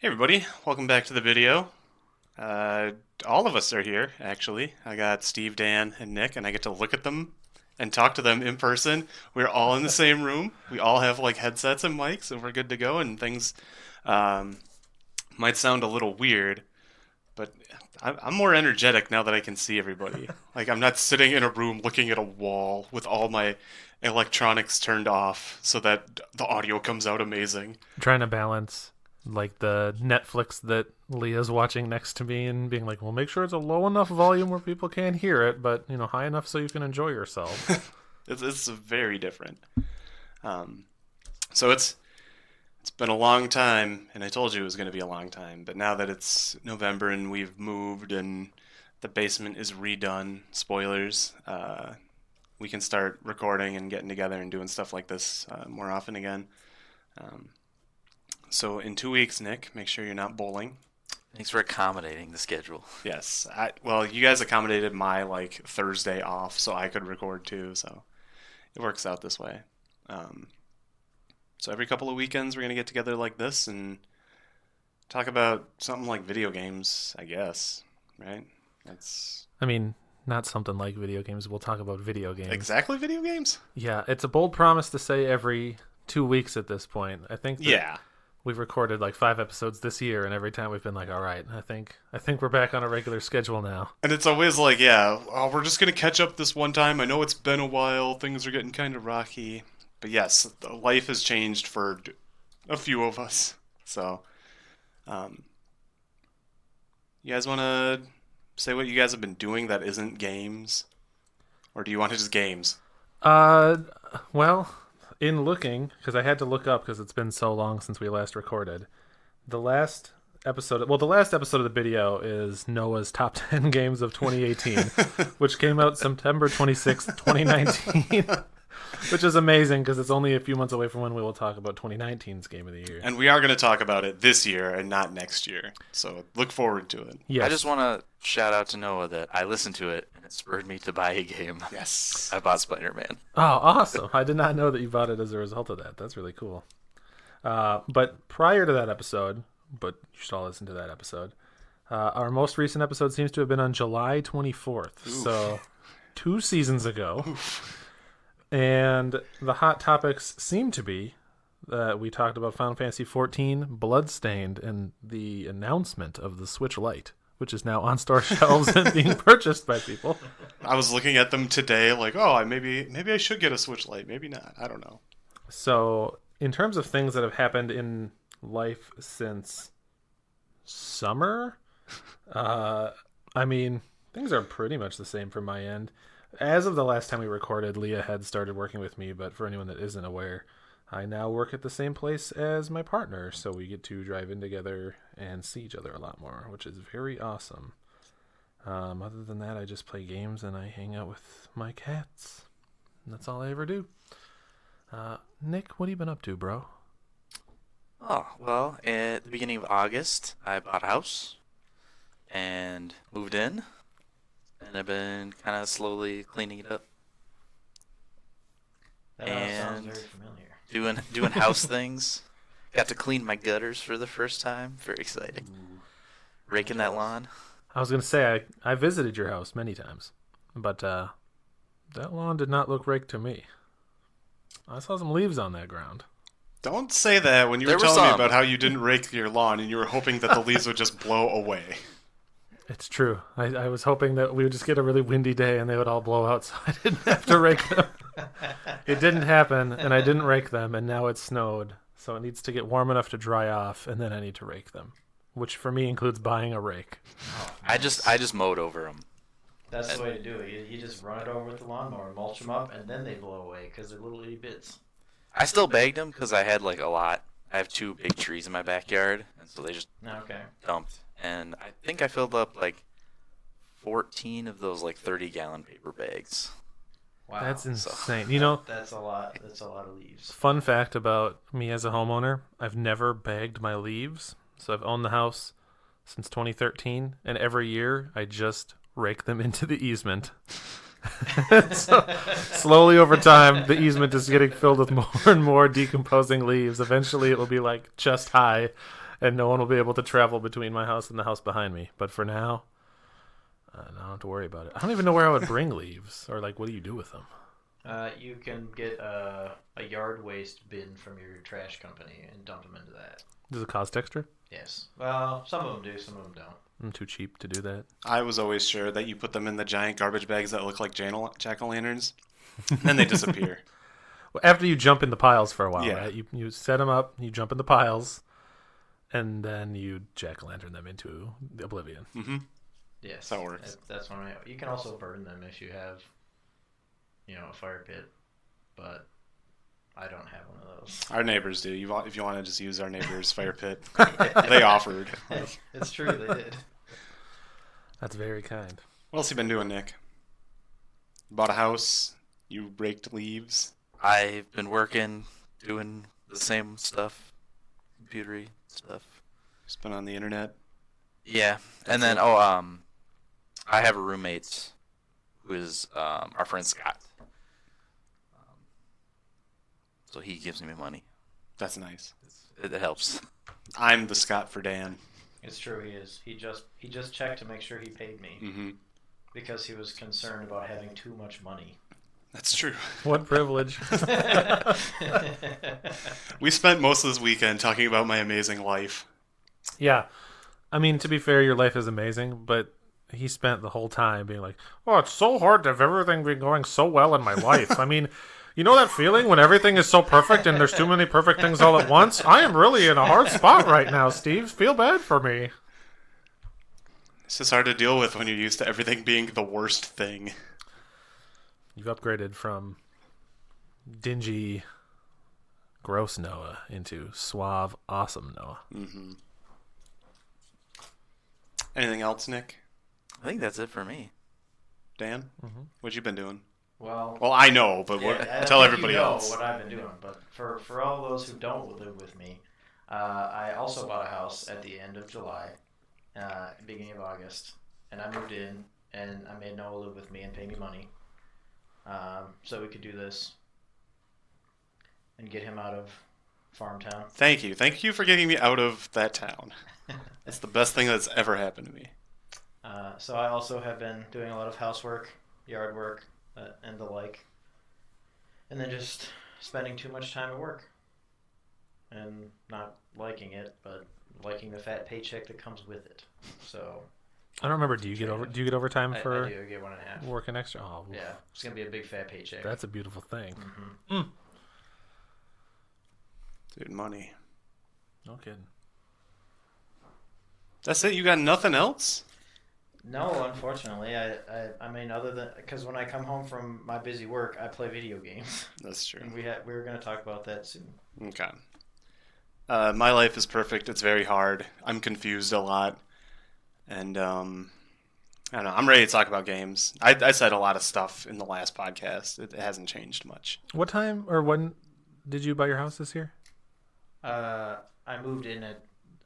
Hey everybody, welcome back to the video. All of us are here, actually. I got Steve, Dan, and Nick, and I get to look at them and talk to them in person. We're all in the same room. We all have like headsets and mics, and we're good to go. And things um, might sound a little weird, but I'm more energetic now that I can see everybody. Like I'm not sitting in a room looking at a wall with all my electronics turned off so that the audio comes out amazing. Trying to balance like the Netflix that Leah's watching next to me and being like, well, make sure it's a low enough volume where people can't hear it, but high enough so you can enjoy yourself. It's very different. Um, so it's been a long time, and I told you it was going to be a long time. But now that it's November and we've moved and the basement is redone, spoilers, we can start recording and getting together and doing stuff like this more often again. Um, so in 2 weeks, Nick, make sure you're not bowling. Thanks for accommodating the schedule. Yes, well, you guys accommodated my like Thursday off, so I could record too. So it works out this way. Um, so every couple of weekends, we're gonna get together like this and talk about something like video games, I guess. Right? That's I mean, not something like video games. We'll talk about video games. exactly video games. Yeah, it's a bold promise to say every 2 weeks at this point. I think that Yeah. we've recorded like 5 episodes this year, and every time we've been like, all right, I think we're back on a regular schedule now. And it's always like, yeah, oh, we're just gonna catch up this one time. I know it's been a while. Things are getting kind of rocky, but yes, life has changed for a few of us. So, um, you guys want to say what you guys have been doing that isn't games, or do you want to just games? Uh, well, in looking, because I had to look up because it's been so long since we last recorded. The last episode of the Bideo is Noah's top 10 games of 2018, which came out September 26th, 2019, which is amazing because it's only a few months away from when we will talk about 2019's game of the year. And we are going to talk about it this year and not next year. So look forward to it. Yes. I just want to shout out to Noah that I listened to it and it spurred me to buy a game. Yes. I bought Spider-Man. Oh, awesome. I did not know that you bought it as a result of that. That's really cool. But prior to that episode, but you should all listen to that episode, our most recent episode seems to have been on July 24th. Oof. So 2 seasons ago. Oof. And the hot topics seem to be that we talked about Final Fantasy XIV, Bloodstained, and the announcement of the Switch Lite, which is now on store shelves and being purchased by people. I was looking at them today like, oh, maybe I should get a Switch Lite. Maybe not. I don't know. So in terms of things that have happened in life since summer, I mean, things are pretty much the same from my end. As of the last time we recorded, Leah had started working with me, but for anyone that isn't aware, I now work at the same place as my partner, so we get to drive in together and see each other a lot more, which is very awesome. Other than that, I just play games and I hang out with my cats. And that's all I ever do. Nick, what have you been up to, bro? Oh, well, at the beginning of August, I bought a house and moved in. And I've been kind of slowly cleaning it up. That sounds very familiar. Doing house things. Got to clean my gutters for the first time. Very exciting. Ooh. Raking that lawn. I was going to say, I visited your house many times, but that lawn did not look raked to me. I saw some leaves on that ground. Don't say that when you were There were telling me some. about how you didn't rake your lawn and you were hoping that the leaves would just blow away. It's true. I was hoping that we would just get a really windy day and they would all blow out so I didn't have to rake them. It didn't happen, and I didn't rake them, and now it snowed. So it needs to get warm enough to dry off, and then I need to rake them, which for me includes buying a rake. Oh, I just mowed over them. That's the way to do it. You just run it over with the lawnmower, mulch them up, and then they blow away because they're little itty bits. I still bagged them because I had like a lot. I have 2 big trees in my backyard, and so they just Okay. dumped. And I think I filled up like 14 of those like 30-gallon paper bags. Wow. That's So- insane. That's a lot. That's a lot of leaves. Fun fact about me as a homeowner, I've never bagged my leaves. So I've owned the house since 2013, and every year I just rake them into the easement. So slowly over time, the easement is getting filled with more and more decomposing leaves. Eventually, it will be like chest high, and no one will be able to travel between my house and the house behind me. But for now, I don't have to worry about it. I don't even know where I would bring leaves, or like, what do you do with them? You can get a yard waste bin from your trash company and dump them into that. Does it cost extra? Yes. Well, some of them do, some of them don't. I'm too cheap to do that. I was always sure that you put them in the giant garbage bags that look like jack-o'-lanterns, and then they disappear. Well, after you jump in the piles for a while, Yeah. right? You set them up, you jump in the piles, and then you jack-o'-lantern them into oblivion. Mm-hmm. Yes. That's how it works. That's one way. You can also burn them if you have, a fire pit, but I don't have one of those. Our neighbors do. If you want to just use our neighbor's fire pit, they offered. It's true, they did. That's very kind. What else you been doing, Nick? You bought a house. You raked leaves. I've been working, doing the same stuff, computery stuff. Just been on the internet. Yeah, and then I have a roommate who is our friend Scott. So he gives me money. That's nice. It helps. I'm the Scott for Dan. It's true, he is. He just checked to make sure he paid me Mm-hmm. because he was concerned about having too much money. That's true. What privilege. We spent most of this weekend talking about my amazing life. Yeah. I mean, to be fair, your life is amazing, but he spent the whole time being like, oh, it's so hard to have everything be going so well in my life. I mean, you know that feeling when everything is so perfect and there's too many perfect things all at once? I am really in a hard spot right now, Steve. Feel bad for me. It's just hard to deal with when you're used to everything being the worst thing. You've upgraded from dingy, gross Noah into suave, awesome Noah. Mm-hmm. Anything else, Nick? I think that's it for me. Dan? Mm-hmm. What you been doing? Well, I know, but I tell think everybody you know else. what I've been doing. But for all those who don't live with me, I also bought a house at the end of July, beginning of August, and I moved in, and I made Noah live with me and pay me money, so we could do this and get him out of Farmtown. Thank you. Thank you for getting me out of that town. That's the best thing that's ever happened to me. So I also have been doing a lot of housework, yard work, and the like, and then just spending too much time at work and not liking it, but liking the fat paycheck that comes with it. So I don't remember. Do you get overtime I for do get 1.5. working extra? Oh, Yeah, it's gonna be a big fat paycheck. that's a beautiful thing. hmm Dude, money. No kidding. That's it? You got nothing else? No, unfortunately, I mean, other than because when I come home from my busy work, I play video games, That's true. and we were gonna talk about that soon. Okay. My life is perfect. It's very hard. I'm confused a lot. And, I don't know. I'm ready to talk about games. I said a lot of stuff in the last podcast. It hasn't changed much. What time or when did you buy your house this year? I moved in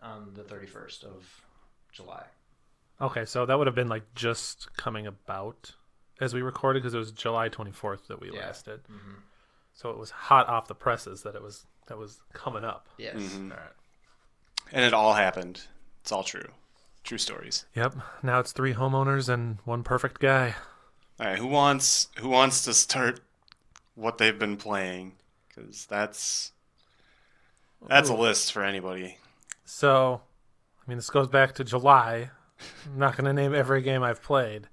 on the 31st of July. Okay, so that would have been like just coming about as we recorded because it was July 24th that we Yeah. last did. Mm-hmm. So it was hot off the presses that was coming up. Yes. Mhm. All right. And it all happened. It's all true. True stories. Yep. Now it's 3 homeowners and 1 perfect guy. All right. Who wants to start what they've been playing? Because that's a Ooh. list for anybody. So, I mean, this goes back to July. I'm not going to name every game I've played,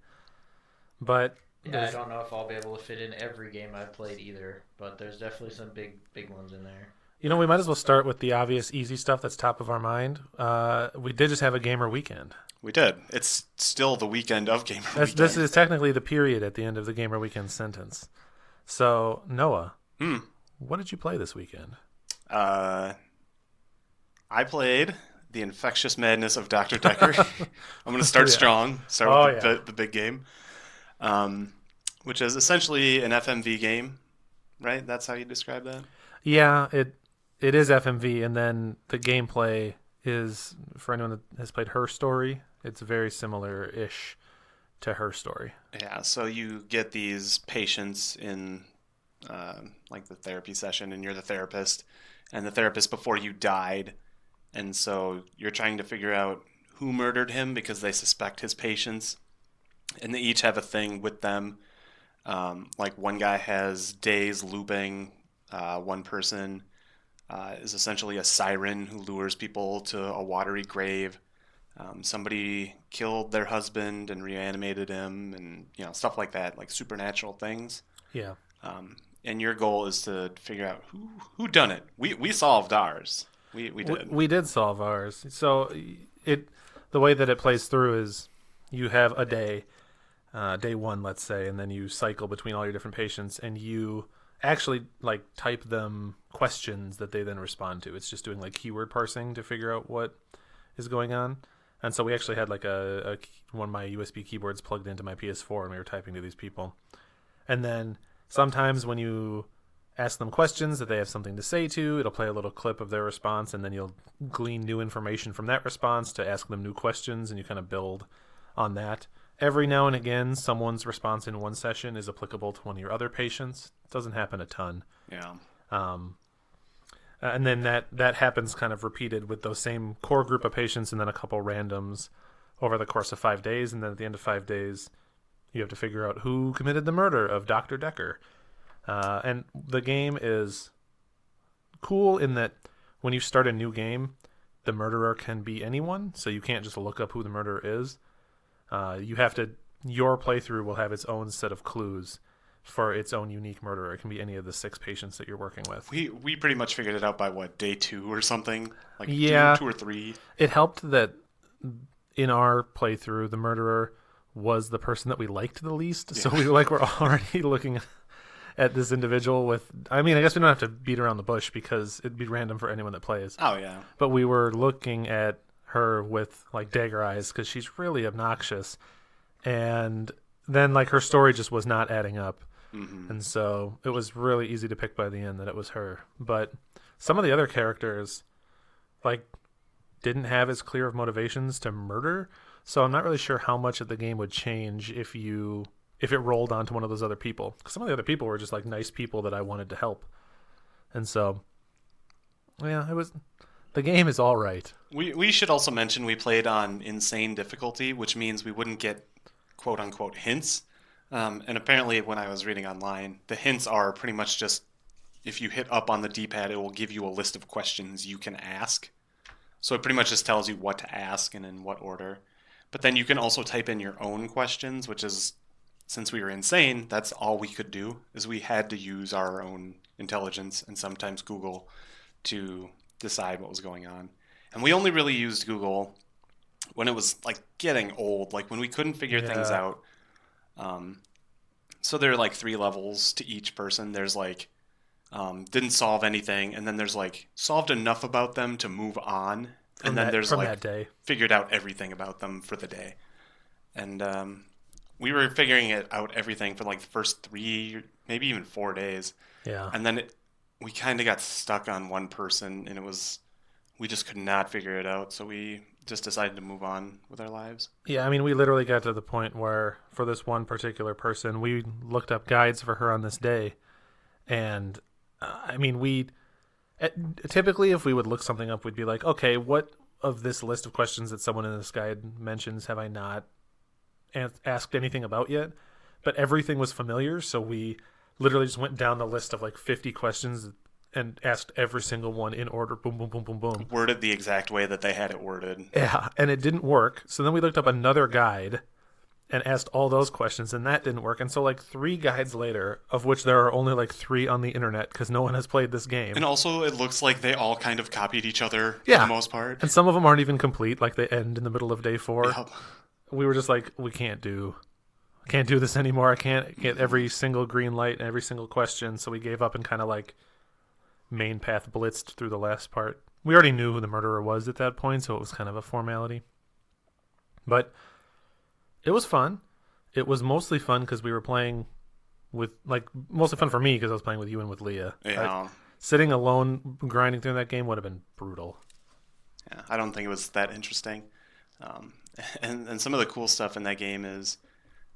but Yeah, I there's- don't know if I'll be able to fit in every game I've played either, but there's definitely some big ones in there. we might as well start with the obvious, easy stuff that's top of our mind. We did just have a gamer weekend. We did. It's still the weekend of Gamer Weekend. This is technically the period at the end of the gamer weekend sentence. So, Noah, what did you play this weekend? I played The Infectious Madness of Dr. Decker. I'm going to start Yeah. strong. Start with Oh, the big game, which is essentially an FMV game, right? That's how you describe that? Yeah, it is FMV, and then the gameplay is, for anyone that has played Her Story, it's very similar-ish to Her Story. Yeah, so you get these patients in like the therapy session, and you're the therapist, and the therapist before you died and so you're trying to figure out who murdered him because they suspect his patients, and they each have a thing with them. Like one guy has days looping. One person is essentially a siren who lures people to a watery grave. Somebody killed their husband and reanimated him, and stuff like that, like supernatural things. Yeah. And your goal is to figure out who done it. We solved ours. We did. We did solve ours. So the way that it plays through is you have a day, day one, let's say, and then you cycle between all your different patients, and you actually like type them questions that they then respond to. It's just doing like keyword parsing to figure out what is going on. And so we actually had like one of my USB keyboards plugged into my PS4, and we were typing to these people. And then sometimes when you ask them questions that they have something to say to, it'll play a little clip of their response, and then you'll glean new information from that response to ask them new questions, and you kind of build on that. Every now and again, someone's response in one session is applicable to one of your other patients. It doesn't happen a ton. Yeah. And then that happens kind of repeated with those same core group of patients and then a couple randoms over the course of 5 days. And then at the end of 5 days, you have to figure out who committed the murder of Dr. Decker. And the game is cool in that when you start a new game, the murderer can be anyone. So you can't just look up who the murderer is. Your playthrough will have its own set of clues for its own unique murderer. It can be any of the 6 patients that you're working with. We pretty much figured it out by day 2 or something, like Yeah. 2 or 3. It helped that in our playthrough, the murderer was the person that we liked the least. So we're already looking at this individual with, I guess we don't have to beat around the bush because it'd be random for anyone that plays. Oh yeah. But we were looking at her with like dagger eyes because she's really obnoxious. And then like her story just was not adding up. Mm-hmm. And so it was really easy to pick by the end that it was her. But some of the other characters like didn't have as clear of motivations to murder. So I'm not really sure how much of the game would change if it rolled onto one of those other people. Because some of the other people were just like nice people that I wanted to help. And so, yeah, the game is all right. We should also mention we played on insane difficulty, which means we wouldn't get quote unquote hints. And apparently when I was reading online, the hints are pretty much just if you hit up on the D-pad, it will give you a list of questions you can ask. So it pretty much just tells you what to ask and in what order. But then you can also type in your own questions, which is, since we were insane, that's all we could do, is we had to use our own intelligence and sometimes Google to decide what was going on. And we only really used Google when it was like getting old, like when we couldn't figure things out. So there are like 3 levels to each person. There's like didn't solve anything, and then there's like solved enough about them to move on, and then there's like that day. Figured out everything about them for the day. And we were figuring it out everything for like the first 3, maybe even 4 days. Yeah. And then we kind of got stuck on one person, and we just could not figure it out. So we just decided to move on with our lives. Yeah, we literally got to the point where for this one particular person, we looked up guides for her on this day. And typically if we would look something up, we'd be like, okay, what of this list of questions that someone in this guide mentions have I not asked anything about yet? But everything was familiar, so we literally just went down the list of like 50 questions and asked every single one in order. Boom, boom, boom, boom, boom. Worded the exact way that they had it worded. Yeah, and it didn't work. So then we looked up another guide and asked all those questions, and that didn't work. And so like 3 guides later, of which there are only like 3 on the internet because no one has played this game. And also it looks like they all kind of copied each other for the most part. And some of them aren't even complete, like they end in the middle of day 4. Yep. We were just like, we can't do this anymore. I can't get every single green light and every single question. So we gave up and kind of like main path blitzed through the last part. We already knew who the murderer was at that point, so it was kind of a formality. But it was fun. It was mostly fun because we were playing with, like, mostly fun for me because I was playing with you and with Leah. Yeah. Sitting alone grinding through that game would have been brutal. Yeah, I don't think it was that interesting. And some of the cool stuff in that game is,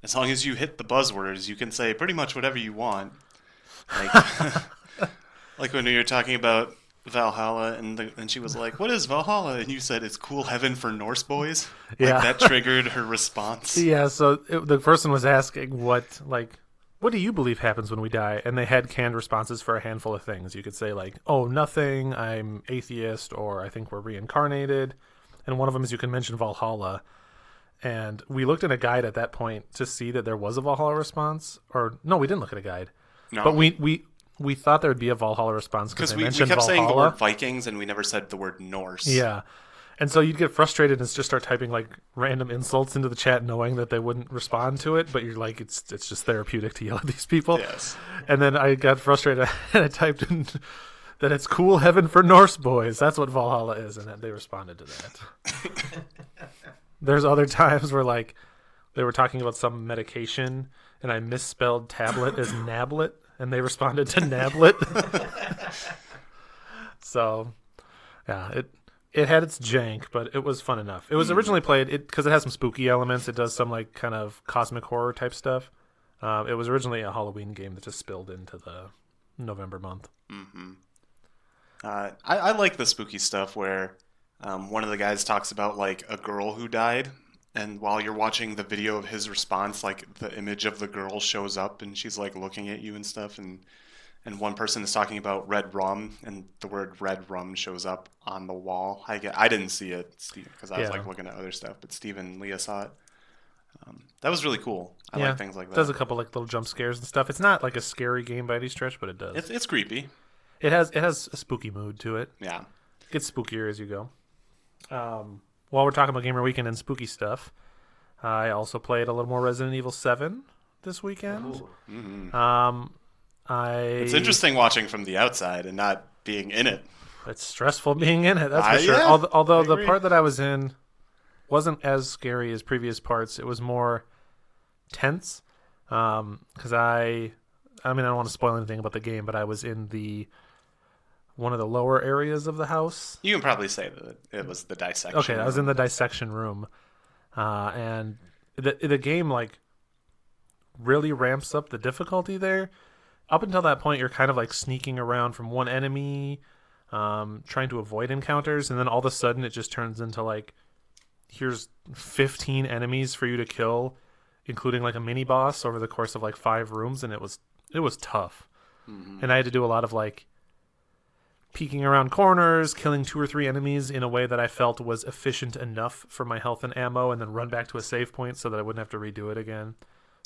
as long as you hit the buzzwords, you can say pretty much whatever you want. Like, like when you were talking about Valhalla, and she was like, "What is Valhalla?" And you said, "It's cool heaven for Norse boys." Like Yeah. that triggered her response. Yeah, so the person was asking what do you believe happens when we die? And they had canned responses for a handful of things. You could say like, "Oh, nothing. I'm atheist," or "I think we're reincarnated." And one of them is you can mention Valhalla. And we looked in a guide at that point to see that there was a Valhalla response. Or no, we didn't look at a guide. No, But we thought there would be a Valhalla response because because they we mentioned kept saying the Valhalla. word Vikings and we never said the word Norse. Yeah. And so you'd get frustrated and just start typing like random insults into the chat knowing that they wouldn't respond to it, but you're like it's just therapeutic to yell at these people. Yes. And then I got frustrated and I typed in that it's cool heaven for Norse boys. That's what Valhalla is, and then they responded to that. There's other times where like they were talking about some medication and I misspelled tablet as nablet and they responded to nablet. So, yeah, it had its jank, but it was fun enough. It was originally played because it has some spooky elements. It does some like kind of cosmic horror type stuff. It was originally a Halloween game that just spilled into the November month. I like the spooky stuff where one of the guys talks about like a girl who died, and while you're watching the video of his response, like the image of the girl shows up and she's like looking at you and stuff, and one person is talking about red rum, and the word red rum shows up on the wall. I didn't see it, because I was Yeah. like looking at other stuff, but Steve and Leah saw it. That was really cool. I Yeah, like things like It that. does a couple like little jump scares and stuff. It's not like a scary game by any stretch, but it does. It's creepy. It has a spooky mood to it. Yeah. It gets spookier as you go. While we're talking about Gamer Weekend and spooky stuff, I also played a little more Resident Evil 7 this weekend. Ooh. It's interesting watching from the outside and not being in it. It's stressful being in it, that's for sure. Yeah, Although I the agree. part that I was in wasn't as scary as previous parts. It was more tense. Because I don't want to spoil anything about the game, but I was in one of the lower areas of the house. You can probably say that it was the dissection. Okay, I was in the dissection room, and the game like really ramps up the difficulty there. Up until that point, you're kind of like sneaking around from one enemy, trying to avoid encounters, and then all of a sudden it just turns into like, here's 15 enemies for you to kill, including like a mini boss over the course of like 5 rooms, and it was tough. And I had to do a lot of like peeking around corners, killing 2 or 3 enemies in a way that I felt was efficient enough for my health and ammo, and then run back to a save point so that I wouldn't have to redo it again.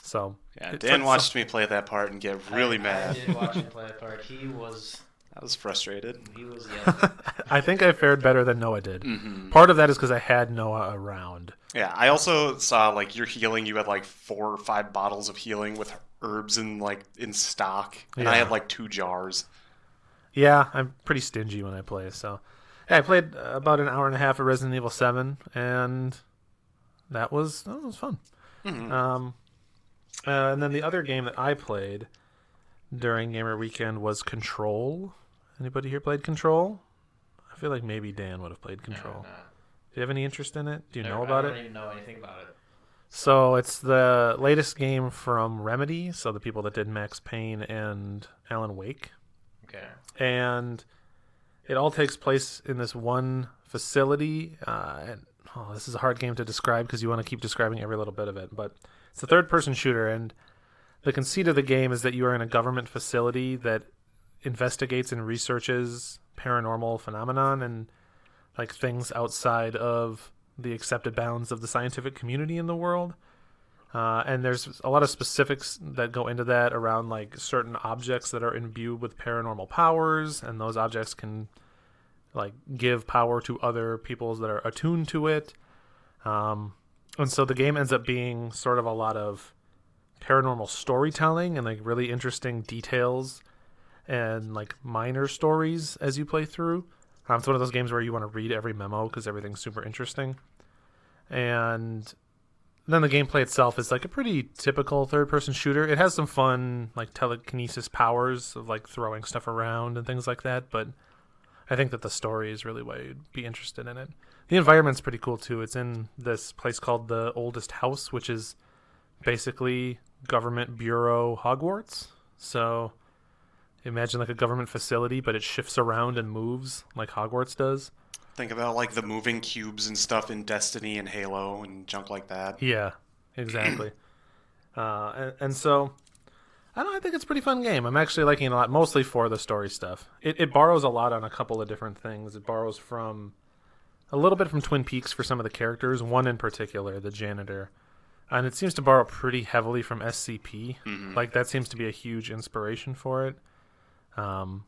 So Yeah, it Dan took watched me play that part and get really I mad. did watch him play that part. He was I was frustrated. yelling. I think I fared better than Noah did. Mm-hmm. Part of that is because I had Noah around. Yeah, I also saw like your healing. You had like 4 or 5 bottles of healing with herbs in stock, and I Yeah. had like 2 jars. Yeah, I'm pretty stingy when I play. So yeah, I played about an hour and a half of Resident Evil 7, and that was fun. And then the other game that I played during Gamer Weekend was Control. Anybody here played Control? I feel like maybe Dan would have played Control. No, Do you have any interest in it? Do you no. know about I it? don't even know anything about it. So it's the latest game from Remedy, so the people that did Max Payne and Alan Wake. Okay. And it all takes place in this one facility. This is a hard game to describe because you want to keep describing every little bit of it. But it's a third-person shooter, and the conceit of the game is that you are in a government facility that investigates and researches paranormal phenomenon and like things outside of the accepted bounds of the scientific community in the world. And there's a lot of specifics that go into that around like certain objects that are imbued with paranormal powers, and those objects can like give power to other peoples that are attuned to it. And so the game ends up being sort of a lot of paranormal storytelling and like really interesting details and like minor stories as you play through. It's one of those games where you want to read every memo because everything's super interesting. And then the gameplay itself is like a pretty typical third-person shooter. It has some fun like telekinesis powers of like throwing stuff around and things like that, but I think that the story is really why you'd be interested in it. The environment's pretty cool too. It's in this place called the Oldest House, which is basically government bureau Hogwarts. So Imagine like a government facility, but it shifts around and moves like Hogwarts does. Think about like the moving cubes and stuff in Destiny and Halo and junk like that. Yeah, exactly. And so, I don't know, I think it's a pretty fun game. I'm actually liking it a lot, mostly for the story stuff. It borrows a lot on a couple of different things. It borrows from a little bit from Twin Peaks for some of the characters, one in particular, the janitor. And it seems to borrow pretty heavily from SCP. Like, that seems to be a huge inspiration for it. And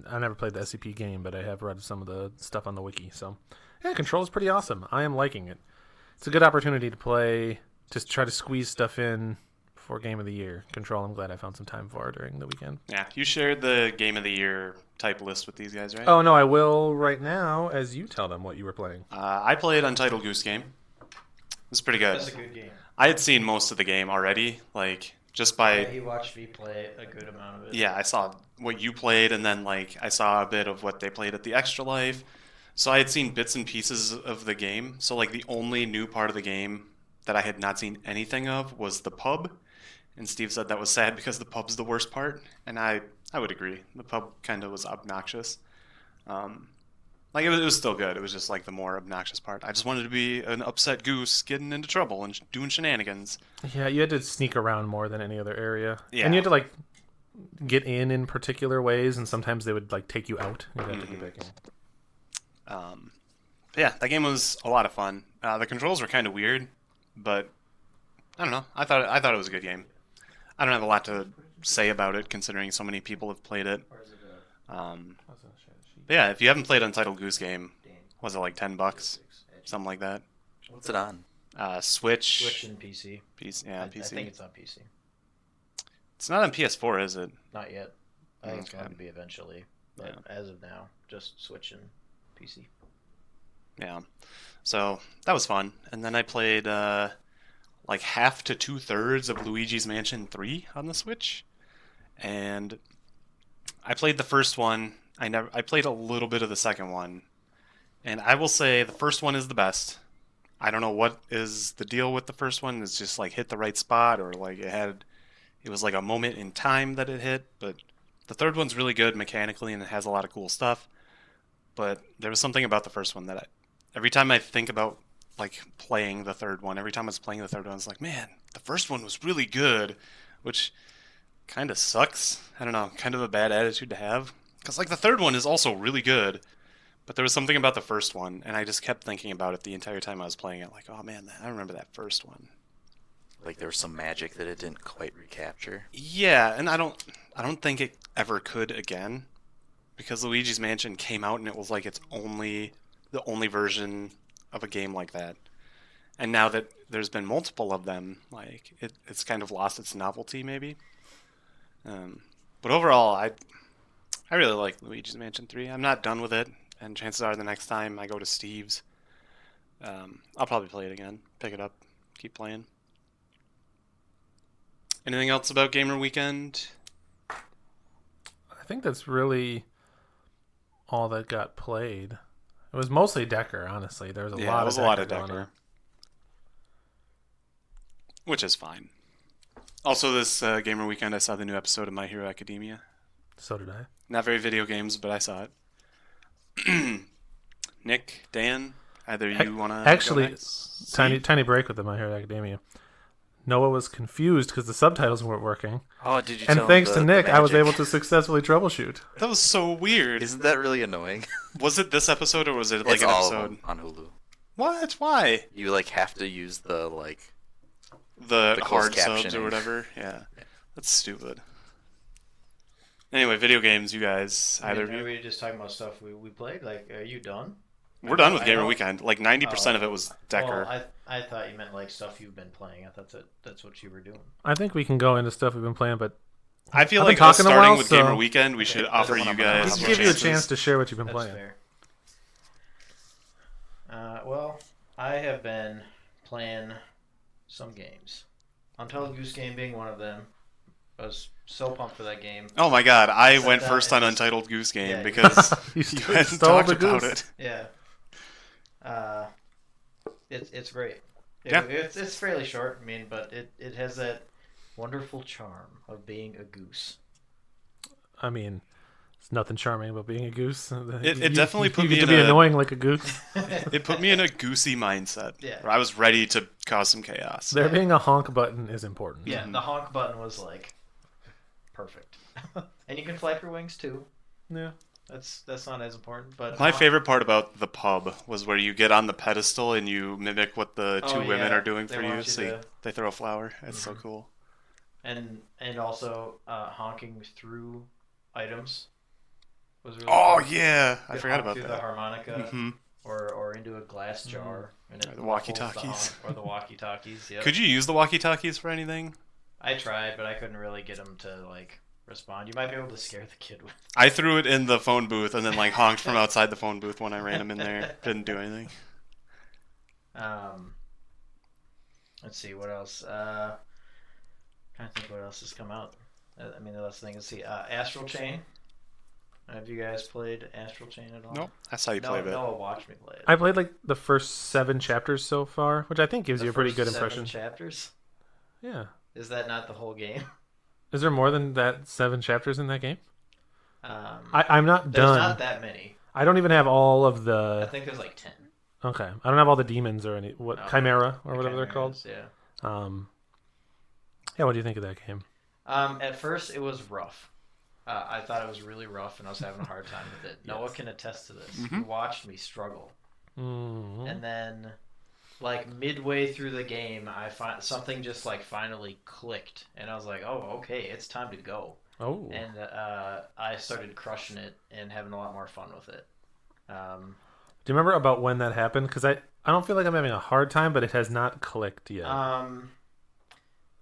I never played the SCP game, but I have read some of the stuff on the wiki. So, yeah, Control is pretty awesome. I am liking it. It's a good opportunity to play, just try to squeeze stuff in for Game of the Year. Control, I'm glad I found some time for during the weekend. Yeah, you shared the Game of the Year type list with these guys, right? Oh, no, I will right now as you tell them what you were playing. I played Untitled Goose Game. It was pretty good. That's a good game. I had seen most of the game already, like just by Yeah, he watched me play a good amount of it. yeah, I saw what you played, and then like I saw a bit of what they played at the Extra Life. So I had seen bits and pieces of the game. So like the only new part of the game that I had not seen anything of was the pub. And Steve said that was sad because the pub's the worst part, and I would agree. The pub kind of was obnoxious. Like it was still good. It was just like the more obnoxious part. I just wanted to be an upset goose getting into trouble and doing shenanigans. Yeah, you had to sneak around more than any other area. Yeah. And you had to, like, get in particular ways, and sometimes they would, like, take you out. You'd have to get back in. Yeah, that game was a lot of fun. The controls were kind of weird, but I don't know. I thought it was a good game. I don't have a lot to say about it considering so many people have played it. But yeah, if you haven't played Untitled Goose Game, was it like $10? Something like that. What's it on? Switch. Switch and PC. Yeah, I PC. think it's on PC. It's not on PS4, is it? Not yet. I think it's Okay. going to be eventually. But as of now, just Switch and PC. Yeah. So that was fun. And then I played like half to 2/3 of Luigi's Mansion 3 on the Switch. And I played the first one. I played a little bit of the second one. And I will say the first one is the best. I don't know what is the deal with the first one. It's just like hit the right spot, or like it was like a moment in time that it hit. But the third one's really good mechanically, and it has a lot of cool stuff. But there was something about the first one that every time I think about like playing the third one, every time I was playing the third one, I was like, man, the first one was really good, which kind of sucks. I don't know, kind of a bad attitude to have. Because like the third one is also really good, but there was something about the first one, and I just kept thinking about it the entire time I was playing it. Like, oh man, I remember that first one. Like there was some magic that it didn't quite recapture. Yeah, and I don't think it ever could again, because Luigi's Mansion came out and it was like the only version of a game like that. And now that there's been multiple of them, like it's kind of lost its novelty maybe. But overall, I really like Luigi's Mansion 3. I'm not done with it, and chances are the next time I go to Steve's, I'll probably play it again, pick it up, keep playing. Anything else about Gamer Weekend? I think that's really all that got played. It was mostly Decker, honestly. There was a lot of Decker going on. Which is fine. Also, this Gamer Weekend, I saw the new episode of My Hero Academia. So did I. Not very video games, but I saw it. Nick, Dan, either you want to actually tiny break with the My Hero Academia. Noah was confused because the subtitles weren't working. Oh, did you? And tell thanks him to the Nick, I was magic? able to successfully troubleshoot. That was so weird. Isn't that really annoying? Was it this episode or was it like It's an all of episode? them on Hulu. What? Why? You like have to use the like. The The hard closed subs or captioning. whatever? Yeah. That's stupid. Anyway, video games, you guys. Either of Are you? we just talking about stuff we played? Like, are you done? We're done with I Gamer know- Weekend. Like 90% of it was Decker. Well, I thought you meant like stuff you've been playing. I thought that's what you were doing. I think we can go into stuff we've been playing, but I feel I've been like us talking a starting while, with so- Gamer Weekend, we should offer you wanna guys we That's can some give you a chances. chance to share what you've been That's playing. fair. Well, I have been playing some games. Untitled Goose Game being one of them. I was so pumped for that game. Oh my god, I Set went that first on and- Untitled Goose Game Yeah, because You you hadn't stole talked the about goose. it. Yeah. It's great. Yeah. It's fairly short, but it has that wonderful charm of being a goose. I mean, it's nothing charming about being a goose. It definitely put you me get in to be a annoying like a goose. it put me in a goosey mindset. Yeah. Where I was ready to cause some chaos. There being a honk button is important. Yeah, the honk button was like perfect. And you can flap your wings too. Yeah. That's not as important, but My favorite part about the pub was where you get on the pedestal and you mimic what the two women are doing They for want you. you So to- they throw a flower. It's so cool. and also honking through items was really Oh cool. yeah, I You forgot honk about through the that. harmonnica hmm or into a glass jar and it Or the muffles walkie-talkies. honk, or the walkie-talkies. Yep. Could you use the walkie-talkies for anything? I tried, but I couldn't really get them to like respond. You might be able to scare the kid with. I threw it in the phone booth and then like honked from outside the phone booth when I ran him in there. Didn't do anything. Let's see what else. Trying to think what else has come out. I mean, the last thing is see Astral Chain. Have you guys played Astral Chain at all? Nope. That's how you play a bit. Noah watched me play it. I played like the first 7 chapters so far, which I think gives The you a pretty first good 7 impression. chapters. Yeah. Is that not the whole game? Is there more than that 7 chapters in that game? Um, I'm not there's done. not that many. I don't even have all of I the. think there's like 10. Okay, I don't have all the demons or any No, chimera or the whatever they're called. chimeras, Yeah. Yeah. What do you think of that game? At first, it was rough. I thought it was really rough, and I was having a hard time with it. Noah can attest to this. He watched me struggle, and then, like midway through the game, I find something just like finally clicked, and I was like, "Oh, okay, it's time to go." Oh. And I started crushing it and having a lot more fun with it. Do you remember about when that happened? Because I don't feel like I'm having a hard time, but it has not clicked yet.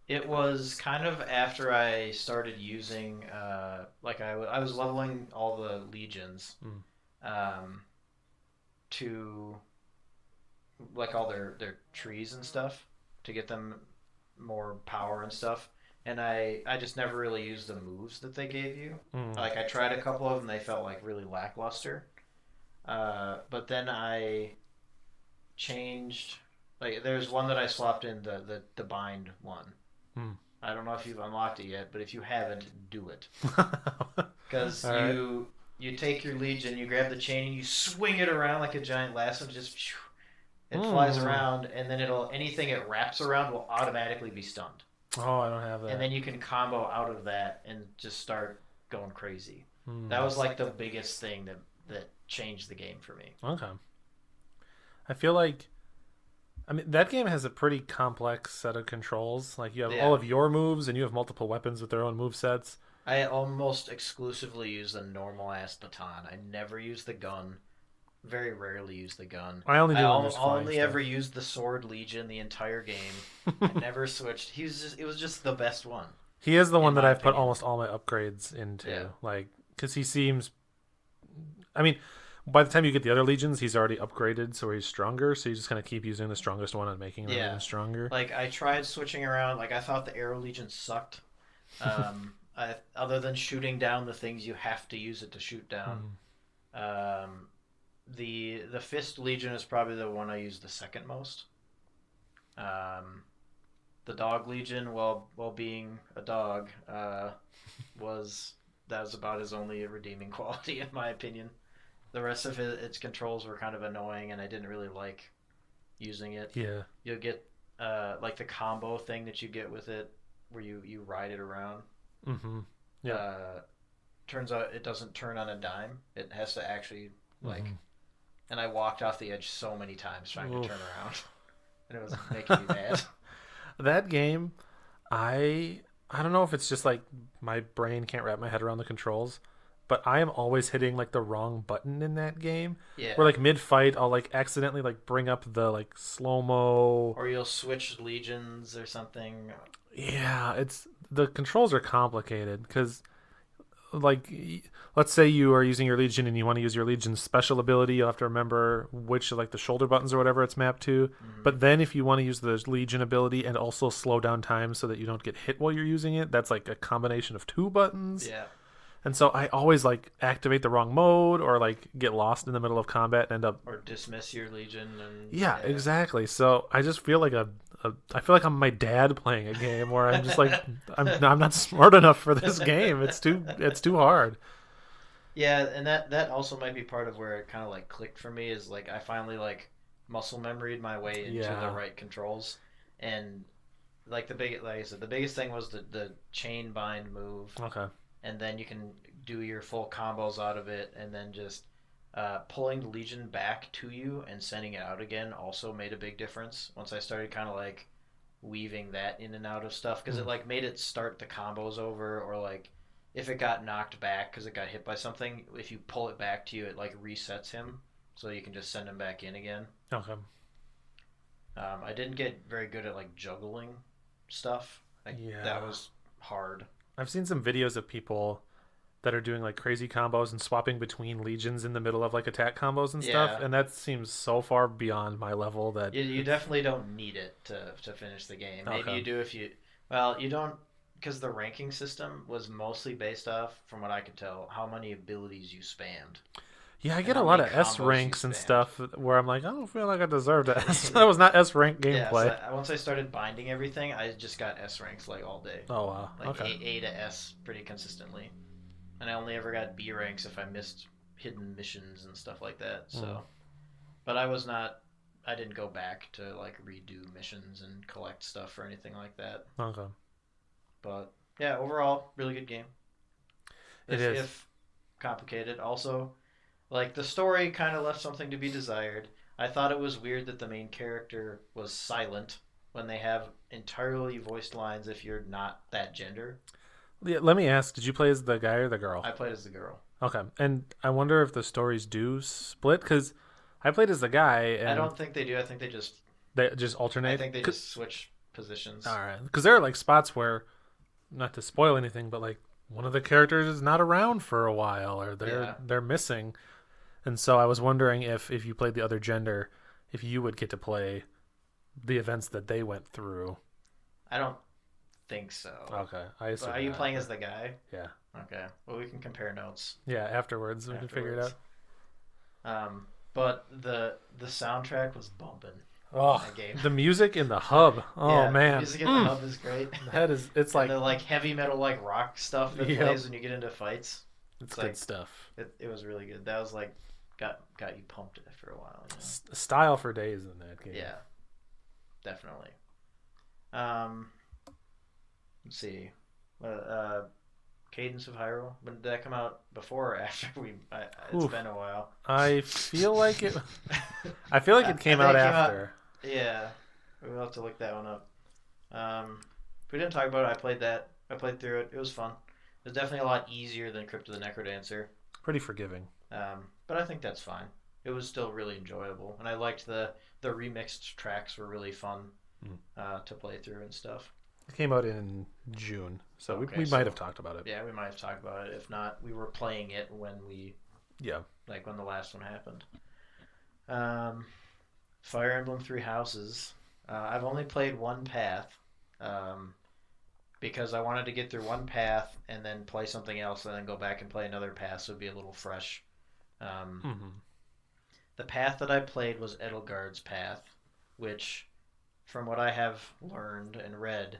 It was kind of after I started using, like I was leveling all the legions, to like all their trees and stuff to get them more power and stuff. And I just never really used the moves that they gave you. Like I tried a couple of them, they felt like really lackluster. But then I changed. Like there's one that I swapped in the bind one. I don't know if you've unlocked it yet, but if you haven't, do it. Because you take your legion, you grab the chain, and you swing it around like a giant lasso. Just it flies around, and then anything it wraps around will automatically be stunned. Oh, I don't have that. And then you can combo out of that and just start going crazy. That was like the biggest thing that changed the game for me. Okay. I feel like, I mean, that game has a pretty complex set of controls. Like, you have all of your moves, and you have multiple weapons with their own move sets. I almost exclusively use the normal-ass baton. I never use the gun. Very rarely use the gun. I only do when I there's flying only stuff. ever used the Sword Legion the entire game. I never switched. It was just the best one. He is the one that my I've put opinion. almost all my upgrades into. Yeah. Like, because he seems... I mean, by the time you get the other legions, he's already upgraded, so he's stronger. So you just kind of keep using the strongest one and making them even stronger. Like, I tried switching around. Like, I thought the Arrow Legion sucked. Other than shooting down the things you have to use it to shoot down. The Fist Legion is probably the one I use the second most. The Dog Legion, while being a dog, was about his only redeeming quality in my opinion. The rest of its controls were kind of annoying, and I didn't really like using it. Yeah. You'll get like the combo thing that you get with it, where you ride it around. Yeah. Turns out it doesn't turn on a dime. It has to actually like. And I walked off the edge so many times trying to turn around, and it was making me mad. That game, I don't know if it's just like my brain can't wrap my head around the controls, but I am always hitting like the wrong button in that game. Yeah. Where like mid fight, I'll like accidentally like bring up the like slow mo. Or you'll switch legions or something. Yeah, the controls are complicated because, like, let's say you are using your legion and you want to use your legion's special ability, you'll have to remember which like the shoulder buttons or whatever it's mapped to. But then if you want to use the legion ability and also slow down time so that you don't get hit while you're using it, that's like a combination of 2 buttons. Yeah. And so I always like activate the wrong mode or like get lost in the middle of combat and end up. Or dismiss your legion and. Yeah, exactly. So I just feel like a I feel like I'm my dad playing a game where I'm just like I'm not smart enough for this game. It's too hard. Yeah, and that also might be part of where it kind of like clicked for me is like I finally like muscle memoried my way into the Yeah. right controls, and like I said, the biggest thing was the chain bind move, Okay. and then you can do your full combos out of it, and then just pulling the Legion back to you and sending it out again also made a big difference once I started kind of like weaving that in and out of stuff because it Mm. like made it start the combos over or like if it got knocked back because it got hit by something, if you pull it back to you, it like resets him, so you can just send him back in again. Okay. I didn't get very good at like juggling stuff. Like that Yeah. was hard. I've seen some videos of people that are doing like crazy combos and swapping between legions in the middle of like attack combos and stuff, Yeah, and that seems so far beyond my level that you definitely don't need it to finish the game. Maybe okay. you do if you. Well, you don't because the ranking system was mostly based off, from what I could tell, how many abilities you spammed Yeah, I and get a how lot many of S combos you ranks and spammed. stuff where I'm like, I don't feel like I deserve that. That was not S rank Yeah, so gameplay. once I started binding everything, I just got S ranks like all day, Oh wow. like Okay. A to S pretty consistently, and I only ever got B ranks if I missed hidden missions and stuff like that. Mm. So, but I was not. I didn't go back to like redo missions and collect stuff or anything like that. Okay. But yeah, overall, really good game. It is. If complicated, also like the story kind of left something to be desired. I thought it was weird that the main character was silent when they have entirely voiced lines if you're not that gender. Yeah, let me ask, did you play as the guy or the girl? I played as the girl. Okay. And I wonder if the stories do split because I played as the guy I and don't think they do. they just I alternate. think they just switch positions. All right. Because there are like spots where, not to spoil anything, but like one of the characters is not around for a while or they're Yeah. they're missing. And so I was wondering if you played the other gender, if you would get to play the events that they went through. I don't think so. Okay, I But assume are you not, playing but as the guy? yeah, Okay. Well, we can compare notes yeah. Afterwards, we can figure it afterwards. But the soundtrack was bumping out. in that game. Oh, the music in the hub. Oh Yeah, the man, music in the hub is great. that is. It's And like the like heavy metal like rock stuff that yep, plays when you get into fights. it's It's good like stuff. it was really good. That was like got you pumped after a while. Style for days in that game. Yeah, definitely. Um, let's see. Uh, Cadence of Hyrule. When did that come out? Before or after we? It's Oof. been a while. I feel like it. I feel like it came I out think it came out. after. Yeah, we'll have to look that one up. If we didn't talk about it, I played that. I played through it. It was fun. It was definitely a lot easier than Crypt of the Necrodancer. Pretty forgiving. But I think that's fine. It was still really enjoyable, and I liked the remixed tracks were really fun Mm. to play through and stuff. It came out in June, so Okay, we so might have talked about it. yeah, we might have talked about it. If not, we were playing it when Yeah. when the last one happened. Um, Fire Emblem Three Houses. I've only played one path, um, because I wanted to get through one path and then play something else, and then go back and play another path, so it'd be a little fresh. Um, Mm-hmm. the path that I played was Edelgard's path, which, from what I have learned and read,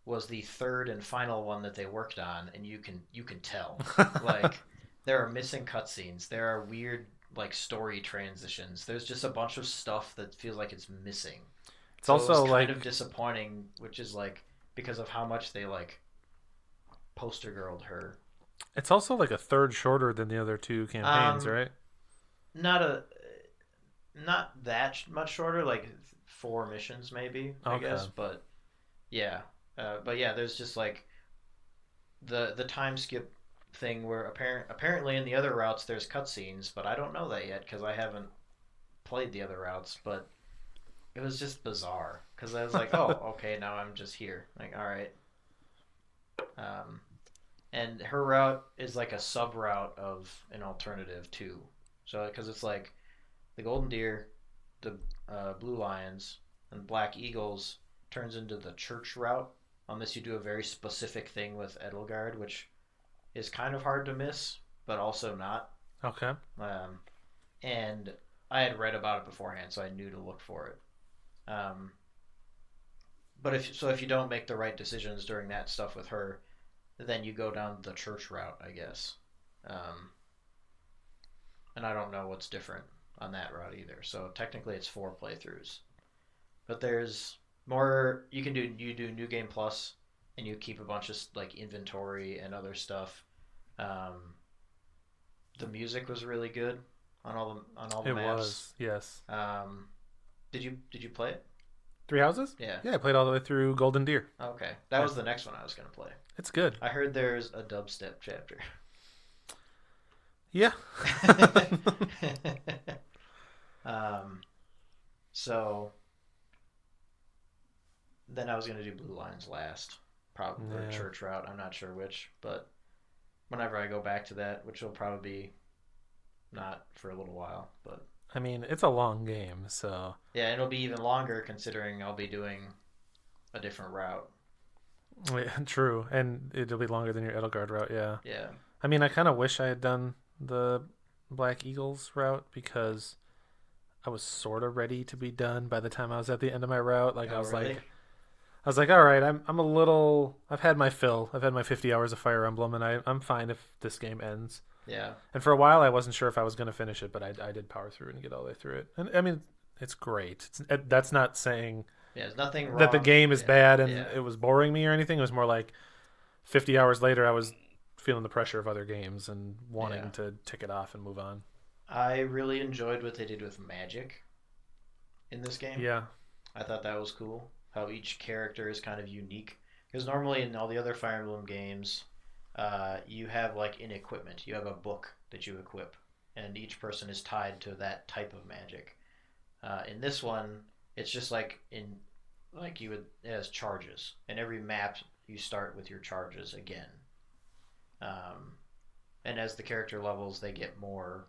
was the third and final one that they worked on, and you can tell. Like there are missing cutscenes, there are weird like story transitions. There's just a bunch of stuff that feels like it's missing. It's So it was also kind like of disappointing, which is like because of how much they like poster girled her. it's also like a third shorter than the other two campaigns, Um, right? Not a not that much shorter, like 4 missions maybe, I Okay. guess. But yeah, but yeah, there's just like the time skip thing where apparently in the other routes there's cutscenes, but I don't know that yet because I haven't played the other routes. But it was just bizarre because I was like, oh, okay, now I'm just here. Like, all right. Um, and her route is like a sub route of an alternative too. So because it's like the golden deer, the blue lions, and black eagles turns into the church route unless you do a very specific thing with Edelgard, which is kind of hard to miss, but also not. Okay. Um, and I had read about it beforehand, so I knew to look for it. Um, But if you don't make the right decisions during that stuff with her, then you go down the church route, I guess. Um, and I don't know what's different on that route either. So technically, it's 4 playthroughs. But there's more you can do. You do New Game Plus, and you keep a bunch of like inventory and other stuff. Um, the music was really good on all the It maps. was, yes. Did you play it? Three Houses? Yeah. Yeah, I played all the way through Golden Deer. Okay, that was the next one I was gonna play. It's good. I heard there's a dubstep chapter. Yeah. So then I was gonna do Blue Lines last, probably or Yeah. Church Route. I'm not sure which, but whenever I go back to that, which will probably be not for a little while, but I mean, it's a long game, so yeah, it'll be even longer considering I'll be doing a different route. yeah, true. And it'll be longer than your Edelgard route, yeah. Yeah, I mean, I kind of wish I had done the Black Eagles route because I was sort of ready to be done by the time I was at the end of my route. Like Oh, I was really? like, all right, I'm a little. I've had my fill. I've had my 50 hours of Fire Emblem, and I'm fine if this game ends. Yeah, And for a while, I wasn't sure if I was going to finish it, but I did power through and get all the way through it. And I mean, it's great. That's not saying yeah. There's nothing wrong. that the game is Yeah. bad and Yeah. it was boring me or anything. It was more like 50 hours later, I was feeling the pressure of other games and wanting Yeah. to tick it off and move on. I really enjoyed what they did with magic in this game. Yeah. I thought that was cool. How each character is kind of unique. Because normally in all the other Fire Emblem games, you have like in equipment, you have a book that you equip, and each person is tied to that type of magic. In this one, it's just like it has charges, and every map you start with your charges again. And as the character levels, they get more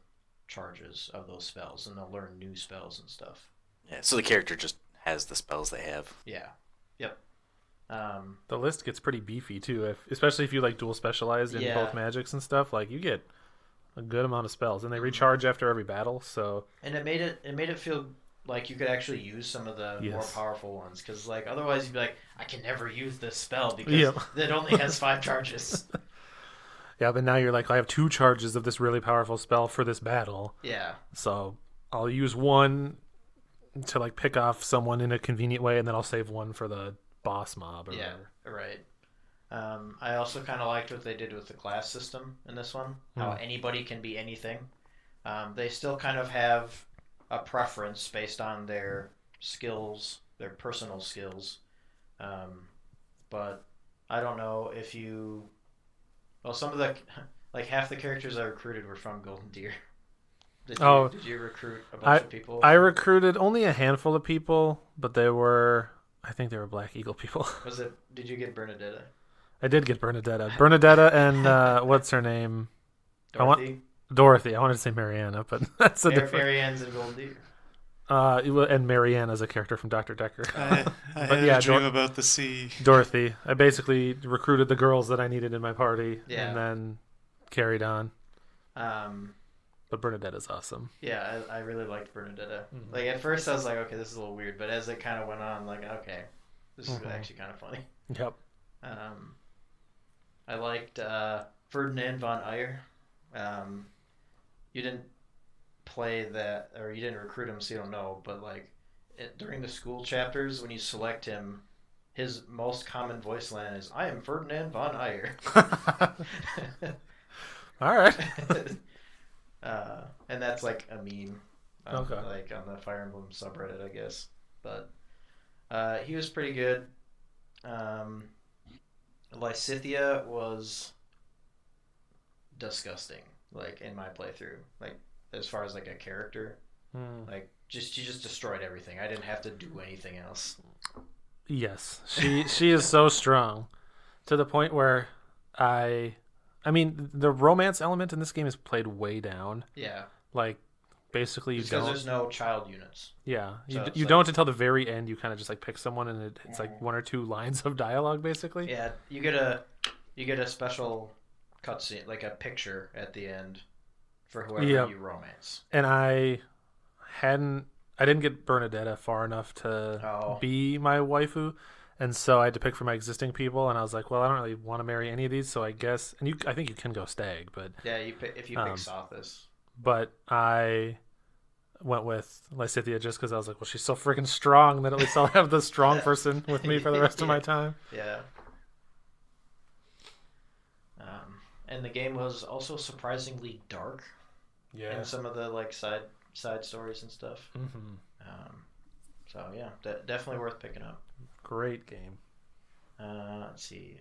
charges of those spells, and they'll learn new spells and stuff. Yeah, so the character just has the spells they have. Yeah. Yep. The list gets pretty beefy too, especially if you like dual specialized in Yeah. both magics and stuff. Like you get a good amount of spells, and they recharge after every battle. So And it made it feel like you could actually use some of the more Yes. powerful ones, because like otherwise you'd be like, I can never use this spell because Yep. it only has 5 charges. yeah, but now you're like, I have 2 charges of this really powerful spell for this battle, Yeah. so I'll use one to like pick off someone in a convenient way, and then I'll save one for the boss mob or Yeah. whatever. Right. I also kind of liked what they did with the class system in this one. How anybody can be anything. They still kind of have a preference based on their skills, their personal skills. But I don't know if you. Well, some of the like half the characters I recruited were from Golden Deer. Did you recruit a bunch of people? I recruited only a handful of people, but I think they were Black Eagle people. Did you get Bernadetta? I did get Bernadetta and what's her name? Dorothy? Dorothy. I wanted to say Mariana, but that's a different. Marianne's in Golden Deer. And Mariana's a character from Dr. Decker. I But had yeah, a dream about the sea. Dorothy. I basically recruited the girls that I needed in my party, Yeah. and then carried on. Um, But Bernadetta's awesome. yeah, I really liked Bernadetta. Mhm. Like at first I was like, okay, this is a little weird, but as it kind of went on, like, okay, this is actually kind of funny. Yep. I liked Ferdinand von Ayer. You didn't play that, or you didn't recruit him, so you don't know. But like during the school chapters, when you select him, his most common voice line is, "I am Ferdinand von Ayer." All right. And that's like a meme, Okay. like on the Fire Emblem subreddit, I guess. But he was pretty good. Lysithea was disgusting, like in my playthrough. Like as far as like a character, like she just destroyed everything. I didn't have to do anything else. Yes, she is so strong, to the point where I mean, the romance element in this game is played way down. Yeah, Like, basically, you because don't. there's no child units. Yeah, So it's you like- don't until the very end. You kind of just like pick someone, and it's like 1 or 2 lines of dialogue, basically. Yeah, you get a special cutscene, like a picture at the end for whoever Yep. you romance. And I didn't get Bernadetta far enough to Oh. be my waifu, And so I had to pick for my existing people, and I was like, well, I don't really want to marry any of these, so I guess, and I think you can go stag, but Yeah, if you pick um, Sothis. but I went with Lysithea just because I was like, well, she's so freaking strong that at least I'll have the strong person with me for the rest of my time. Yeah. And the game was also surprisingly dark Yeah. in some of the like side stories and stuff. Mm-hmm. So yeah, definitely worth picking up. Great game. Let's see.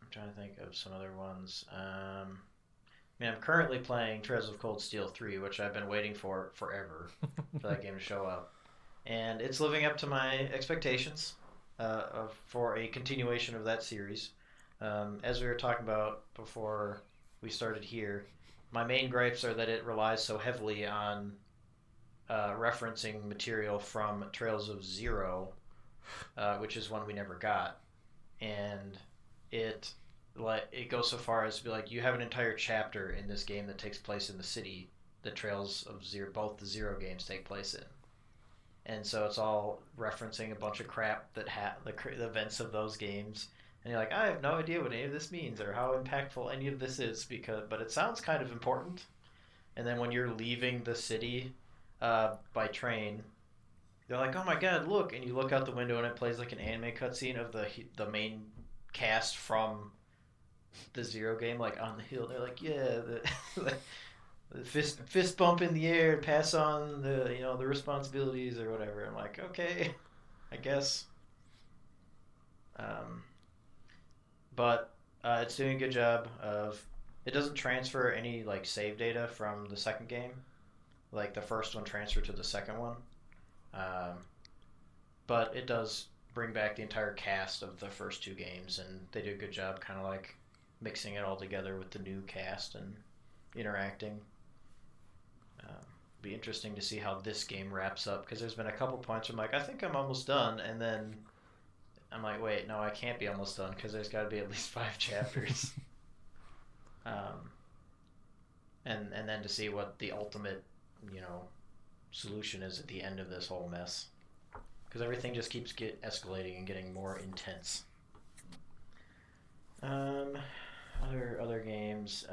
I'm trying to think of some other ones. I mean, I'm currently playing Trails of Cold Steel 3, which I've been waiting for forever for that game to show up. And it's living up to my expectations for a continuation of that series. As we were talking about before we started here, my main gripes are that it relies so heavily on referencing material from Trails of Zero, which is one we never got. And it goes so far as to be like, you have an entire chapter in this game that takes place in the city that Trails of Zero, both the Zero games, take place in. And so it's all referencing a bunch of crap that the events of those games. And you're like, I have no idea what any of this means or how impactful any of this is, but it sounds kind of important. And then when you're leaving the city by train, they're like, oh my god, look! And you look out the window and it plays like an anime cutscene of the main cast from the Zero game, like on the hill. They're like, yeah, the fist bump in the air, pass on the responsibilities or whatever. I'm like, okay, I guess. But it's doing a good job of. It doesn't transfer any like save data from the second game, like the first one transferred to the second one. But it does bring back the entire cast of the first two games, and they do a good job kind of like mixing it all together with the new cast and interacting. Be interesting to see how this game wraps up, because there's been a couple points where I'm like, I think I'm almost done, and then I'm like, wait, no, I can't be almost done because there's got to be at least 5 chapters. And then to see what the ultimate, solution is at the end of this whole mess, because everything just keeps escalating and getting more intense. Other games.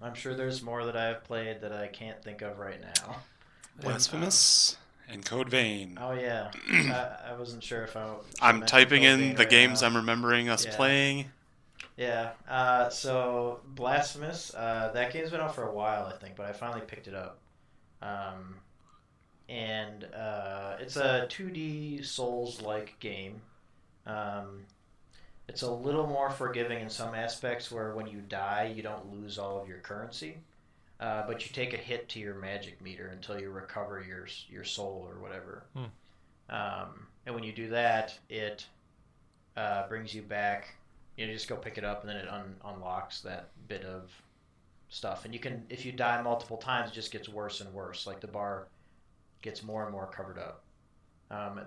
I'm sure there's more that I've played that I can't think of right now. Blasphemous and Code Vein. Oh yeah, I wasn't sure if I. I'm mention typing Code in Vein the right games now. I'm remembering us Yeah. playing. Yeah. So Blasphemous, that game's been out for a while, I think, but I finally picked it up. And it's a 2D Souls-like game. It's a little more forgiving in some aspects, where when you die, you don't lose all of your currency, but you take a hit to your magic meter until you recover your soul or whatever. And when you do that, it brings you back. You just go pick it up, and then it unlocks that bit of stuff. And you can, if you die multiple times, it just gets worse and worse. Like the bar gets more and more covered up.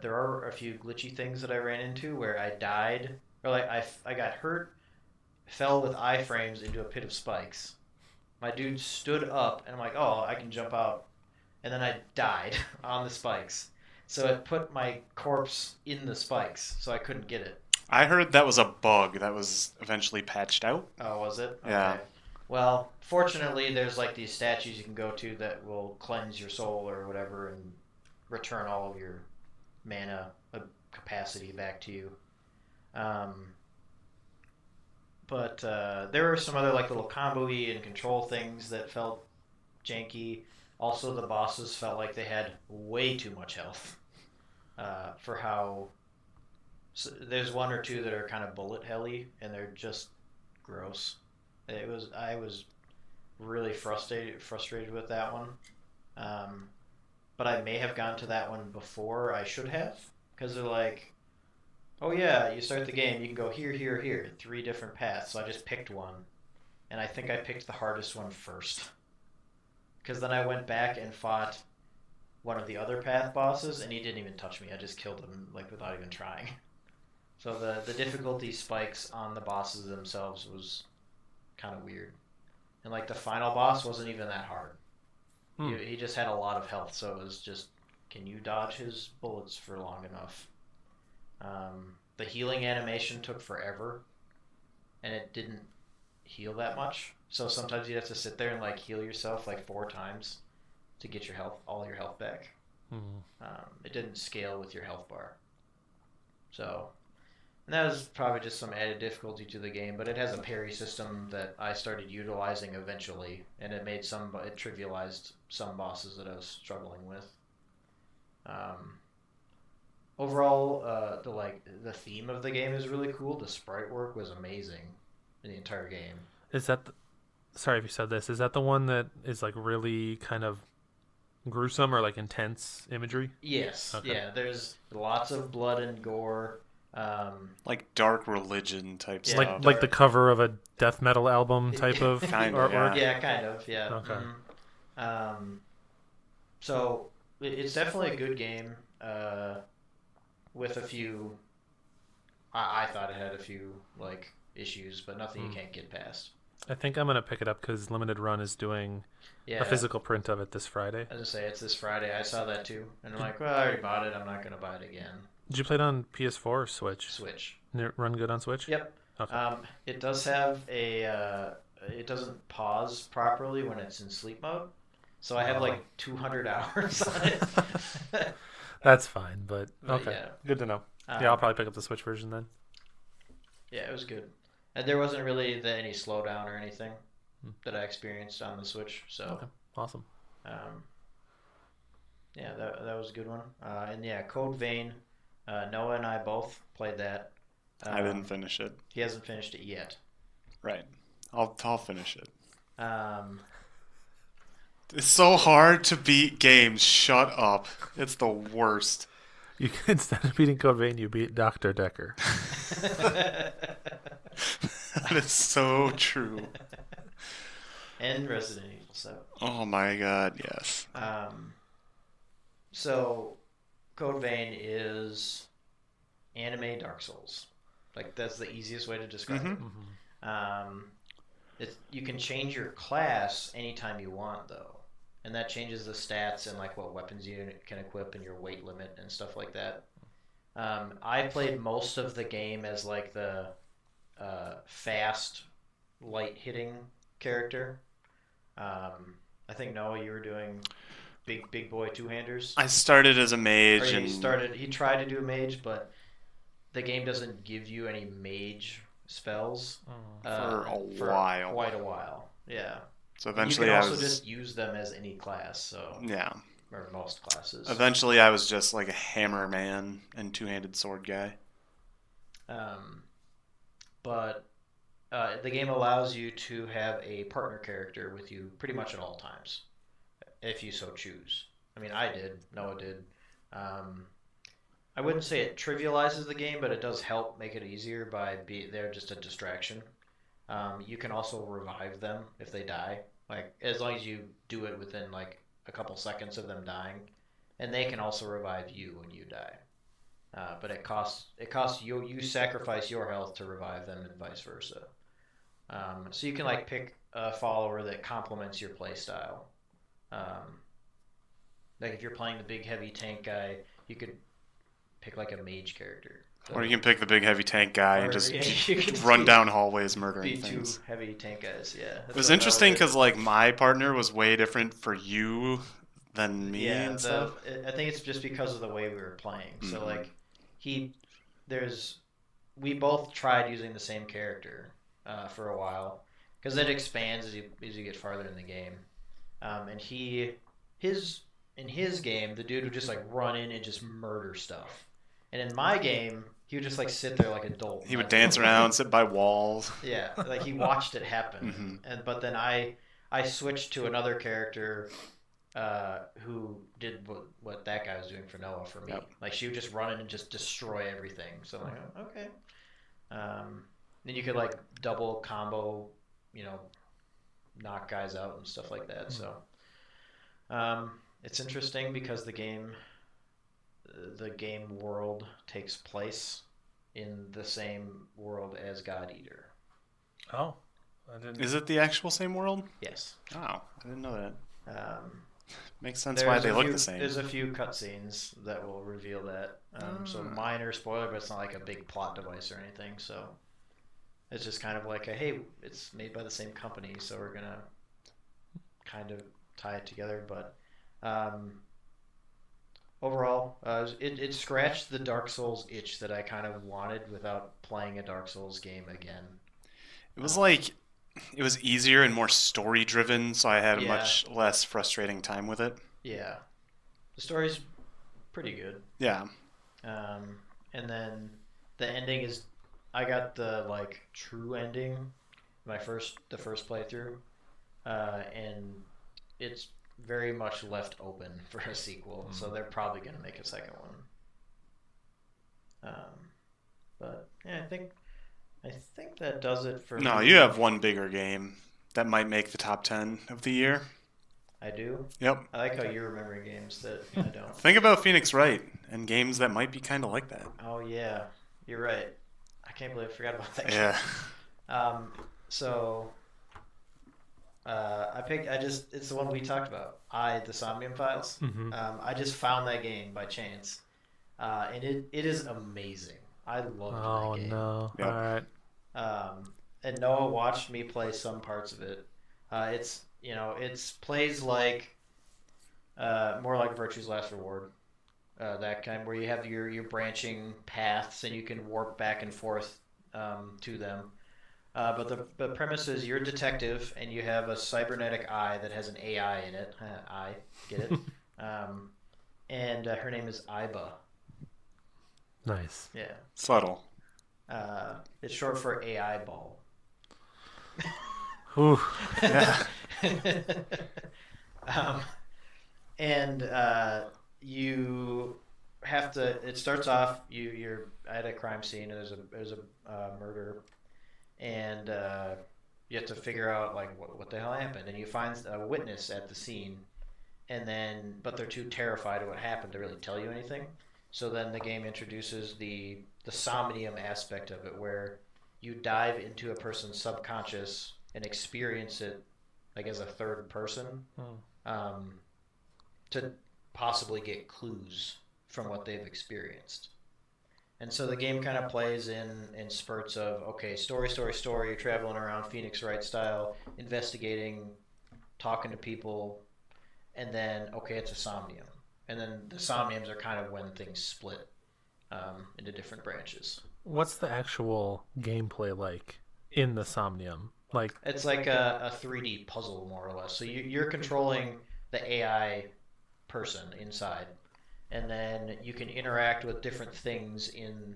There are a few glitchy things that I ran into where I died, or like I got hurt, fell with iframes into a pit of spikes. My dude stood up, and I'm like, oh, I can jump out. And then I died on the spikes. So it put my corpse in the spikes, so I couldn't get it. I heard that was a bug that was eventually patched out. Oh, was it? Okay. Yeah. Well, fortunately, there's like these statues you can go to that will cleanse your soul or whatever and return all of your mana capacity back to you. But there were some other like little combo-y and control things that felt janky. Also, the bosses felt like they had way too much health for how. So there's one or two that are kind of bullet helly, and they're just gross. I was really frustrated with that one. But I may have gone to that one before I should have, because they're like, oh yeah, you start the game, you can go here, here, here, 3 different paths. So I just picked one, and I think I picked the hardest one first, because then I went back and fought one of the other path bosses, and he didn't even touch me. I just killed him like without even trying. So the difficulty spikes on the bosses themselves was kind of weird, and like the final boss wasn't even that hard. He just had a lot of health, so it was just can you dodge his bullets for long enough? The healing animation took forever, and it didn't heal that much. So sometimes you have to sit there and like heal yourself like 4 times to get your health, all your health back. It didn't scale with your health bar. So, and that was probably just some added difficulty to the game. But it has a parry system that I started utilizing eventually, and it trivialized some bosses that I was struggling with. Overall, the theme of the game is really cool. The sprite work was amazing in the entire game. Is that sorry if you said this, is that the one that is like really kind of gruesome or like intense imagery? Yes, Okay. yeah. There's lots of blood and gore. Like dark religion type Yeah, stuff. Like the cover of a death metal album type of Kinda, artwork? Yeah, kind of. Yeah. Okay. So it's definitely a good game. With a few, I thought it had a few like issues, but nothing you can't get past. I think I'm going to pick it up because Limited Run is doing Yeah. a physical print of it this Friday. As I say, it's this Friday. I saw that too, and I'm like, well, I already bought it. I'm not going to buy it again. Did you play it on PS4 or Switch? Switch. Did it run good on Switch? Yep. Okay. It does have it doesn't pause properly when it's in sleep mode, so I have like 200 hours on it. That's fine, but But okay. yeah. Good to know. Yeah, I'll probably pick up the Switch version then. Yeah, it was good, and there wasn't really any slowdown or anything that I experienced on the Switch. So Okay. Awesome. yeah, that was a good one. And yeah, Code Vein. Noah and I both played that. I didn't finish it. He hasn't finished it yet. Right. I'll finish it. Um, It's so hard to beat games. Shut up. It's the worst. You can, instead of beating Code Vein, you beat Dr. Decker. That is so true. and Resident Evil 7. Oh my god, yes. So, Code Vein is anime Dark Souls. Like, that's the easiest way to describe it. You can change your class anytime you want, though. And that changes the stats and, like, what weapons you can equip and your weight limit and stuff like that. I played most of the game as, like, the fast, light-hitting character. I think, Noah, you were doing big boy two-handers. I started as a mage Or and he tried to do a mage, but the game doesn't give you any mage spells for quite a while. Yeah. So You eventually can I also was just use them as any class, so yeah. or most classes. Eventually I was just like a hammer man and two-handed sword guy. But the game allows you to have a partner character with you pretty much at all times, if you so choose. I mean, I did. Noah did. I wouldn't say it trivializes the game, but it does help make it easier by they're just a distraction. You can also revive them if they die, like as long as you do it within like a couple seconds of them dying, and they can also revive you when you die. But it costs you sacrifice your health to revive them and vice versa. So you can like pick a follower that complements your play style. Like if you're playing the big heavy tank guy, you could pick like a mage character. Or you can pick the big heavy tank guy and Or, just yeah, you can run be- down hallways murdering Be things. two heavy tank guys, yeah. It was interesting because like my partner was way different for you than me yeah, and stuff. I think it's just because of the way we were playing. So like we both tried using the same character for a while because it expands as you get farther in the game. And in his game, the dude would just like run in and just murder stuff. And in my game, he would just like sit there like a dolt. He would dance around, sit by walls. Yeah, like he watched it happen. But then I switched to another character who did what that guy was doing for Noah for me. Yep. Like she would just run in and just destroy everything. So I'm like, oh, okay. Then you could like double combo, knock guys out and stuff like that. So it's interesting because the game world takes place in the same world as God Eater. Oh, I didn't. Is it the actual same world? Yes. Oh, I didn't know that. Makes sense why they look few, the same. There's a few cutscenes that will reveal that. So minor spoiler, but it's not like a big plot device or anything. So it's just kind of like hey, it's made by the same company, so we're gonna kind of tie it together. But overall, it scratched the Dark Souls itch that I kind of wanted without playing a Dark Souls game again. It was like it was easier and more story driven, so I had a Yeah. much less frustrating time with it. Yeah, the story's pretty good. Yeah. And then the ending is, I got the like true ending, the first playthrough, and it's very much left open for a sequel. So they're probably gonna make a second one. But yeah, I think that does it for No, me. you have one bigger game that might make the top 10 of the year. I do. Yep. I like how you're remembering games that I don't. Think about Phoenix Wright and games that might be kind of like that. Oh yeah, you're right. I can't believe I forgot about that game. Yeah. So it's the one we talked about. The Somnium Files. Mm-hmm. I just found that game by chance, and it is amazing. I love that game. No! Yep. All right. And Noah watched me play some parts of it. It's plays like more like Virtue's Last Reward. That kind where you have your branching paths and you can warp back and forth to them. But the premise is you're a detective and you have a cybernetic eye that has an AI in it. I get it. And her name is Iba. Nice. Yeah. Subtle. It's short for AI ball. Ooh. Yeah. And you have to. It starts off. You're at a crime scene. And there's a murder, and you have to figure out like what the hell happened. And you find a witness at the scene, but they're too terrified of what happened to really tell you anything. So then the game introduces the somnium aspect of it, where you dive into a person's subconscious and experience it like as a third person, to possibly get clues from what they've experienced. And so the game kind of plays in spurts of, okay, story, you're traveling around Phoenix Wright style, investigating, talking to people, and then, okay, it's a somnium. And then the somniums are kind of when things split into different branches. What's the actual gameplay like in the Somnium? Like It's like a 3D puzzle, more or less. So you're controlling the AI person inside, and then you can interact with different things in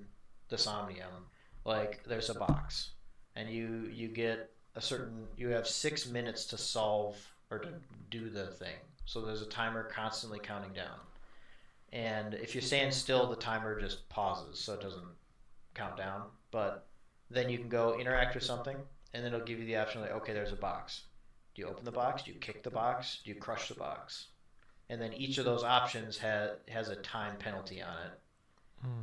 the Somnium. Like there's a box, and you get you have 6 minutes to solve or to do the thing. So there's a timer constantly counting down. And if you stand still, the timer just pauses, so it doesn't count down. But then you can go interact with something, and then it'll give you the option like, okay, there's a box. Do you open the box? Do you kick the box? Do you crush the box? And then each of those options has a time penalty on it.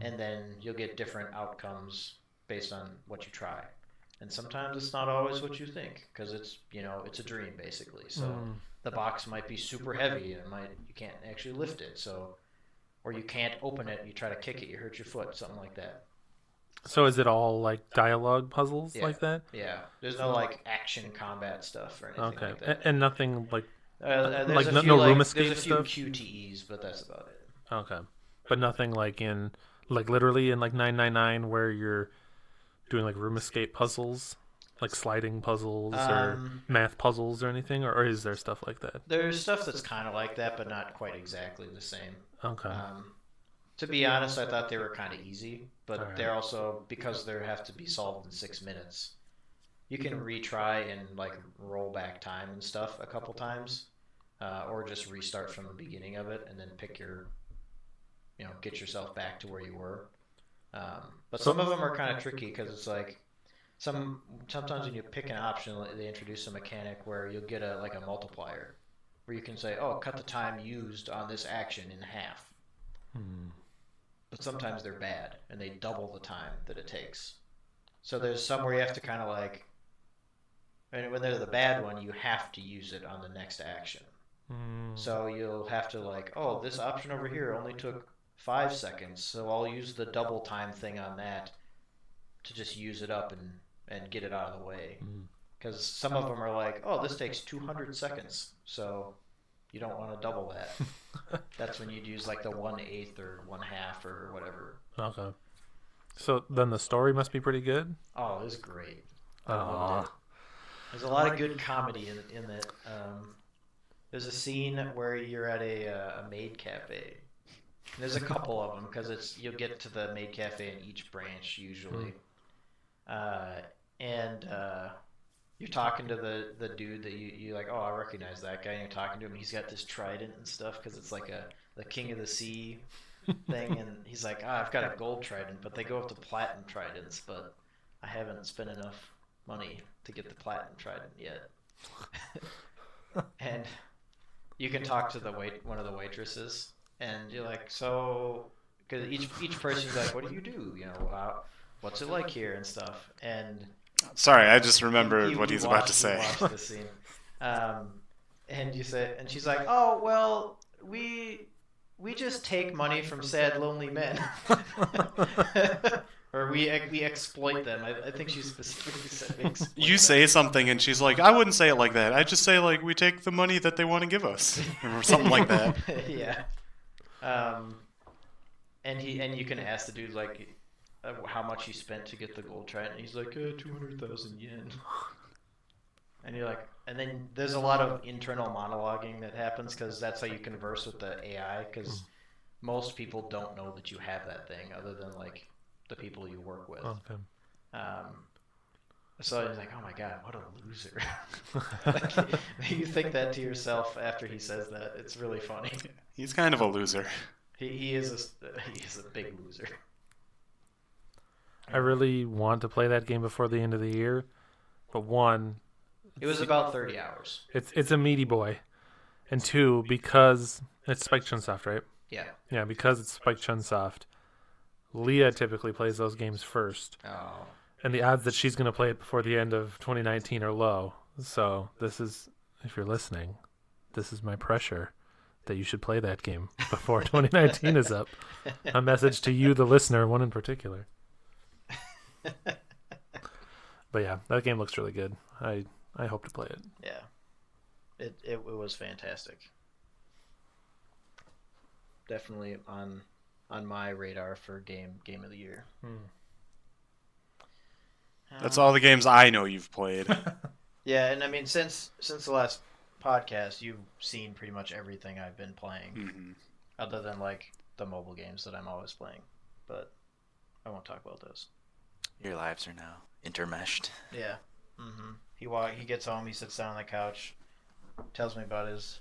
And then you'll get different outcomes based on what you try. And sometimes it's not always what you think, because it's a dream basically. So the box might be super heavy and you can't actually lift it. So, or you can't open it. You try to kick it, you hurt your foot, something like that. So is it all like dialogue puzzles Yeah. like that? Yeah, there's no like action combat stuff or anything Okay, like that. and nothing like There's like a no few, room there's escape a few stuff? QTEs, but that's about it. okay, but nothing like in like literally in like 999 where you're doing like room escape puzzles, like sliding puzzles or math puzzles or anything, or is there stuff like that? There's stuff that's kind of like that, but not quite exactly the same. Okay, To be honest, I thought they were kind of easy, but Alright. they're also, because they have to be solved in 6 minutes, you can retry and like roll back time and stuff a couple times, or just restart from the beginning of it and then get yourself back to where you were. But some of them are kind of tricky because it's like sometimes when you pick an option, they introduce a mechanic where you'll get a multiplier, where you can say, oh, cut the time used on this action in half. But sometimes they're bad and they double the time that it takes. So there's some where you have to kind of like, and when they're the bad one, you have to use it on the next action. So you'll have to like, oh, this option over here only took 5 seconds, so I'll use the double time thing on that to just use it up and get it out of the way. Because some of them are like, oh, this takes 200 seconds, so you don't want to double that. That's when you'd use like the 1/8 or 1/2 or whatever. Okay. So then the story must be pretty good? Oh, it was great. I loved it. There's a lot of good comedy in it. There's a scene where you're at a maid cafe. And there's a couple of them because you'll get to the maid cafe in each branch usually. And you're talking to the dude that you like, oh, I recognize that guy. And you're talking to him. He's got this trident and stuff because it's like the King of the Sea thing. And he's like, I've got a gold trident, but they go up to platinum tridents, but I haven't spent enough money to get the platinum trident yet. And you can talk to one of the waitresses, and you're like, so, because each person's like, what do you do? You know, what's it like here and stuff. And sorry, I just remembered what he's about to say. Watched this scene. And you say, and she's like, oh well, we just take money from sad lonely men. Or we exploit them. I think she specifically said you say something and she's like, I wouldn't say it like that. I just say like we take the money that they want to give us or something like that. Yeah. And you can ask the dude like how much he spent to get the gold trident. And he's like 200,000 yen. And you're like, and then there's a lot of internal monologuing that happens because that's how you converse with the AI. Because most people don't know that you have that thing other than like the people you work with. Okay. So he's like, oh my god, what a loser. Like, you think that to yourself after he says that. It's really funny. He's kind of a loser. He is a big loser. I really want to play that game before the end of the year, but one, it was about 30 hours. It's a meaty boy, and two, because it's Spike Chunsoft, right? Yeah. Yeah, because it's Spike Chunsoft. Leah typically plays those games first. Oh. And the odds that she's going to play it before the end of 2019 are low. So this is, if you're listening, this is my pressure that you should play that game before 2019 is up. A message to you, the listener, one in particular. But yeah, that game looks really good. I hope to play it. Yeah. It was fantastic. Definitely on my radar for game of the year. That's all the games I know you've played. Yeah, and I mean since the last podcast, you've seen pretty much everything I've been playing, other than like the mobile games that I'm always playing. But I won't talk about those. Your lives are now intermeshed. Yeah. He gets home, he sits down on the couch, tells me about his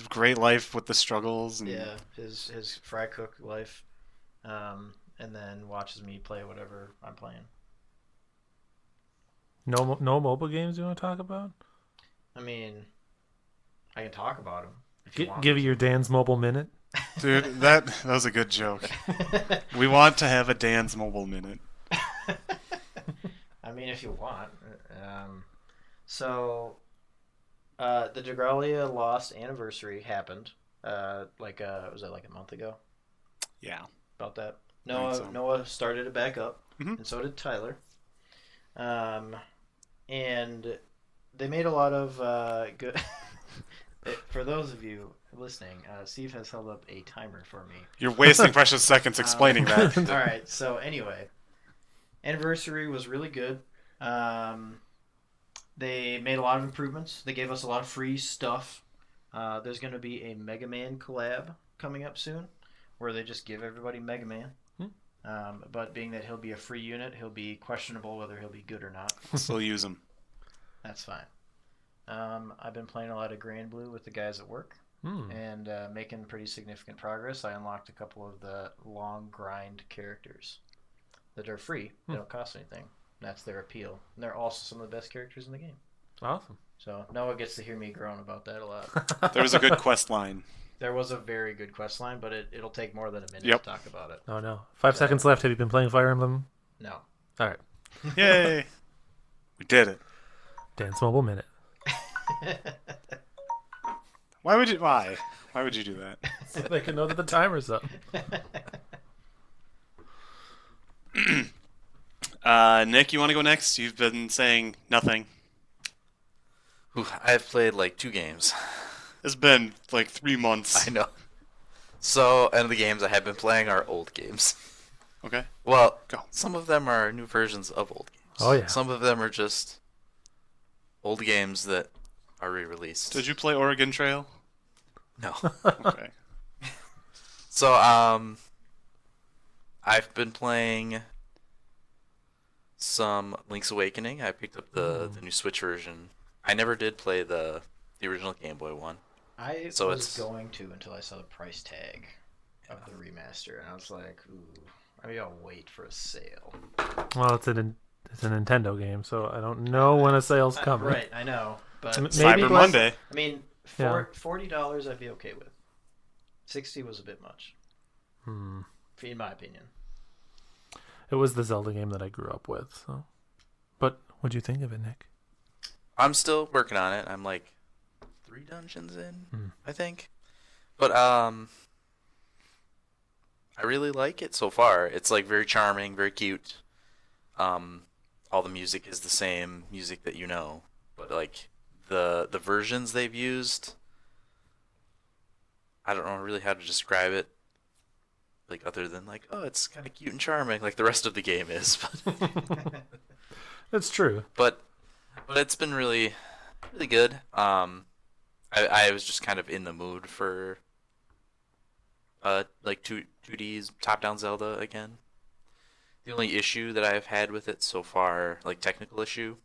great life with the struggles. And... yeah, his fry cook life, and then watches me play whatever I'm playing. No mobile games you want to talk about? I mean, I can talk about them. If you want give me you your Dan's Mobile Minute. Dude, that was a good joke. We want to have a Dan's Mobile Minute. I mean, if you want. So, the Degralia Lost anniversary happened. Was that like a month ago? Yeah. About that. So. Noah started it back up, and so did Tyler. And they made a lot of good. For those of you listening, Steve has held up a timer for me. You're wasting precious seconds explaining that. All right. So anyway, anniversary was really good. They made a lot of improvements. They gave us a lot of free stuff. There's going to be a Mega Man collab coming up soon, where they just give everybody Mega Man. But being that he'll be a free unit, he'll be questionable whether he'll be good or not. Still use him. That's fine. I've been playing a lot of Grand Blue with the guys at work and making pretty significant progress. I unlocked a couple of the long grind characters that are free. They don't cost anything. That's their appeal. And they're also some of the best characters in the game. Awesome. So Noah gets to hear me groan about that a lot. There was a good quest line. There was a very good quest line, but it'll take more than a minute to talk about it. Oh, no. 5 seconds left. Have you been playing Fire Emblem? No. All right. Yay. We did it. Dan's Mobile Minute. Why would you? Why? Why would you do that? So they can know that the timer's up. Nick, you want to go next? You've been saying nothing. Ooh, I've played like 2 games. It's been like 3 months. I know. So, and the games I have been playing are old games. Okay. Well, Go. some of them are new versions of old games. Oh, yeah. Some of them are just old games that are re-released. Did you play Oregon Trail? No. Okay. So, I've been playing some Link's Awakening. I picked up the new Switch version. I never did play the original Game Boy one. I So was it's- going to until I saw the price tag of the remaster, and I was like, ooh, maybe I'll wait for a sale. Well, it's a Nintendo game, so I don't know when a sale's coming. Right, I know, but Maybe Cyber Blast- Monday. I mean, Yeah. $40 I'd be okay with. 60 was a bit much, Hmm. in my opinion. It was the Zelda game that I grew up with. So, but what'd you think of it, Nick? I'm still working on it. I'm like 3 dungeons in, Hmm. I think. But I really like it so far. It's like very charming, very cute. All the music is the same music that you know, but like the versions they've used, I don't know really how to describe it. Like other than like, oh, it's kind of cute and charming, like the rest of the game is. It's true. But it's been really good. I was just kind of in the mood for like 2D's top-down Zelda again. The only issue that I've had with it so far, like technical issue,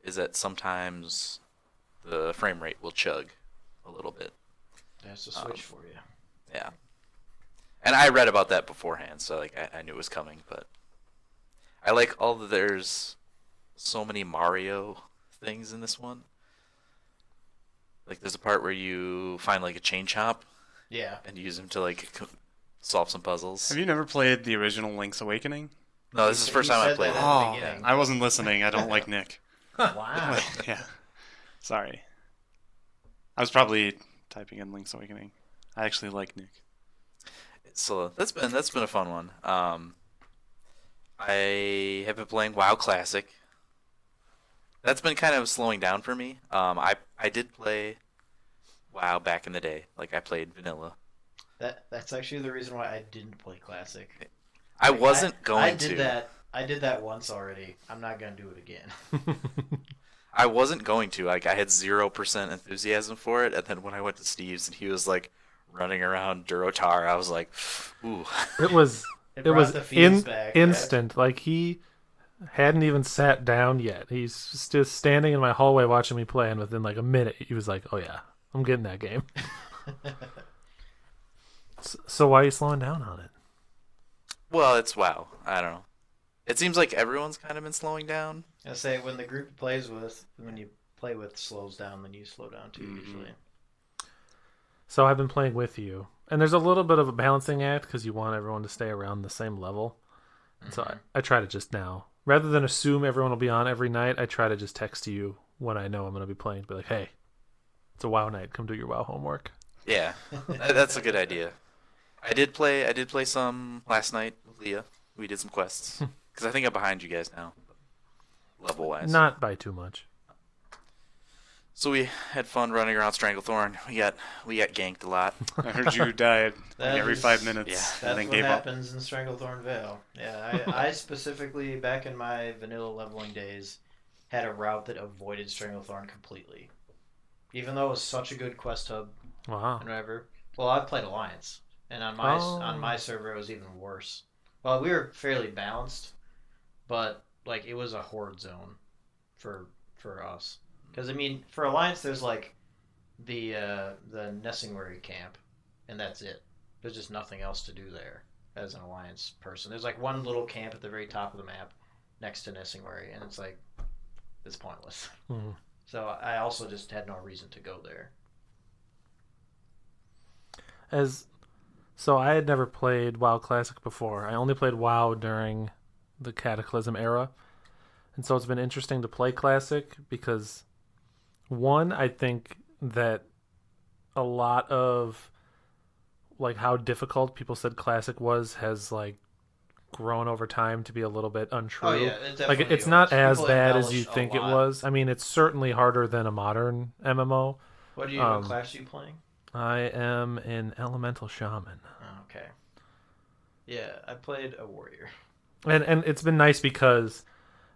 is that sometimes the frame rate will chug a little bit. That's a switch for you. Yeah. And I read about that beforehand, so like I knew it was coming, but I like there's so many Mario things in this one. Like there's a part where you find like a chain chomp Yeah. and use him to like solve some puzzles. Have you never played the original Link's Awakening? No, this is the first time I said played that it. at the Oh, beginning. I wasn't listening. I don't like Nick. Wow. Yeah. Sorry. I was probably typing in Link's Awakening. I actually like Nick. So that's been a fun one. I have been playing WoW Classic. That's been kind of slowing down for me. I did play WoW back in the day. Like I played vanilla. That's actually the reason why I didn't play Classic. I Like, wasn't going I did to. that. I did that once already. I'm not gonna do it again. I wasn't going to. Like I had 0% enthusiasm for it, and then when I went to Steve's and he was like running around Durotar, I was like, ooh. It was It it brought was the feels back, instant. Like he hadn't even sat down yet. He's just standing in my hallway watching me play, and within like a minute, he was like, "Oh yeah, I'm getting that game." So why are you slowing down on it? Well, it's WoW. I don't know. It seems like everyone's kind of been slowing down. I say when the group you plays with, when you play with slows down, then you slow down too usually. So I've been playing with you, and there's a little bit of a balancing act because you want everyone to stay around the same level. And so I try to just now, rather than assume everyone will be on every night, I try to just text you when I know I'm going to be playing to be like, "Hey, it's a WoW night. Come do your WoW homework." Yeah, that's a good idea. I did play some last night with Leah. We did some quests because I think I'm behind you guys now, level wise. Not by too much. So we had fun running around Stranglethorn. We got ganked a lot. I heard you died like every is- 5 minutes yeah, and That's then what gave up. happens in Stranglethorn Vale. Yeah, I specifically, back in my vanilla leveling days, had a route that avoided Stranglethorn completely. Even though it was such a good quest hub Wow. and whatever. Well, I played Alliance, and on my Oh. server it was even worse. Well, we were fairly balanced, but like it was a horde zone for us. Because I mean, for Alliance, there's like the Nessingwary camp, and that's it. There's just nothing else to do there as an Alliance person. There's like one little camp at the very top of the map next to Nessingwary, and it's like it's pointless. Mhm. So I also just had no reason to go there. So I had never played WoW Classic before. I only played WoW during the Cataclysm era. And so it's been interesting to play Classic because one, I think that a lot of like how difficult people said classic was has like grown over time to be a little bit untrue. Oh yeah, it Like definitely it's not was. as People bad as you embellished a think it lot. was. I mean, it's certainly harder than a modern MMO. What Um, class are you playing? I am an elemental shaman. Oh, okay. Yeah, I played a warrior. And it's been nice because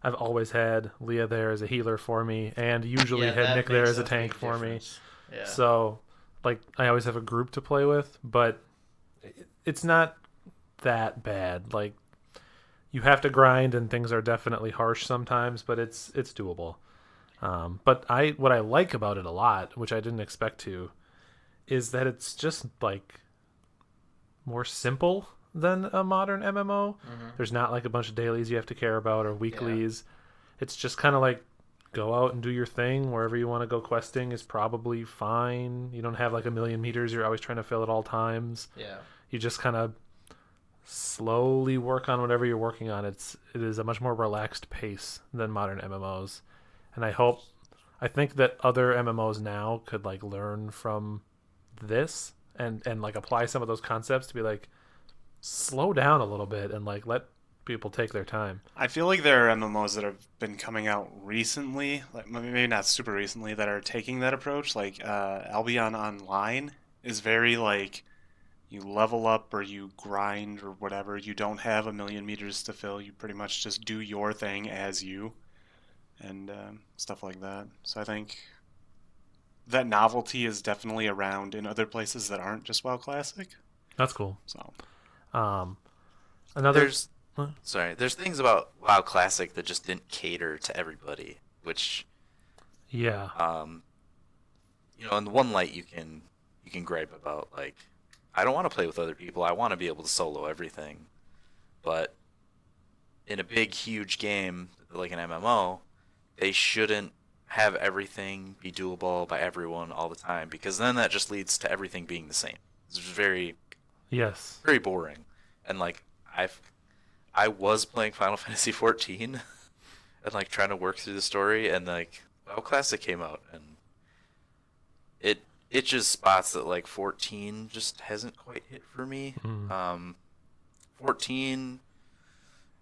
I've always had Leah there as a healer for me, and usually Yeah, had that Nick there makes as a a tank big for me. difference. Yeah. So, like, I always have a group to play with, but it's not that bad. Like, you have to grind, and things are definitely harsh sometimes, but it's doable. But what I like about it a lot, which I didn't expect to, is that it's just like more simple than a modern MMO. There's not like a bunch of dailies you have to care about or weeklies. It's just kind of like go out and do your thing. Wherever you want to go questing is probably fine. You don't have like a million meters you're always trying to fill at all times. Yeah. You just kind of slowly work on whatever you're working on. It is a much more relaxed pace than modern MMOs. And I think that other MMOs now could like learn from this and like apply some of those concepts to be like slow down a little bit and like let people take their time. I feel like there are MMOs that have been coming out recently, like maybe not super recently, that are taking that approach. Like Albion Online is very like you level up or you grind or whatever. You don't have a million meters to fill. You pretty much just do your thing as you and stuff like that. So I think that novelty is definitely around in other places that aren't just WoW Classic. That's cool. So Another There's things about WoW Classic that just didn't cater to everybody, which yeah. In the one light you can gripe about, like, I don't want to play with other people. I want to be able to solo everything. But in a big, huge game like an MMO, they shouldn't have everything be doable by everyone all the time, because then that just leads to everything being the same. It's just very, Yes. very boring. And like I was playing Final Fantasy 14 and like trying to work through the story, and like WoW Classic came out, and it just spots that like 14 just hasn't quite hit for me. 14,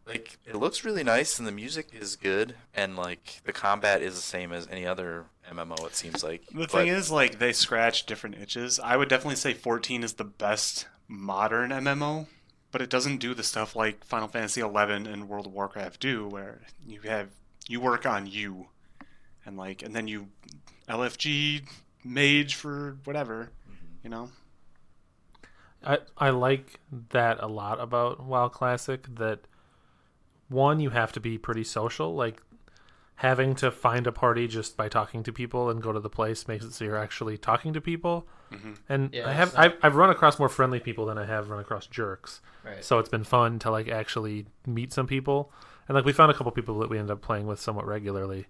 like, it looks really nice and the music is good, and like the combat is the same as any other MMO, it seems like. The thing is, like, they scratch different itches. I would definitely say 14 is the best modern MMO, but it doesn't do the stuff like Final Fantasy 11 and World of Warcraft do, where you work on you, and then you LFG mage for whatever, you know. I like that a lot about WoW Classic, that one, you have to be pretty social. Like, having to find a party just by talking to people and go to the place makes it so you're actually talking to people. And Yeah, I've run across more friendly people than I have run across jerks. Right. So it's been fun to like actually meet some people. And like we found a couple people that we ended up playing with somewhat regularly.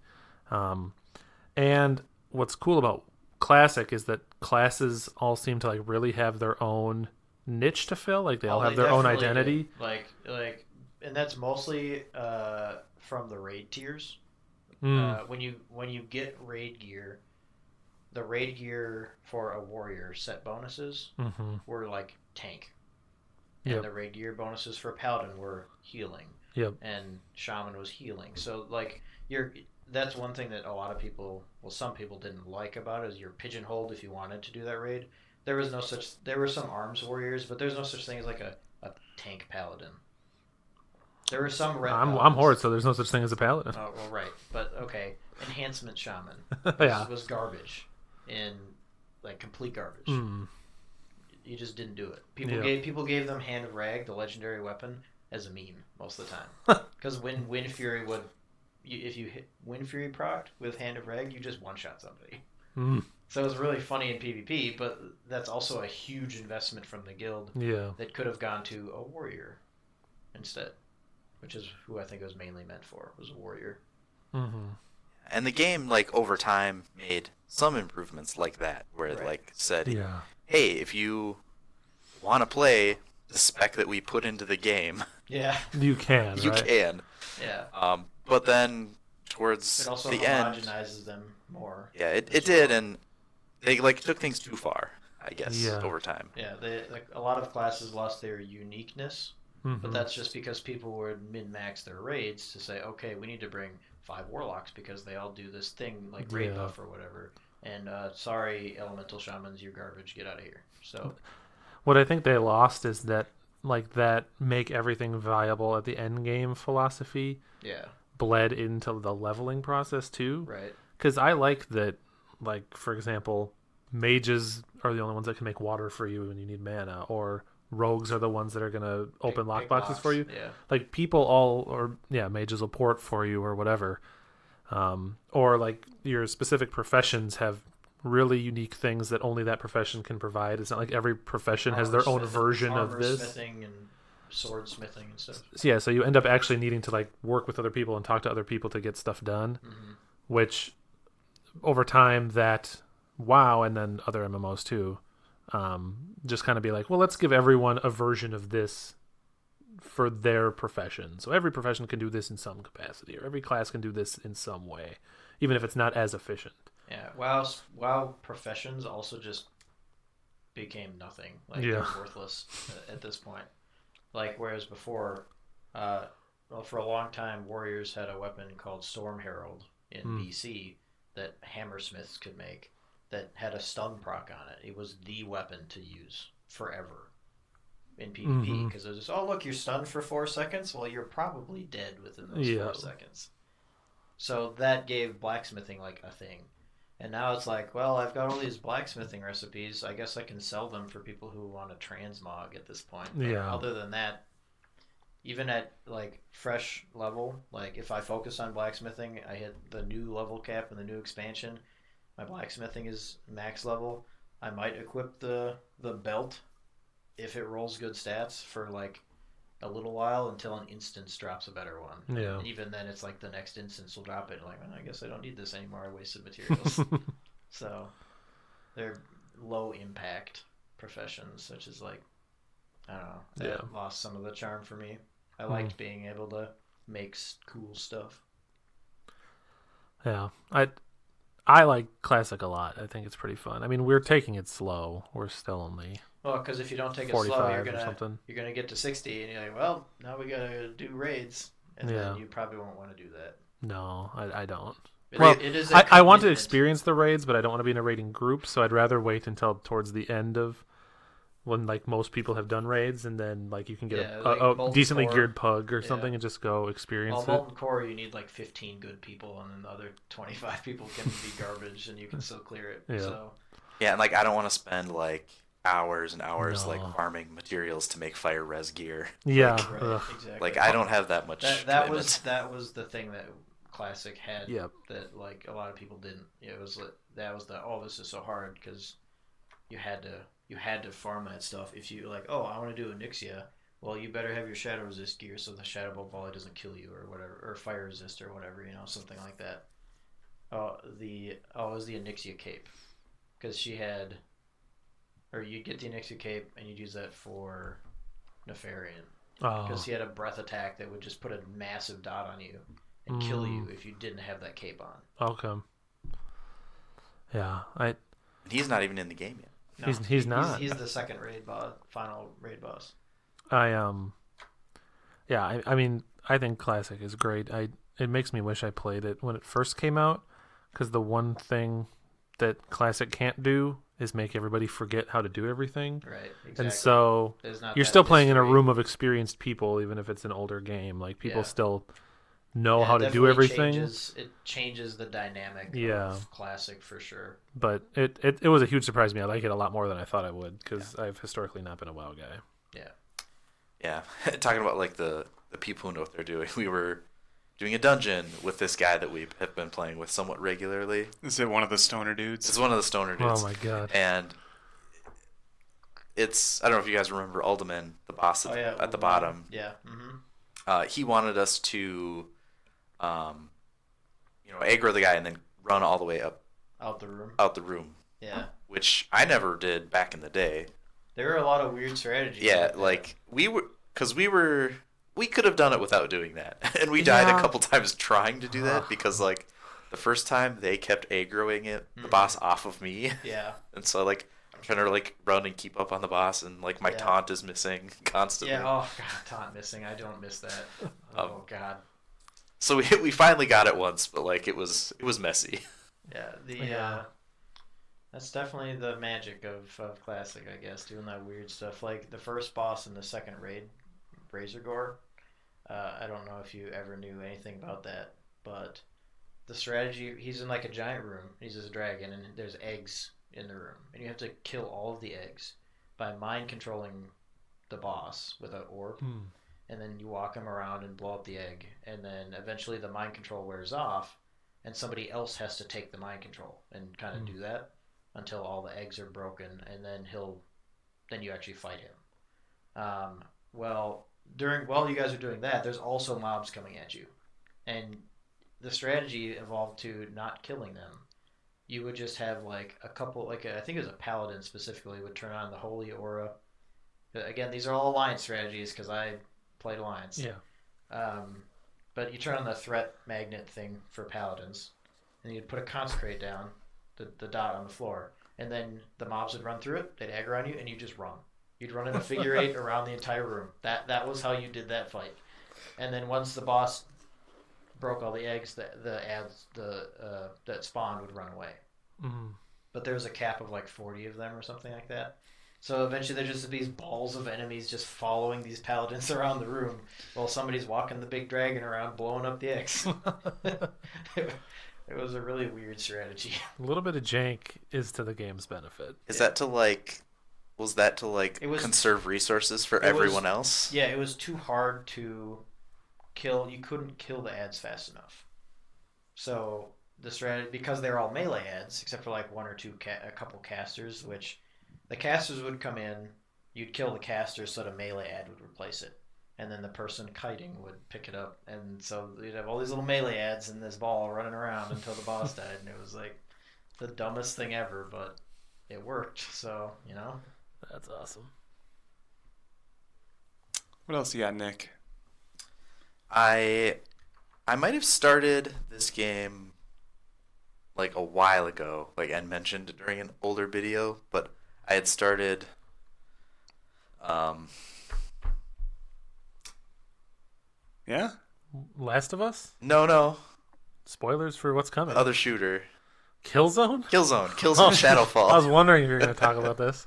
And what's cool about Classic is that classes all seem to like really have their own niche to fill. Like they all have their own definitely identity. did. Like, and that's mostly from the raid tiers. When you get raid gear, the raid gear for a warrior set bonuses were like tank, and the raid gear bonuses for paladin were healing. Yep. And shaman was healing. So like that's one thing that a lot of people, well, some people didn't like about it, is you're pigeonholed if you wanted to do that raid. There were some arms warriors, but there's no such thing as like a tank paladin. There were some red I'm paladins. Horde, so there's no such thing as a paladin. Oh, well, right. But okay, enhancement shaman was garbage, in like complete garbage. You just didn't do it. People gave them Hand of Rag, the legendary weapon, as a meme most of the time. Because when Wind Fury if you hit Wind Fury proc with Hand of Rag, you just one shot somebody. So it was really funny in PvP, but that's also a huge investment from the guild. Yeah. That could have gone to a warrior instead, which is who I think it was mainly meant for, was a warrior. And the game, like, over time made some improvements like that, where it like said, hey, if you want to play the spec that we put into the game, you can. You can. Yeah. But then towards it also the end, homogenizes them more. Yeah, it did, and they like took things too far. I guess, Yeah. over time. Yeah, a lot of classes lost their uniqueness, but Mhm. that's just because people would min-max their raids to say, okay, we need to bring 5 warlocks because they all do this thing like raid Yeah. buff or whatever. And sorry, elemental shamans, you're garbage. Get out of here. So What I think they lost is that like that make everything viable at the end game philosophy yeah, bled into the leveling process too. right. Because I like that, like for example, mages are the only ones that can make water for you when you need mana, or rogues are the ones that are gonna open Pick lockboxes for you. Yeah, Like people all, or yeah, mages will port for you or whatever. Or like your specific professions have really unique things that only that profession can provide. It's not like every profession has their own version of this. smithing and swordsmithing and stuff. So yeah, so you end up actually needing to like work with other people and talk to other people to get stuff done, Mm-hmm. which over time that WoW and then other MMOs too, just kind of be like, well, let's give everyone a version of this for their profession. So every profession can do this in some capacity, or every class can do this in some way, even if it's not as efficient. Yeah, WoW professions also just became nothing. Like Yeah. they're worthless at this point. Like whereas before, well, for a long time, warriors had a weapon called Storm Herald in BC that hammersmiths could make that had a stun proc on it. It was the weapon to use forever in PvP because it was just, oh look, you're stunned for 4 seconds. Well, you're probably dead within those 4 seconds. So that gave blacksmithing like a thing. And now it's like, well, I've got all these blacksmithing recipes. I guess I can sell them for people who want a transmog at this point. But Yeah. other than that, even at like fresh level, like if I focus on blacksmithing, I hit the new level cap in the new expansion. My blacksmithing is max level. I might equip the belt if it rolls good stats for like a little while until an instance drops a better one. Yeah. And even then, it's like the next instance will drop it. Like, well, I guess I don't need this anymore. I wasted materials. So they're low impact professions, such as like, I don't know, that lost some of the charm for me. I liked being able to make cool stuff. Yeah, I like classic a lot. I think it's pretty fun. I mean, we're taking it slow. We're still only Well, because if you don't take it 45 slow, or something. you're gonna get to 60, and you're like, well, now we gotta do raids, and then you probably won't want to do that. No, I don't. It is a I want to commitment. experience the raids, but I don't want to be in a raiding group, so I'd rather wait until towards the end of when like most people have done raids, and then like you can get like a Molten decently Core. geared pug or something and just go experience Well, it. Molten Core, you need like 15 good people, and then the other 25 people can be garbage, and you can still clear it. Yeah. So Yeah, and like I don't want to spend like hours and hours like farming materials to make fire res gear. Yeah, right, exactly. Like I don't have that much. That was the thing that Classic had. Yep. That like a lot of people didn't. It was like, that was the this is so hard because you had to farm that stuff. If you like, oh, I want to do Onyxia, well, you better have your shadow resist gear so the shadow ball volley doesn't kill you or whatever, or fire resist or whatever, something like that. It was the Onyxia cape, because she had, or you'd get the Onyxia cape and you'd use that for Nefarian, because he had a breath attack that would just put a massive dot on you and kill you if you didn't have that cape on. Okay. Yeah, He's not even in the game yet. No, he's not. He's the second raid boss, final raid boss. Yeah, I mean, I think Classic is great. It makes me wish I played it when it first came out, because the one thing that Classic can't do is make everybody forget how to do everything. Right, exactly. And so you're still playing in a room of experienced people, even if it's an older game. Like people still know how to do everything. It changes the dynamic of Classic for sure. But it was a huge surprise to me. I like it a lot more than I thought I would, because I've historically not been a WoW guy. Yeah. Yeah. Talking about like the people who know what they're doing. We were doing a dungeon with this guy that we have been playing with somewhat regularly. Is it one of the stoner dudes? It's one of the stoner dudes. Oh my god. And it's, I don't know if you guys remember Alderman, the boss at the bottom. Yeah. Mm-hmm. He wanted us to aggro the guy and then run all the way up Out the room. Yeah. Which I never did back in the day. There were a lot of weird strategies. Yeah, like we could have done it without doing that. And we died a couple times trying to do that because like the first time they kept aggroing the boss off of me. Yeah. And so like I'm trying to like run and keep up on the boss, and like my Yeah. taunt is missing constantly. Yeah. Oh god, taunt missing. I don't miss that. Oh god. So we finally got it once, but like it was messy. Yeah. Yeah. That's definitely the magic of classic, I guess, doing that weird stuff. Like the first boss in the second raid, Razor Gore. I don't know if you ever knew anything about that, but the strategy, he's in like a giant room. He's just a dragon, and there's eggs in the room, and you have to kill all of the eggs by mind controlling the boss with an orb, and then you walk him around and blow up the egg, and then eventually the mind control wears off, and somebody else has to take the mind control and kind of do that until all the eggs are broken, and then you actually fight him. While you guys are doing that, there's also mobs coming at you, and the strategy evolved to not killing them. You would just have like a couple, I think it was a paladin specifically, would turn on the holy aura. Again, these are all alliance strategies because I played alliance. Yeah. But you turn on the threat magnet thing for paladins, and you'd put a consecrate down, the dot on the floor, and then the mobs would run through it. They'd aggro on you, and you just run. You'd run in a figure eight around the entire room. That was how you did that fight. And then once the boss broke all the eggs, the ads that spawned would run away. Mm-hmm. But there was a cap of like 40 of them or something like that. So eventually there's just these balls of enemies just following these paladins around the room while somebody's walking the big dragon around blowing up the eggs. It was a really weird strategy. A little bit of jank is to the game's benefit. Is that to like? Was that to like It was- conserve resources for it was- everyone else? Yeah, it was too hard to kill. You couldn't kill the ads fast enough. So the strategy, because they're all melee ads, except for like one or two, a couple casters, which the casters would come in, you'd kill the casters so the melee ad would replace it. And then the person kiting would pick it up. And so you'd have all these little melee ads in this ball running around until the boss died. And it was like the dumbest thing ever, but it worked. So, you know. That's awesome. What else you got, Nick? I might have started this game like a while ago, like I mentioned during an older video, but I had started Yeah? Last of Us? no, Spoilers for what's coming. other shooter. Killzone? Killzone Shadowfall. I was wondering if you were going to talk about this.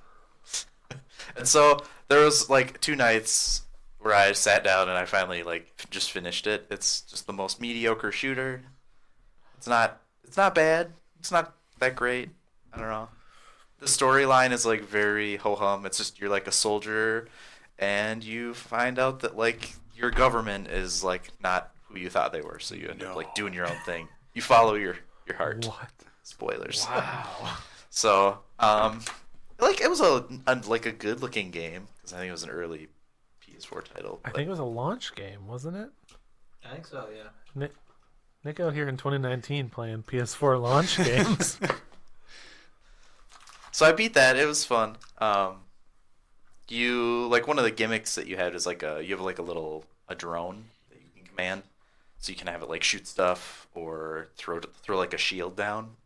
And so there was like 2 nights where I sat down and I finally like just finished it. It's just the most mediocre shooter. It's not bad. It's not that great. I don't know. The storyline is like very ho-hum. It's just you're like a soldier and you find out that like your government is like not who you thought they were, so you end up like doing your own thing. You follow your heart. What? Spoilers. Wow. So, like it was like a good looking game because I think it was an early PS4 title. I think it was a launch game, wasn't it? I think so, yeah. Nick out here in 2019 playing PS4 launch games. So I beat that. It was fun. You like one of the gimmicks that you had is like you have like a drone that you can command, so you can have it like shoot stuff or throw like a shield down,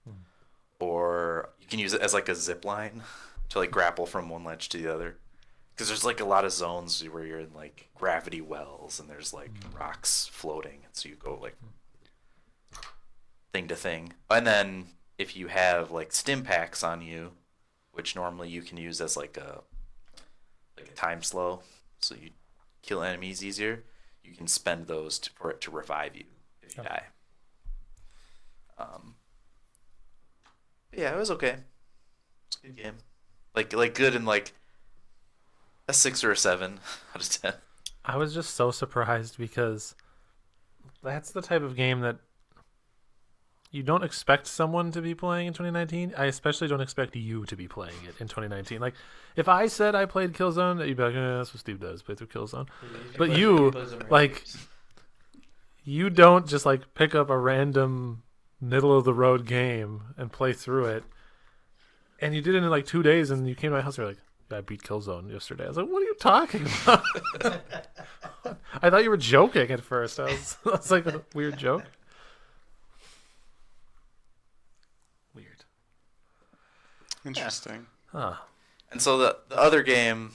or you can use it as like a zip line to like grapple from one ledge to the other. Because there's like a lot of zones where you're in like gravity wells and there's like rocks floating, and so you go like thing to thing. And then if you have like stim packs on you, which normally you can use as like a time slow, so you kill enemies easier, you can spend those for it to revive you if you die. Yeah, it was okay. It's a good game. Like good in like a 6 or a 7 out of 10. I was just so surprised because that's the type of game that you don't expect someone to be playing in 2019. I especially don't expect you to be playing it in 2019. Like, if I said I played Killzone, you'd be like, that's what Steve does, play through Killzone. But you, like, you don't just, like, pick up a random middle-of-the-road game and play through it. And you did it in, like, 2 days, and you came to my house and you're like, I beat Killzone yesterday. I was like, what are you talking about? I thought you were joking at first. I was like a weird joke. Weird. Interesting. Huh. And so the other game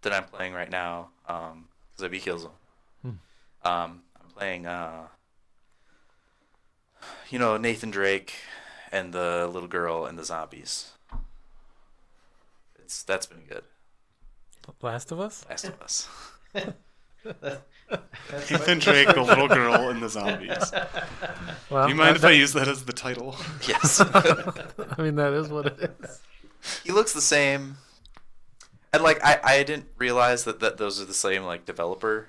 that I'm playing right now, because I beat Killzone, I'm playing, Nathan Drake and the little girl and the zombies. That's been good. Last of Us? Last of Us. That's Nathan Drake, the little girl, and the zombies. Well, Do you mind if I use that as the title? Yes. I mean, that is what it is. He looks the same. And, like, I didn't realize that those are the same, like, developer.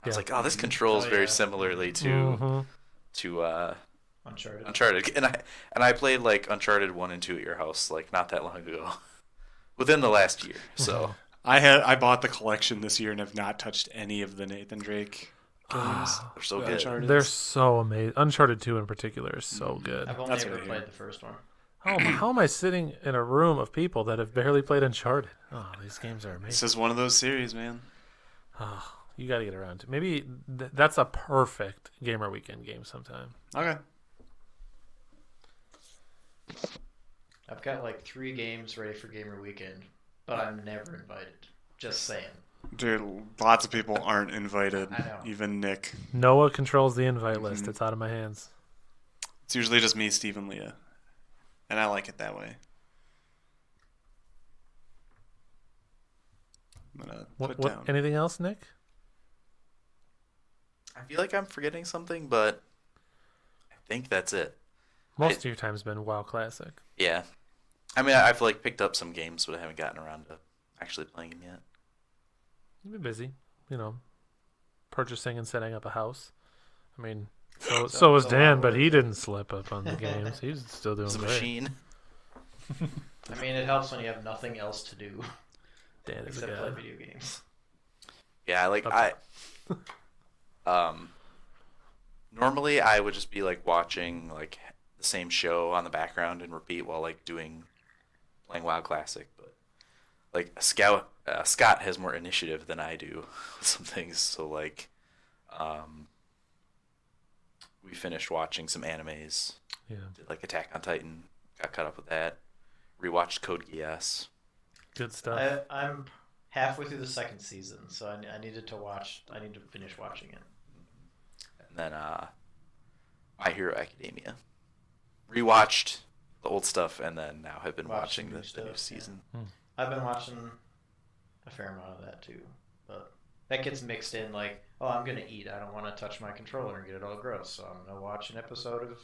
I was Yeah. like, oh, this controls very yeah. similarly Mhm. to Uncharted. Uncharted. And I played, like, Uncharted 1 and 2 at your house, like, not that long ago. Within the last year, so... I bought the collection this year and have not touched any of the Nathan Drake games. They're so good. Uncharted. They're so amazing. Uncharted 2 in particular is so good. I've only That's ever what I played hear. the first one. How am I sitting in a room of people that have barely played Uncharted? Oh, these games are This amazing. is one of those series, man. Oh, you got to get around to. Maybe that's a perfect Gamer Weekend game sometime. Okay. I've got like 3 games ready for Gamer Weekend, but I'm never invited. Just saying. Dude, lots of people aren't invited. I know. Even Nick. Noah controls the invite list. Mhm. It's out of my hands. It's usually just me, Steve, and Leah. And I like it that way. I'm going to put down. Anything else, Nick? I feel like I'm forgetting something, but I think that's it. Most of your time's been WoW Classic. Yeah. I mean, I've, like, picked up some games, but I haven't gotten around to actually playing them yet. You've been busy, purchasing and setting up a house. I mean, so was So Dan, I but would- he didn't slip up on the games. He's still doing It's a great. machine. I mean, it helps when you have nothing else to do Dan is a except play guy. video games. Yeah, like, normally I would just be, like, watching, like, the same show on the background and repeat while, like, playing WoW Classic, but, like, Scott has more initiative than I do with some things, so, like, we finished watching some animes, Yeah, did, like, Attack on Titan, got caught up with that, rewatched Code Geass. good stuff. I'm halfway through the second season, so I needed to watch. I need to finish watching it. And then My Hero Academia. Rewatched the old stuff and then now have been watching Watching new the stuff, new yeah. season. I've been watching a fair amount of that too, but that gets mixed in. Like, oh, I'm gonna eat. I don't want to touch my controller and get it all gross, so I'm gonna watch an episode of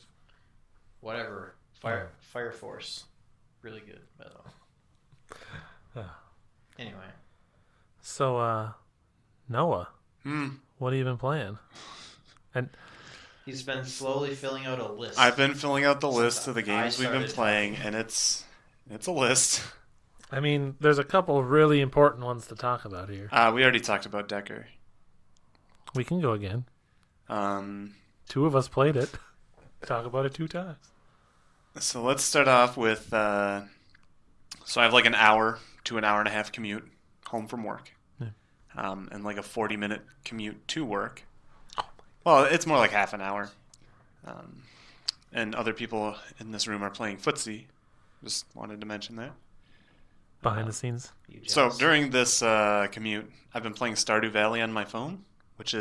whatever Fire Force. Really good, by the way. Ah. Anyway, So, Noah, Hmm. what have you been playing? And he's been slowly filling out a list. I've been filling out the Since list of the I games we've been started playing, talking. and it's a list. I mean, there's a couple really important ones to talk about here. We already talked about Decker. We can go again. Um, 2 of us played it. Talk about it 2 times. so let's start off with. So I have like an hour to an hour and a half commute home from work, Yeah. and like a 40-minute commute to work. Well, it's more like half an hour. And other people in this room are playing footsie. Just wanted to mention that. Behind the scenes. You So jealous? during this commute, I've been playing Stardew Valley on my phone, which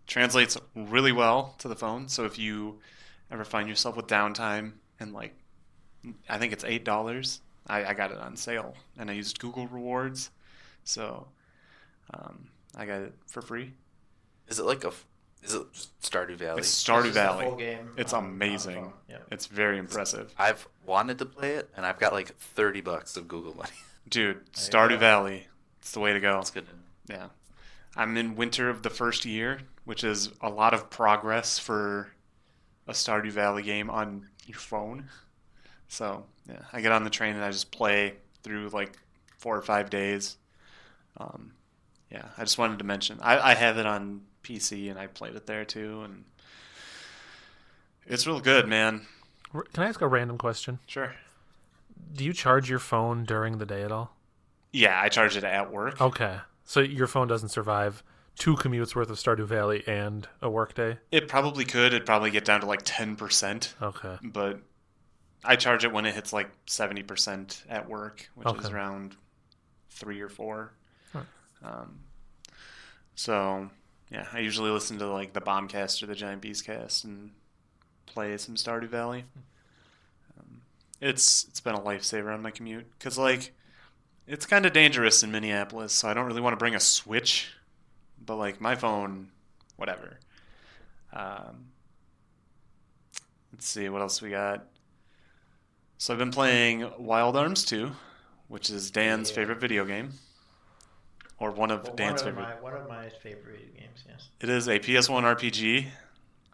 translates really well to the phone. So if you ever find yourself with downtime and like, I think it's $8. I got it on sale and I used Google Rewards, so I got it for free. Is it is it just Stardew Valley? It's This Stardew is the Valley. full game It's on the amazing. phone. Yep. It's very impressive, I've wanted to play it and I've got like $30 of Google money. dude. you Stardew go. Valley. It's the way to go. That's good. Yeah. I'm in winter of the first year, which is a lot of progress for a Stardew Valley game on your phone. So, yeah, I get on the train and I just play through like 4 or 5 days. Yeah, I just wanted to mention. I have it on PC and I played it there too, and it's real good, man. Can I ask a random question? Sure. Do you charge your phone during the day at all? Yeah, I charge it at work. Okay. So your phone doesn't survive 2 commutes worth of Stardew Valley and a work day? It probably could. It'd probably get down to like 10%. Okay. But I charge it when it hits like 70% at work, which is Okay. around 3 or 4. Huh. Um, so yeah, I usually listen to like the Bombcast or the Giant Beast Cast and play some Stardew Valley. It's been a lifesaver on my commute because like it's kind of dangerous in Minneapolis, so I don't really want to bring a Switch, but like my phone, whatever. Um, let's see what else we got. So I've been playing Wild Arms 2, which is Dan's favorite video game, or one of Dan's favorite. One of my favorite video games. Yes. It is a PS1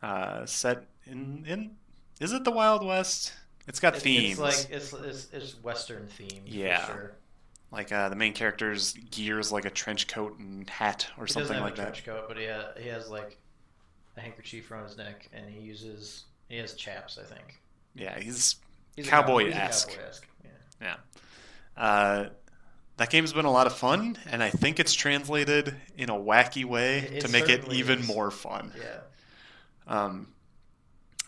RPG set in. Is it the Wild West? It's got themes. It's Western themed. Yeah. For sure. Like the main character's gears like a trench coat and hat or He something doesn't have like a that. trench coat, but he has like a handkerchief around his neck, and he has chaps, I think. Yeah, he's He's cowboy-esque. A cowboy-esque. Yeah. Yeah. That game's been a lot of fun, and I think it's translated in a wacky way It to make it certainly even is. more fun. Yeah.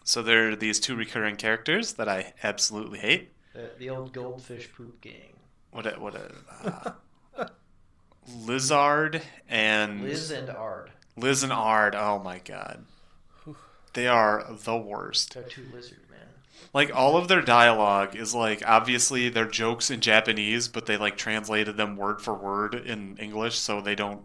So there are these 2 recurring characters that I absolutely hate. The old goldfish poop gang. Lizard and Liz and Ard. Liz and Ard. Oh my god, they are the worst. They're 2 lizard men. Like all of their dialogue is like obviously they're jokes in Japanese, but they like translated them word for word in English, so they don't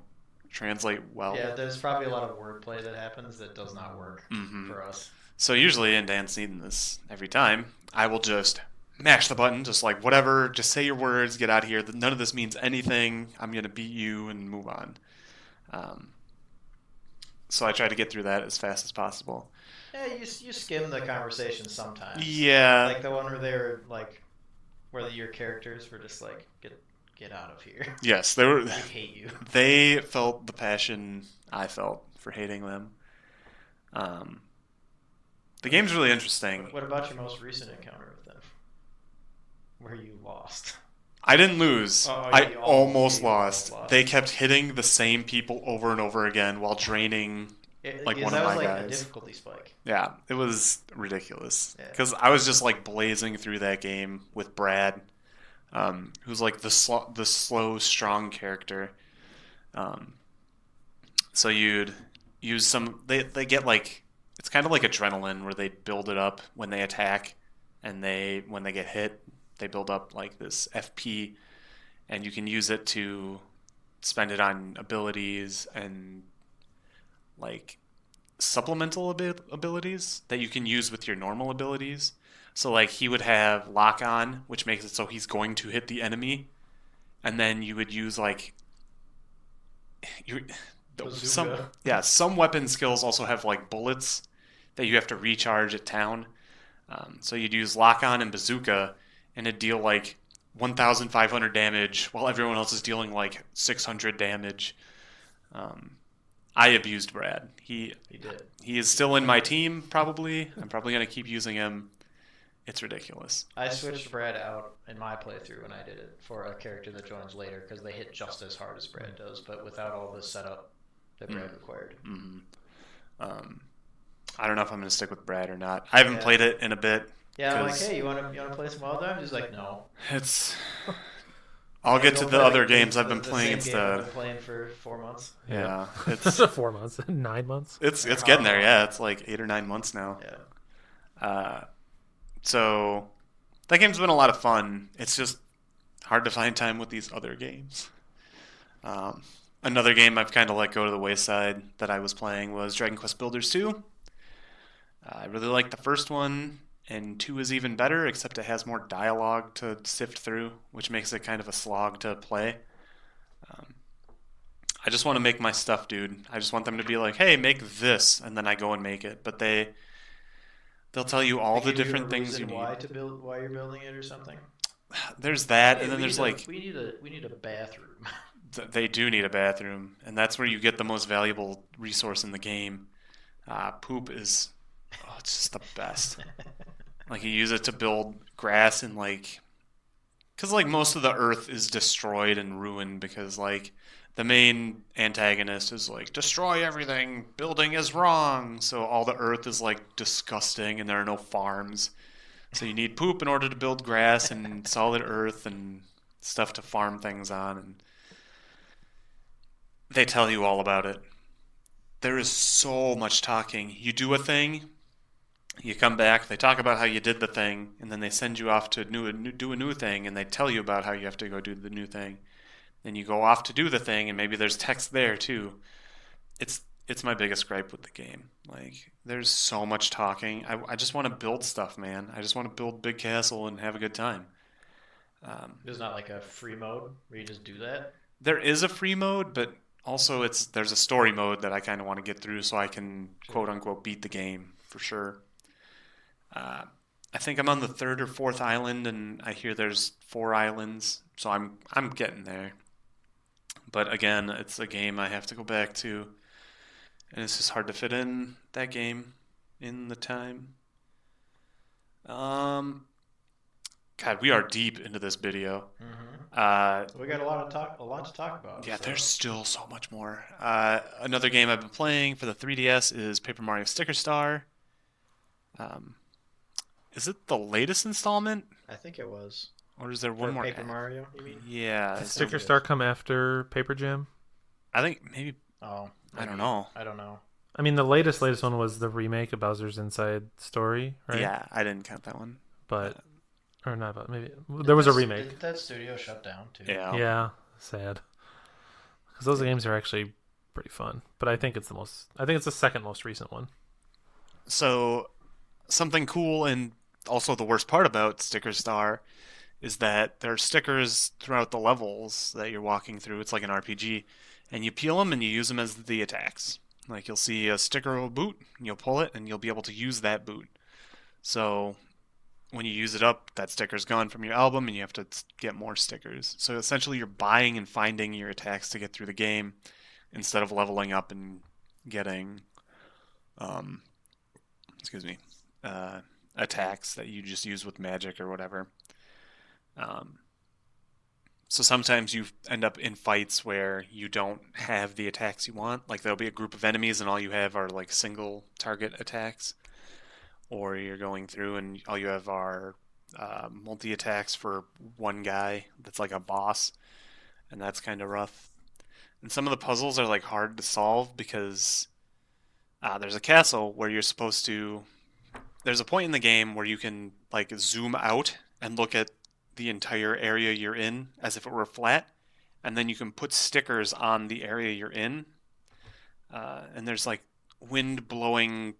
translate well. Yeah, there's probably a lot of wordplay that happens that does not work for us. So usually, and Dan's seen this every time, I will just mash the button, just like whatever, just say your words, get out of here. None of this means anything. I'm gonna beat you and move on. So I try to get through that as fast as possible. Yeah, you skim the conversation sometimes. Yeah. Like the one where they're like, where your characters were just like, get out of here. Yes, they were. We hate you. They felt the passion I felt for hating them. The game's really interesting. What about your most recent encounter with them? Where you lost? I didn't lose. Oh, I you almost almost lost. lost. They kept hitting the same people over and over again while draining like one of my That was like a guys. difficulty spike. Yeah, it was ridiculous. Yeah. Because I was just like blazing through that game with Brad, who's like the slow, strong character. So you'd use some. They get like it's kind of like adrenaline where they build it up when they attack, and when they get hit, they build up like this FP, and you can use it to spend it on abilities and like supplemental abilities that you can use with your normal abilities. So like he would have lock on, which makes it so he's going to hit the enemy, and then you would use like some weapon skills also have like bullets that you have to recharge at town. So you'd use lock on and bazooka, and it'd deal like 1,500 damage while everyone else is dealing like 600 damage. I abused Brad. He did. He is still in my team, probably. I'm probably going to keep using him. It's ridiculous. I switched Brad out in my playthrough when I did it for a character that joins later because they hit just as hard as Brad does, but without all the setup that Brad required. I don't know if I'm going to stick with Brad or not. I haven't played it in a bit. Yeah, I'm like, hey, you want to play some Wild Arms? He's like, no. I'll get to the other games I've been playing instead. I've been playing for 4 months. Yeah, it's 4 months, 9 months. It's getting there. Yeah, it's like 8 or 9 months now. Yeah. So that game's been a lot of fun. It's just hard to find time with these other games. Another game I've kind of let go to the wayside that I was playing was Dragon Quest Builders 2. I really liked the first one, and 2 is even better, except it has more dialogue to sift through, which makes it kind of a slog to play. I just want to make my stuff, dude. I just want them to be like, hey, make this, and then I go and make it. But they'll tell you all the different things you need. Why you're building it or something? There's that, Hey, and then there's like... We need a bathroom. They do need a bathroom, and that's where you get the most valuable resource in the game. Poop is... Oh, it's just the best. Like, you use it to build grass and, like... Because, like, most of the earth is destroyed and ruined because, like, the main antagonist is like, destroy everything, building is wrong. So all the earth is, like, disgusting and there are no farms. So you need poop in order to build grass and solid earth, and stuff to farm things on, and they tell you all about it. There is so much talking. You do a thing, you come back, they talk about how you did the thing, and then they send you off to do a new thing, and they tell you about how you have to go do the new thing. Then you go off to do the thing, and maybe there's text there too. It's my biggest gripe with the game. Like, there's so much talking. I just want to build stuff, man. I just want to build Big Castle and have a good time. There's not like a free mode where you just do that. There is a free mode, but also there's a story mode that I kind of want to get through so I can quote unquote beat the game for sure. I think I'm on the third or fourth island, and I hear there's 4 islands, so I'm getting there. But again, it's a game I have to go back to, and it's just hard to fit in that game in the time. Um, God, we are deep into this video. We got a lot to talk about. Yeah, so. there's still so much more. Another game I've been playing for the 3DS is Paper Mario Sticker Star. Is it the latest installment, I think it was. or is there one For more? Paper Mario, you mean? Yeah, Did so- Sticker Star come after Paper Jam? I think maybe. Oh, I don't know. I don't know. I mean, the latest one was the remake of Bowser's Inside Story, right? Yeah, I didn't count that one. But or not, but maybe there was a remake. Did that studio shut down too? Yeah. Yeah, sad. Because those games are actually pretty fun. But I think it's the second most recent one. So, something cool and also the worst part about Sticker Star is that there are stickers throughout the levels that you're walking through. It's like an RPG, and you peel them and you use them as the attacks. Like, you'll see a sticker of a boot, and you'll pull it, and you'll be able to use that boot. So when you use it up, that sticker's gone from your album, and you have to get more stickers. So essentially, you're buying and finding your attacks to get through the game instead of leveling up and getting, excuse me, attacks that you just use with magic or whatever. So sometimes you end up in fights where you don't have the attacks you want. Like, there'll be a group of enemies and all you have are like single target attacks. Or you're going through and all you have are multi attacks for one guy that's like a boss. And that's kind of rough. And some of the puzzles are like hard to solve because there's a castle where you're supposed to. There's a point in the game where you can like zoom out and look at the entire area you're in as if it were flat, and then you can put stickers on the area you're in. And there's like wind blowing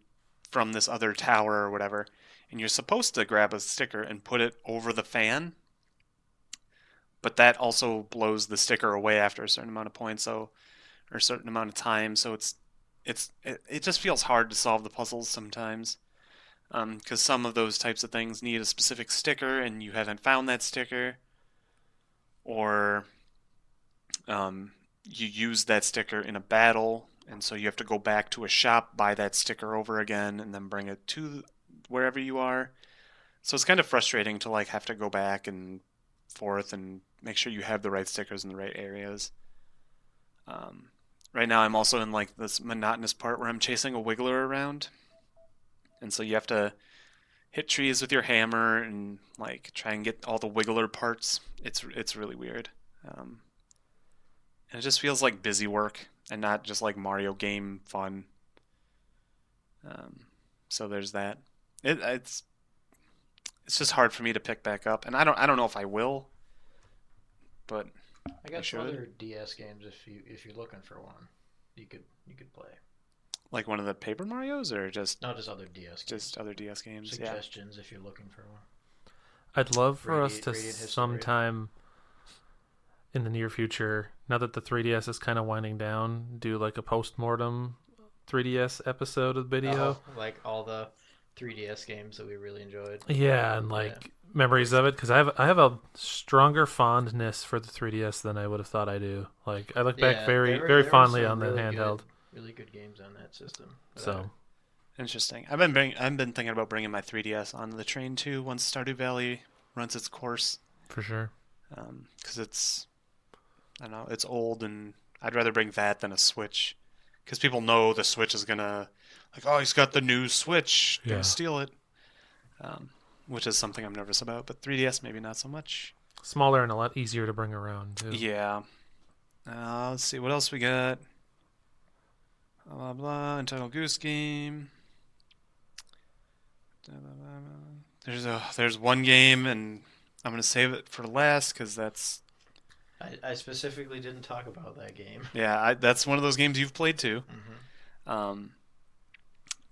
from this other tower or whatever, and you're supposed to grab a sticker and put it over the fan, but that also blows the sticker away after a certain amount of points, or a certain amount of time. So it just feels hard to solve the puzzles sometimes. Because some of those types of things need a specific sticker and you haven't found that sticker, or you use that sticker in a battle, and so you have to go back to a shop, buy that sticker over again, and then bring it to wherever you are. So it's kind of frustrating to like have to go back and forth and make sure you have the right stickers in the right areas. Right now I'm also in like this monotonous part where I'm chasing a wiggler around. And so you have to hit trees with your hammer and like try and get all the wiggler parts. It's really weird. And it just feels like busy work and not just like Mario game fun. So there's that. It's just hard for me to pick back up, and I don't know if I will. But I got some should. other DS games if you're looking for one, you could play. Like one of the Paper Marios, or just Other DS games. just other DS games. Yeah. Suggestions if you're looking for one. I'd love for us to Radiant History. sometime in the near future, now that the 3DS is kind of winding down, do like a post-mortem 3DS episode of Bideo. Like all the 3DS games that we really enjoyed. Yeah, and like memories of it, because I have a stronger fondness for the 3DS than I would have thought I do. Like, I look back very there were fondly some on that really handheld. Really good games on that system. So Interesting. I've been thinking about bringing my 3DS on the train too once Stardew Valley runs its course, for sure. because I don't know, it's old, and I'd rather bring that than a Switch, because people know the Switch is gonna like, oh, he's got the new Switch, gonna Yeah. steal it, which is something I'm nervous about. But 3DS maybe not so much. Smaller and a lot easier to bring around too. Yeah. Let's see what else we got. Blah blah blah. Untitled Goose Game. There's one game, and I'm gonna save it for last because that's I specifically didn't talk about that game. that's one of those games you've played too. Mm-hmm.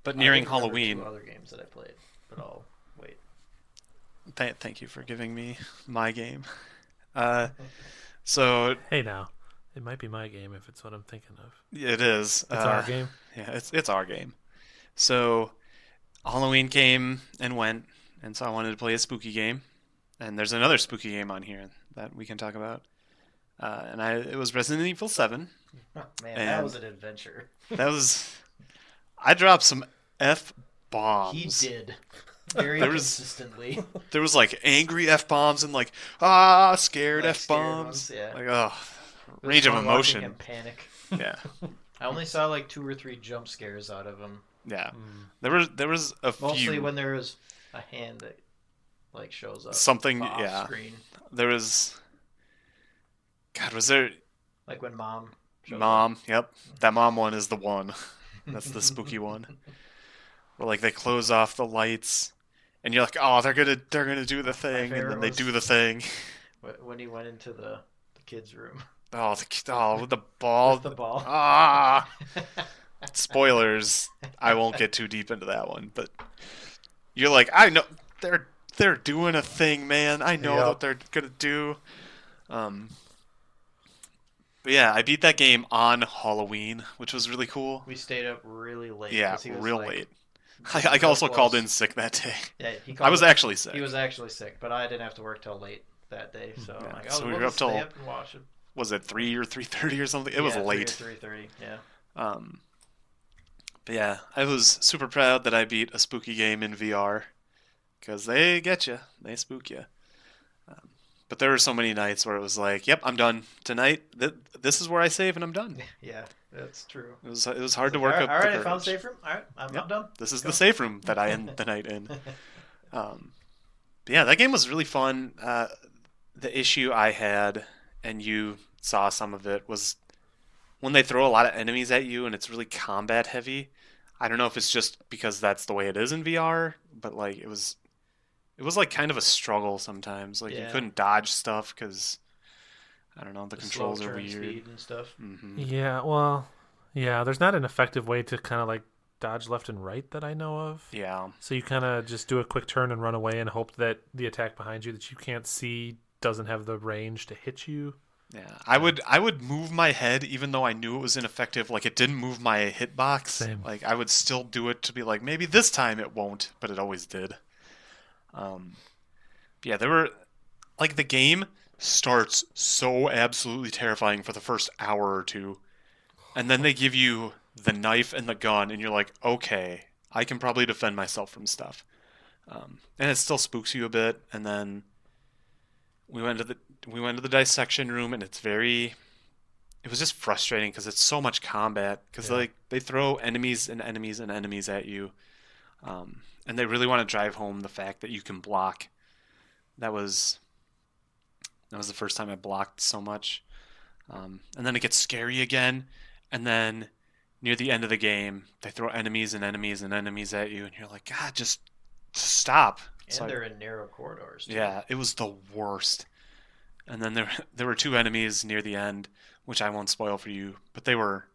But I nearing did remember Halloween. two other games that I played, but I'll wait. Thank you for giving me my game. So Hey now, it might be my game if it's what I'm thinking of. it is. It's our game. Yeah, it's our game. So Halloween came and went, and so I wanted to play a spooky game. And there's another spooky game on here that we can talk about. It was Resident Evil 7. Man, that And- was an adventure. That was I dropped some F bombs. He did. Very There was- consistently. There was like angry F bombs and like scared Like F scared bombs. ones, yeah. Like It was range of fun watching emotion. him panic. Yeah. I only saw like 2 or 3 jump scares out of him. Yeah. Mm. There was a Mostly few when there was a hand that like shows up. something off yeah. screen. There was God, was there Like when mom shows Mom, yep. That mom one is the one. That's the spooky one. Where like they close off the lights and you're like, "Oh, they're going to do the thing." And favorite then they was- do the thing. up. When he went into the kids' room With the ball. with the ball. Ah. Spoilers. I won't get too deep into that one, but you're like, I know they're doing a thing, man. I know Yep. what they're gonna do. But yeah, I beat that game on Halloween, which was really cool. We stayed up really late. Yeah, 'cause he was, real like, late. I real also called close. in sick that day. Yeah, he I called was it- actually sick. He was actually sick, but I didn't have to work till late that day, so Yeah, I'm like, so oh, we we'll were up just stay till- up and watch it. Was it 3 or 3:30 or something? It was Yeah, late. 3:30. Yeah. But yeah, I was super proud that I beat a spooky game in VR because they get you, they spook you. But there were so many nights where it was like, "Yep, I'm done tonight. This is where I save and I'm done." Yeah, that's true. It was hard to work up. All right, the I found courage. safe room. All right, I'm Yep. done. This is Go. the safe room that I end the night in. But yeah, that game was really fun. The issue I had, and you saw some of it, was when they throw a lot of enemies at you and it's really combat heavy. I don't know if it's just because that's the way it is in VR, but like it was like kind of a struggle sometimes. Like you Yeah. couldn't dodge stuff because I don't know, the The controls slow are turn weird. speed and stuff. Hmm Yeah, well, yeah. There's not an effective way to kind of like dodge left and right that I know of. Yeah, So you kind of just do a quick turn and run away and hope that the attack behind you that you can't see doesn't have the range to hit you. yeah. I would move my head even though I knew it was ineffective. Like it didn't move my hitbox. Same. Like I would still do it to be like maybe this time it won't, but it always did. Yeah, there were like the game starts so absolutely terrifying for the first hour or two, and then they give you the knife and the gun, and you're like, okay, I can probably defend myself from stuff. And it still spooks you a bit, and then we went to the dissection room, and it was just frustrating because it's so much combat because Yeah. like they throw enemies and enemies and enemies at you, and they really want to drive home the fact that you can block. That was the first time I blocked so much, and then it gets scary again, and then near the end of the game they throw enemies and enemies and enemies at you, and you're like, God, just stop. And So I- they're in narrow corridors. Too. yeah, it was the worst. And then there were 2 enemies near the end, which I won't spoil for you, but they were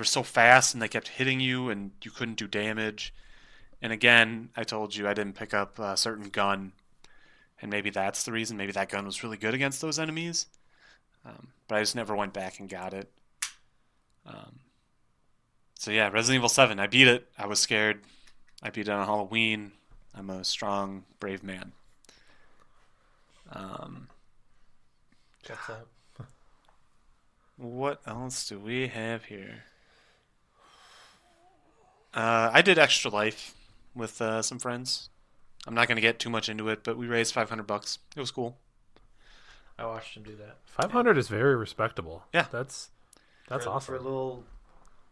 so fast and they kept hitting you and you couldn't do damage. And again, I told you I didn't pick up a certain gun, and maybe that's the reason. Maybe that gun was really good against those enemies, but I just never went back and got it. So yeah, Resident Evil 7, I beat it. I was scared. I beat it on Halloween. I'm a strong, brave man. What's that? What else do we have here? I did Extra Life with some friends. I'm not going to get too much into it, but we raised $500. It was cool. I watched him do that. 500 is very respectable. Yeah. That's for, awesome. For a little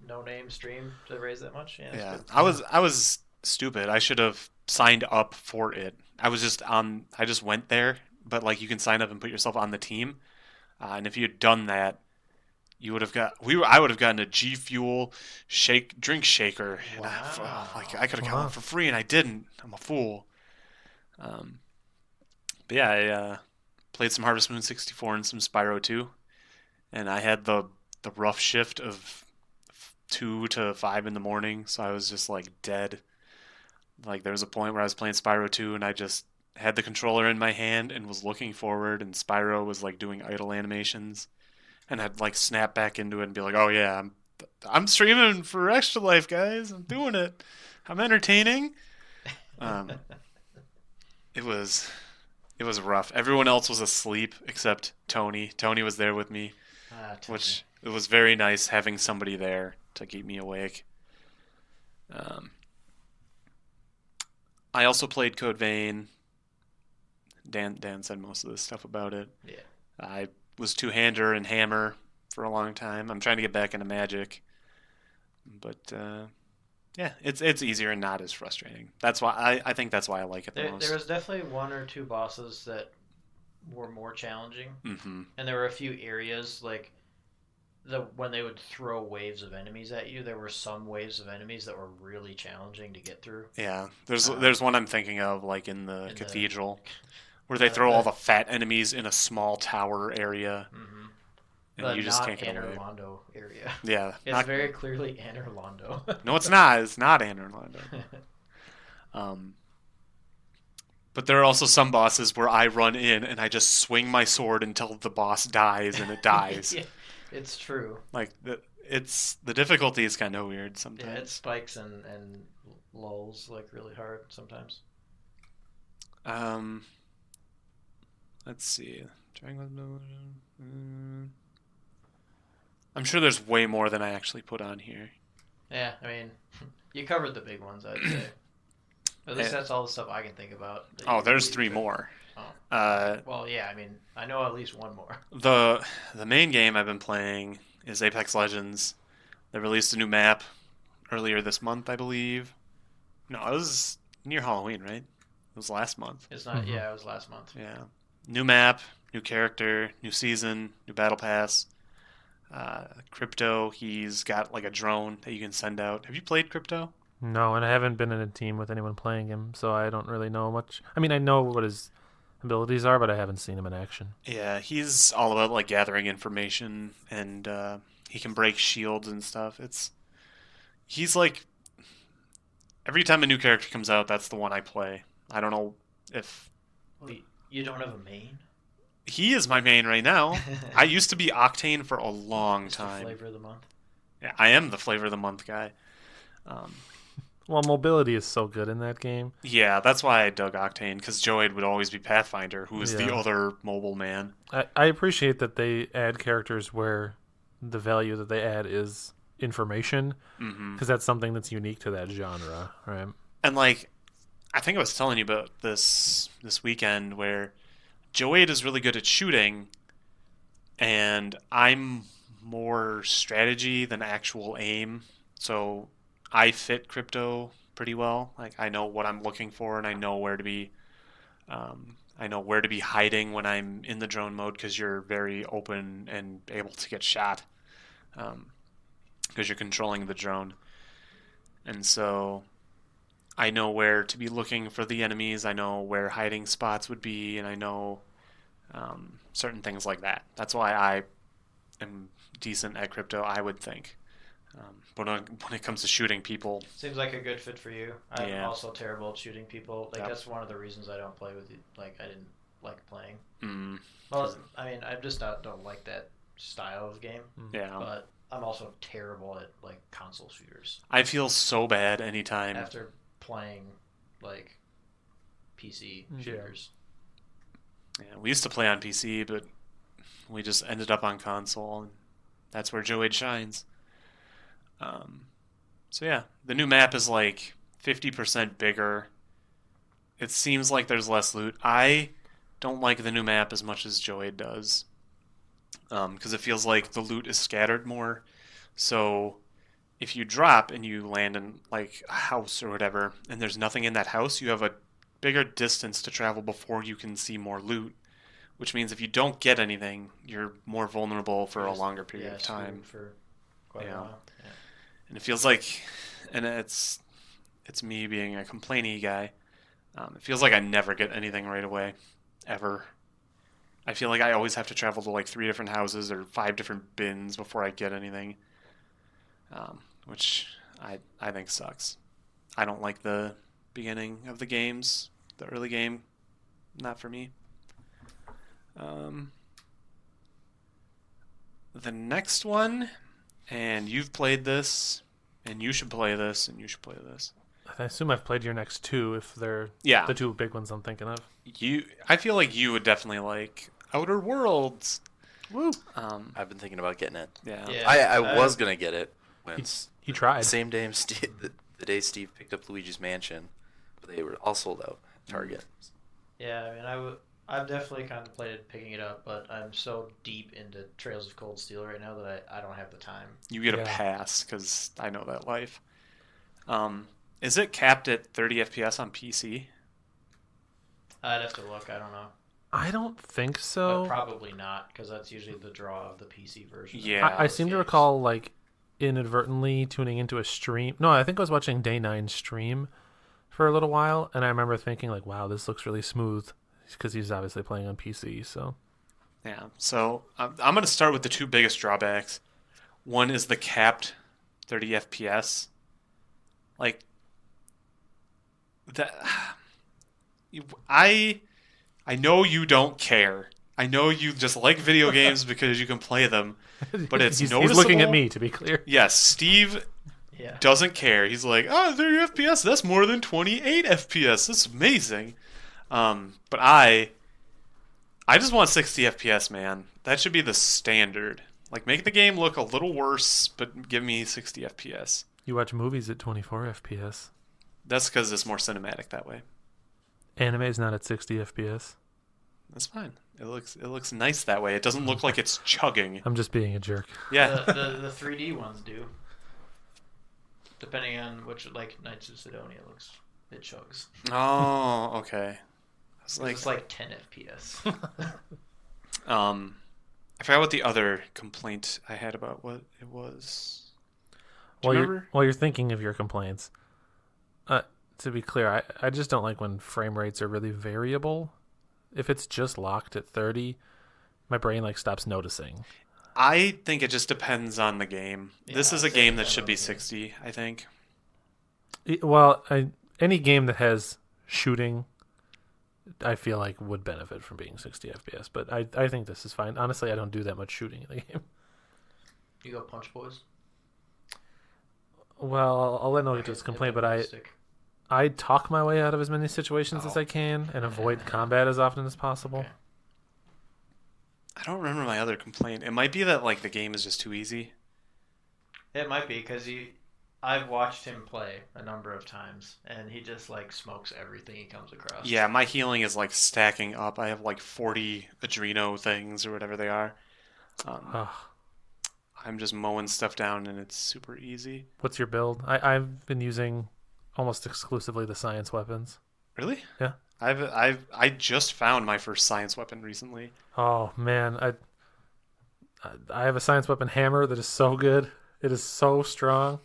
no-name stream to raise that much. Yeah. Yeah, that's good. I was stupid. I should have signed up for it. I just went there but like you can sign up and put yourself on the team. And if you had done that, you would have got I would have gotten a G Fuel drink shaker. And Wow. I could have got Wow. one for free, and I didn't. I'm a fool. Um, but yeah, I played some Harvest Moon 64 and some Spyro 2, and I had the rough shift of 2 to 5 in the morning, so I was just like dead. Like there was a point where I was playing Spyro 2 and I just had the controller in my hand and was looking forward, and Spyro was like doing idle animations, and I'd like snap back into it and be like, "Oh yeah, I'm streaming for Extra Life, guys. I'm doing it. I'm entertaining." Um, it was it was rough. Everyone else was asleep except Tony. Tony was there with me, Tony. which it was very nice having somebody there to keep me awake. Um, I also played Code Vein. Dan said most of this stuff about it. Yeah. I was two-hander and hammer for a long time. I'm trying to get back into Magic, but yeah, it's easier and not as frustrating. That's why I think that's why I like it the most. There was definitely one or two bosses that were more challenging, Mm-hmm. and there were a few areas like when they would throw waves of enemies at you. There were some waves of enemies that were really challenging to get through. Yeah, there's one I'm thinking of, like in the In cathedral, where they throw all the fat enemies in a small tower area, Mm-hmm. and But you just not can't get Anne away. Orlando area. Yeah, It's very clearly Anne Orlando. no, it's not. It's not Anne Orlando. But there are also some bosses where I run in and I just swing my sword until the boss dies, and it dies. Yeah, it's true. Like the difficulty is kind of weird Yeah, it sometimes. spikes and lulls like really hard sometimes. Um, let's see. I'm sure there's way more than I actually put on here. Yeah, I mean, you covered the big ones, I'd say. At least that's all the stuff I can think about. Oh, there's 3 more. Oh. Well, yeah, I mean, I know at least one more. The main game I've been playing is Apex Legends. They released a new map earlier this month, I believe. No, it was near Halloween, right? It was last month. It's not. Yeah, it was last month. Yeah. New map, new character, new season, new battle pass. Crypto, he's got like a drone that you can send out. Have you played Crypto? No, and I haven't been in a team with anyone playing him, so I don't really know much. I mean, I know what his abilities are, but I haven't seen him in action. Yeah, he's all about like gathering information, and he can break shields and stuff. He's like every time a new character comes out, that's the one I play. I don't know if Well, you don't have a main? he is my main right now. I used to be Octane for a long Mr. time. Flavor of the month. Yeah, I am the flavor of the month guy. Well, mobility is so good in that game. Yeah, that's why I dug Octane, because Joed would always be Pathfinder, who is the Yeah. other mobile man. I appreciate that they add characters where the value that they add is information, because that's something that's unique to that genre, right? And like, I think I was telling you about this weekend where Joed is really good at shooting, and I'm more strategy than actual aim. So I fit Crypto pretty well. Like I know what I'm looking for, and I know where to be. I know where to be hiding when I'm in the drone mode, because you're very open and able to get shot, because you're controlling the drone. And so I know where to be looking for the enemies. I know where hiding spots would be, and I know certain things like that. That's why I am decent at Crypto, I would think. But when it comes to shooting people, Seems like a good fit for you. I'm Yeah. also terrible at shooting people. Like Yep. that's one of the reasons I don't play with you. Like I didn't like playing. mm, Well, I mean, I just don't like that style of game. yeah, But I'm also terrible at like console shooters. I feel so bad anytime. After playing like PC Yeah. shooters. Yeah, we used to play on PC, but we just ended up on console, and that's where Joade shines. So yeah, the new map is like 50% bigger. It seems like there's less loot. I don't like the new map as much as Joade does, because it feels like the loot is scattered more. So if you drop and you land in like a house or whatever, and there's nothing in that house, you have a bigger distance to travel before you can see more loot. which means if you don't get anything, you're more vulnerable for a longer period of time. For quite a Yeah. while. Yeah. And it feels like, and it's me being a complainy guy. It feels like I never get anything right away, ever. I feel like I always have to travel to like 3 different houses or 5 different bins before I get anything, which I think sucks. I don't like the beginning of the games, the early game. Not for me. The next one, and you've played this, and you should play this, and you should play this. I assume I've played your next 2 if they're Yeah. the 2 big ones I'm thinking of. I feel like you would definitely like Outer Worlds. Woo! I've been thinking about getting it. Yeah. Yeah. I was gonna get it when He tried. the same day the day Steve picked up Luigi's Mansion, but they were all sold out at Target. Yeah, I mean, I've definitely contemplated picking it up, but I'm so deep into Trails of Cold Steel right now that I don't have the time. You get a Yeah. pass because I know that life. Is it capped at 30 FPS on PC? I'd have to look. I don't know. I don't think But so. probably not, because that's usually the draw of the PC version. Yeah. I seem to recall like inadvertently tuning into a stream. No, I think I was watching Day 9 stream for a little while, and I remember thinking like, "Wow, this looks really smooth," because he's obviously playing on PC. So Yeah. So I'm going to start with the 2 biggest drawbacks. One is the capped 30 FPS. Like that. I know you don't care. I know you just like video games because you can play them, but it's he's noticeable. looking at me, to be clear. Yes, Steve Yeah. doesn't care. He's like, oh, 30 FPS, that's more than 28 FPS. That's amazing. But I just want 60 FPS, man. That should be the standard. Like, make the game look a little worse, but give me 60 FPS. You watch movies at 24 FPS. That's because it's more cinematic that way. Anime is not at 60 FPS. That's fine. It looks nice that way. It doesn't look like it's chugging. I'm just being a jerk. Yeah. The 3D ones do. Depending on which, like Knights of Sidonia it chugs. Oh, okay. It's like, It's like 10 FPS. I forgot what the other complaint I had about what it was. Do you remember? While you're thinking of your complaints, to be clear, I just don't like when frame rates are really variable. If it's just locked at 30, my brain like stops noticing. I think it just depends on the game. This Yeah, is a I'd say game that depends should on be the game. 60, I think. Any game that has shooting, I feel like would benefit from being 60 FPS. But I think this is fine. Honestly, I don't do that much shooting in the game. You go Punch Boys? Well, I'll let Noah get to his complaint, but I talk my way out of as many situations as I can and avoid combat as often as possible. Okay. I don't remember my other complaint. It might be that like the game is just too easy. It might be, because I've watched him play a number of times, and he just like smokes everything he comes across. Yeah, my healing is like stacking up. I have like 40 Adreno things or whatever they are. Ugh. I'm just mowing stuff down and it's super easy. What's your build? I've been using almost exclusively the science weapons. Really? Yeah. I just found my first science weapon recently. Oh man, I have a science weapon hammer that is so good. It is so strong.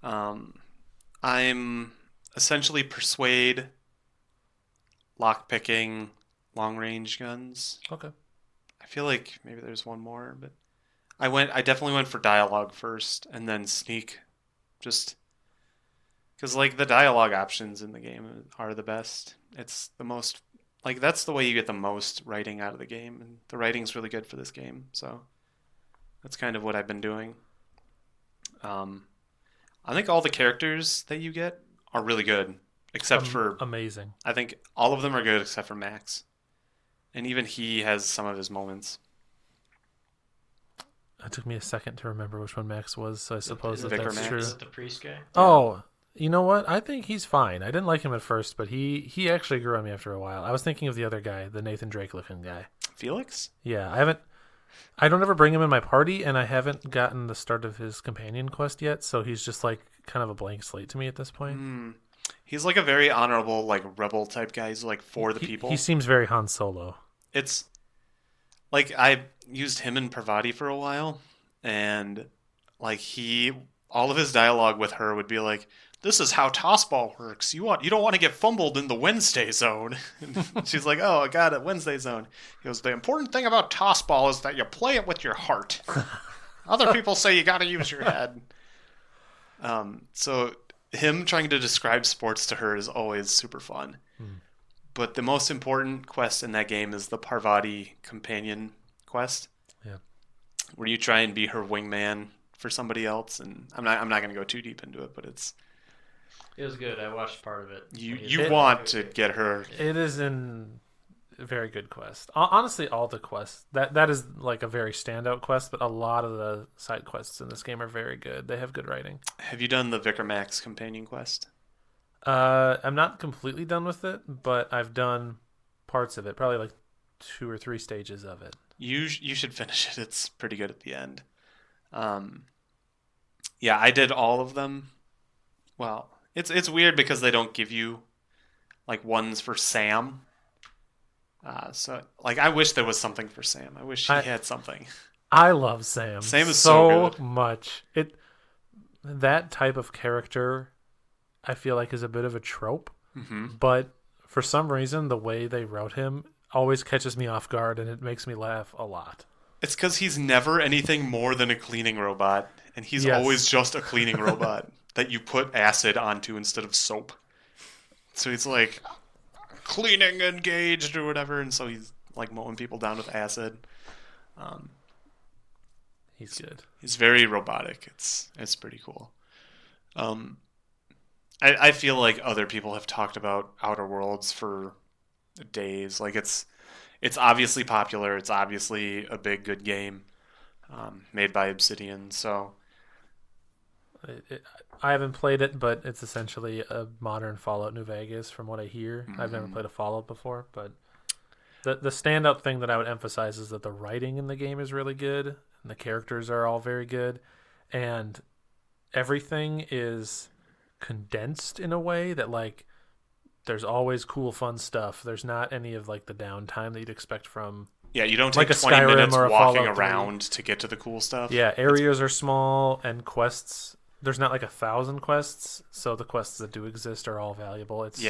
I'm essentially persuade, lockpicking, long range guns. Okay. I feel like maybe there's one more, but I definitely went for dialogue first and then sneak, just because like the dialogue options in the game are the best. It's the most like that's the way you get the most writing out of the game, and the writing's really good for this game. So that's kind of what I've been doing. I think all the characters that you get are really good, except for amazing. I think all of them are good except for Max, and even he has some of his moments. It took me a second to remember which one Max was, so I suppose Is it Vicar that's Max? true. Is it the priest guy? Oh, you know what? I think he's fine. I didn't like him at first, but he actually grew on me after a while. I was thinking of the other guy, the Nathan Drake looking guy. Felix? Yeah, I don't ever bring him in my party, and I haven't gotten the start of his companion quest yet, so he's just like kind of a blank slate to me at this point. He's like a very honorable, like rebel type guy. He's like for the people. He seems very Han Solo. It's like I used him in Parvati for a while, and like all of his dialogue with her would be like, "This is how tossball works. You don't want to get fumbled in the Wednesday zone." And she's like, "Oh, I got it, Wednesday zone." He goes, "The important thing about tossball is that you play it with your heart. Other people say you got to use your head." So him trying to describe sports to her is always super fun. But the most important quest in that game is the Parvati companion quest. Yeah. Where you try and be her wingman for somebody else, and I'm not going to go too deep into it, but It was good. I watched part of it. you want to get her. It is in a very good quest. Honestly, all the quests that is like a very standout quest, but a lot of the side quests in this game are very good. They have good writing. Have you done the Vicar Max companion quest? I'm not completely done with it, but I've done parts of it, probably like 2 or 3 stages of it. You should finish it. It's pretty good at the end. Yeah, I did all of them. Well, it's weird because they don't give you like ones for Sam. So like I wish there was something for Sam. I wish he had something. I love Sam. Sam is so good. Much. That type of character, I feel like, is a bit of a trope. Mm-hmm. But for some reason, the way they wrote him always catches me off guard, and it makes me laugh a lot. It's because he's never anything more than a cleaning robot, and he's always just a cleaning robot that you put acid onto instead of soap. So he's like cleaning engaged or whatever, and so he's like mowing people down with acid. He's good. He's very robotic. It's pretty cool. I feel like other people have talked about Outer Worlds for days. Like it's obviously popular. It's obviously a big good game, made by Obsidian. So I haven't played it, but it's essentially a modern Fallout New Vegas, from what I hear. Mm-hmm. I've never played a Fallout before, but the standout thing that I would emphasize is that the writing in the game is really good, and the characters are all very good, and everything is condensed in a way that like there's always cool fun stuff. There's not any of like the downtime that you'd expect from you don't like take a 20 Skyrim minutes or a walking Fallout 3. around to get to the cool stuff. Yeah, areas are small, and quests, there's not like 1,000 quests, so the quests that do exist are all valuable. It's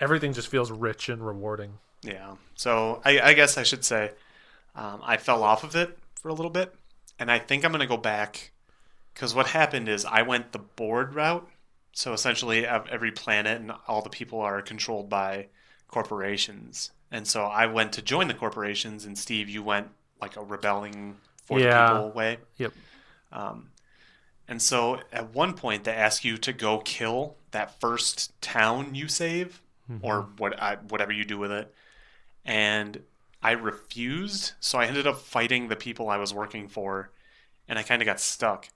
everything just feels rich and rewarding. Yeah. So I guess I should say I fell off of it for a little bit, and I think I'm going to go back, because what happened is I went the board route. So essentially every planet and all the people are controlled by corporations. And so I went to join the corporations, and Steve, you went like a rebelling for the people way. Yep. And so at one point they ask you to go kill that first town you save, or whatever you do with it. And I refused, so I ended up fighting the people I was working for, and I kind of got stuck.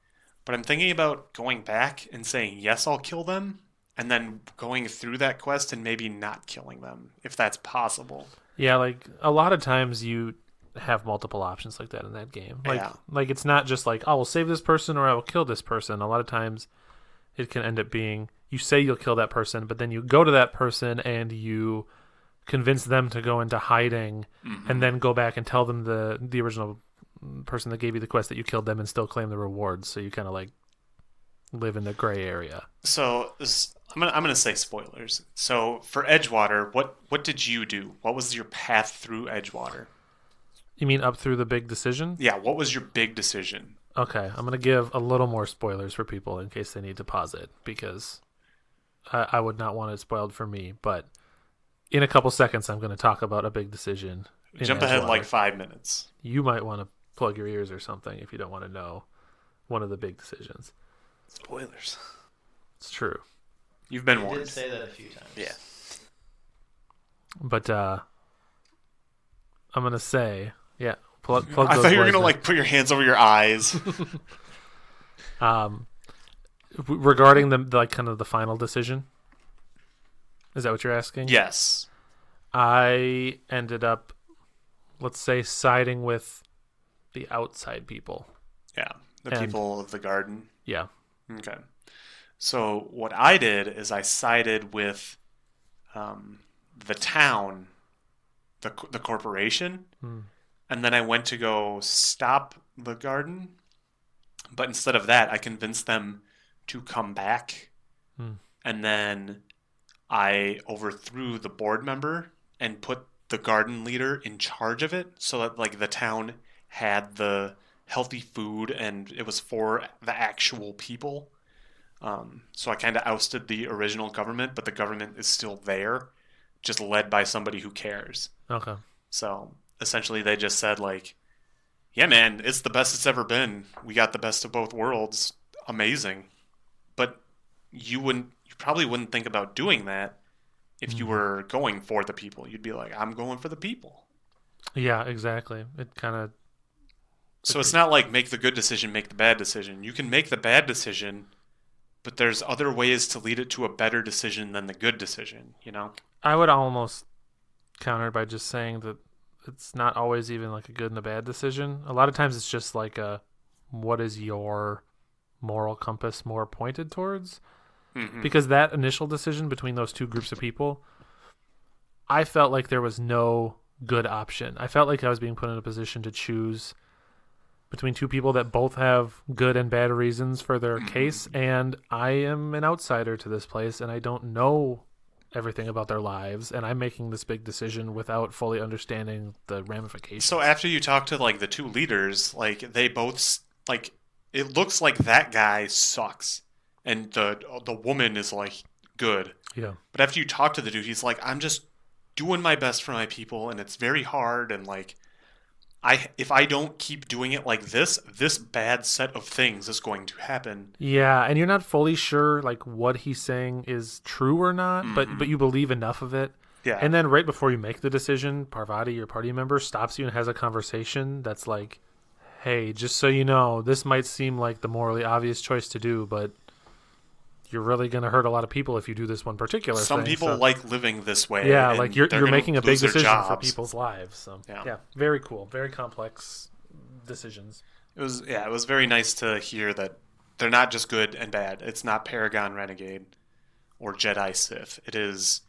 But I'm thinking about going back and saying, yes, I'll kill them, and then going through that quest and maybe not killing them, if that's possible. Yeah, like a lot of times you have multiple options like that in that game. Like it's not just like, oh, we'll save this person or I will kill this person. A lot of times it can end up being, you say you'll kill that person, but then you go to that person and you convince them to go into hiding, and then go back and tell them the original person that gave you the quest that you killed them and still claim the rewards. So you kind of like live in the gray area. So I'm gonna say spoilers. So for Edgewater, what did you do? What was your path through Edgewater? You mean up through the big decision? Yeah, what was your big decision? Okay, I'm going to give a little more spoilers for people in case they need to pause it, because I would not want it spoiled for me. But in a couple seconds, I'm going to talk about a big decision. Jump ahead like 5 minutes. You might want to plug your ears or something if you don't want to know one of the big decisions. Spoilers. It's true. You've been You warned. did say that a few times. Yeah. But I'm going to say, yeah, plug I those thought you were boys gonna in. like put your hands over your eyes. Regarding the like kind of the final decision, is that what you're asking? Yes. I ended up, let's say, siding with the outside people. Yeah, the people of the garden. Yeah. Okay. So what I did is I sided with the town the corporation. Hmm. And then I went to go stop the garden, but instead of that, I convinced them to come back. Hmm. And then I overthrew the board member and put the garden leader in charge of it so that like the town had the healthy food and it was for the actual people. So I kind of ousted the original government, but the government is still there, just led by somebody who cares. Okay. So essentially, they just said like, "Yeah, man, it's the best it's ever been. We got the best of both worlds. Amazing." But you probably wouldn't think about doing that if you were going for the people. You'd be like, "I'm going for the people." Yeah, exactly. It kind of. So it's not like make the good decision, make the bad decision. You can make the bad decision, but there's other ways to lead it to a better decision than the good decision, you know? I would almost counter by just saying that it's not always even like a good and a bad decision. A lot of times it's just like what is your moral compass more pointed towards? Mm-hmm. Because that initial decision between those two groups of people, I felt like there was no good option. I felt like I was being put in a position to choose between two people that both have good and bad reasons for their case, and I am an outsider to this place, and I don't know everything about their lives, and I'm making this big decision without fully understanding the ramifications. So after you talk to like the two leaders, like they both like it looks like that guy sucks, and the woman is like good. Yeah. But after you talk to the dude, he's like, I'm just doing my best for my people, and it's very hard, and like if I don't keep doing it like this bad set of things is going to happen. Yeah, and you're not fully sure like what he's saying is true or not, but you believe enough of it. Yeah. And then right before you make the decision, Parvati, your party member, stops you and has a conversation that's like, hey, just so you know, this might seem like the morally obvious choice to do, but you're really going to hurt a lot of people if you do this one particular thing. Some people like living this way. Yeah, and like you're gonna making a big lose their decision for jobs. people's lives. So Yeah. yeah, very cool, very complex decisions. It was very nice to hear that they're not just good and bad. It's not Paragon Renegade or Jedi Sith. It is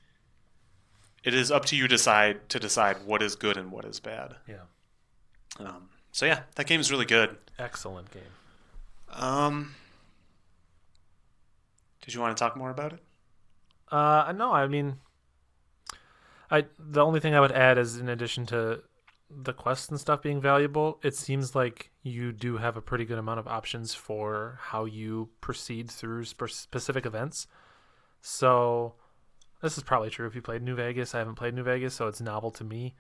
up to you to decide what is good and what is bad. Yeah, So yeah, that game is really good. excellent game. Did you want to talk more about it? No, I mean, the only thing I would add is in addition to the quests and stuff being valuable, it seems like you do have a pretty good amount of options for how you proceed through specific events. So this is probably true if you played New Vegas. I haven't played New Vegas, so it's novel to me.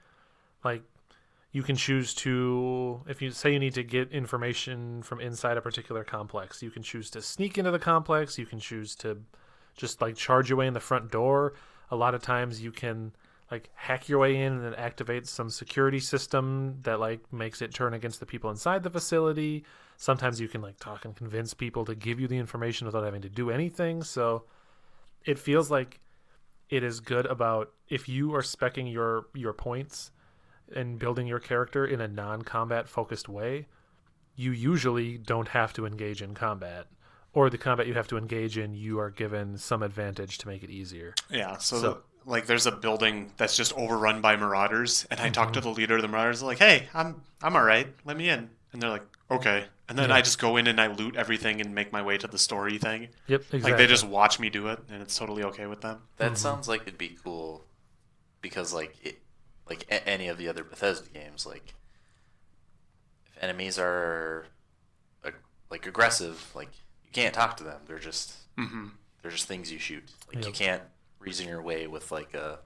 Like, you can choose to, if you say you need to get information from inside a particular complex, you can choose to sneak into the complex. You can choose to just like charge your way in the front door. A lot of times you can like hack your way in and then activate some security system that like makes it turn against the people inside the facility. Sometimes you can like talk and convince people to give you the information without having to do anything. So it feels like it is good about if you are speccing your points and building your character in a non-combat focused way, you usually don't have to engage in combat, or the combat you have to engage in, you are given some advantage to make it easier. Yeah. So like, there's a building that's just overrun by marauders, and I talked to the leader of the marauders, like, "Hey, I'm all right. Let me in." And they're like, "Okay." And then I just go in and I loot everything and make my way to the story thing. Yep, exactly. Like they just watch me do it, and it's totally okay with them. That sounds like it'd be cool because like any of the other Bethesda games, like if enemies are like aggressive, like you can't talk to them. They're just things you shoot. Like you can't reason your way with like a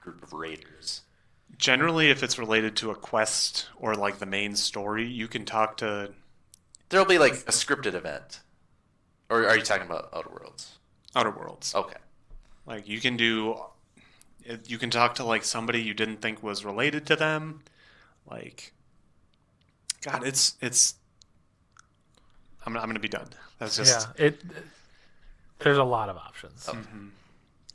group of raiders. Generally, if it's related to a quest or like the main story, you can talk to. There'll be like a scripted event, or are you talking about Outer Worlds? Outer Worlds. Okay. Like you can talk to like somebody you didn't think was related to them. Like, God, it's. I'm gonna be done. That's just. Yeah, there's a lot of options. Okay.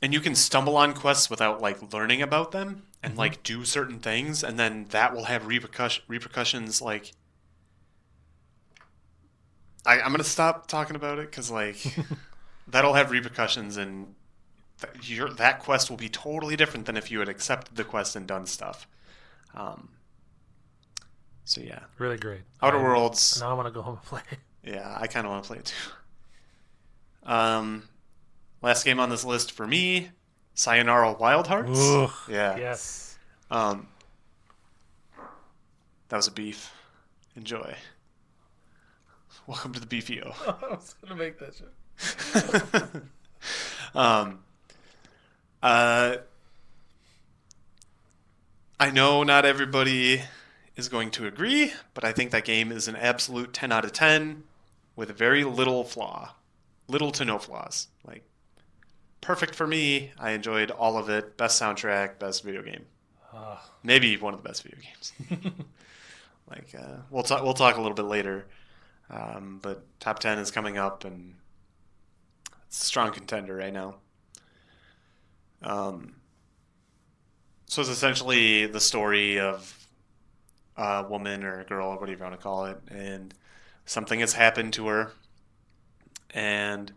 And you can stumble on quests without like learning about them and like do certain things, and then that will have repercussions. Like, I'm gonna stop talking about it because like that'll have repercussions in that quest will be totally different than if you had accepted the quest and done stuff. So yeah, Really great. Outer Worlds. Now I want to go home and play. Yeah, I kind of want to play it too. Last game on this list for me, Sayonara Wild Hearts. Ugh, Yeah. yes. That was a beef. Enjoy. Welcome to the BFO. I was gonna make that shit. I know not everybody is going to agree, but I think that game is an absolute 10 out of 10 with very little flaw. Little to no flaws. Like, perfect for me. I enjoyed all of it. Best soundtrack, best video game. Maybe one of the best video games. Like, we'll talk a little bit later. But top 10 is coming up, and it's a strong contender right now. So it's essentially the story of a woman or a girl, or whatever you want to call it, and something has happened to her, and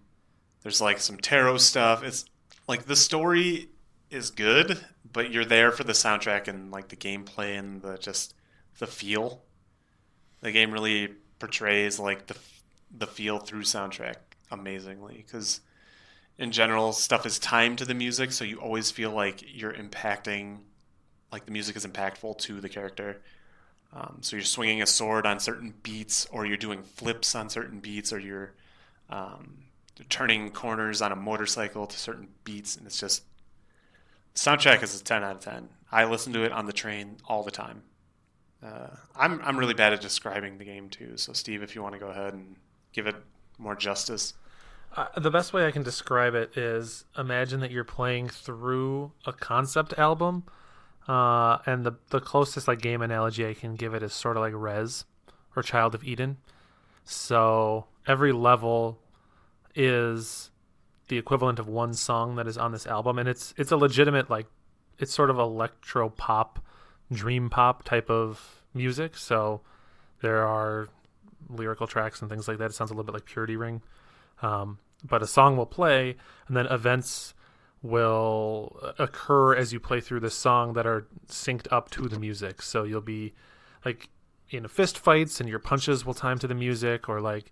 there's like some tarot stuff. It's like the story is good, but you're there for the soundtrack and like the gameplay and the feel. The game really portrays like the feel through soundtrack amazingly, because in general stuff is timed to the music, so you always feel like you're impacting, like the music is impactful to the character. So you're swinging a sword on certain beats, or you're doing flips on certain beats, or you're turning corners on a motorcycle to certain beats, and it's just soundtrack is a 10 out of 10. I listen to it on the train all the time. I'm really bad at describing the game too, so Steve, if you want to go ahead and give it more justice. The best way I can describe it is imagine that you're playing through a concept album, and the closest like game analogy I can give it is sort of like Rez or Child of Eden. So every level is the equivalent of one song that is on this album, and it's a legitimate, like, it's sort of electro pop, dream pop type of music. So there are lyrical tracks and things like that. It sounds a little bit like Purity Ring. But a song will play, and then events will occur as you play through the song that are synced up to the music. So you'll be like in fist fights, and your punches will time to the music, or like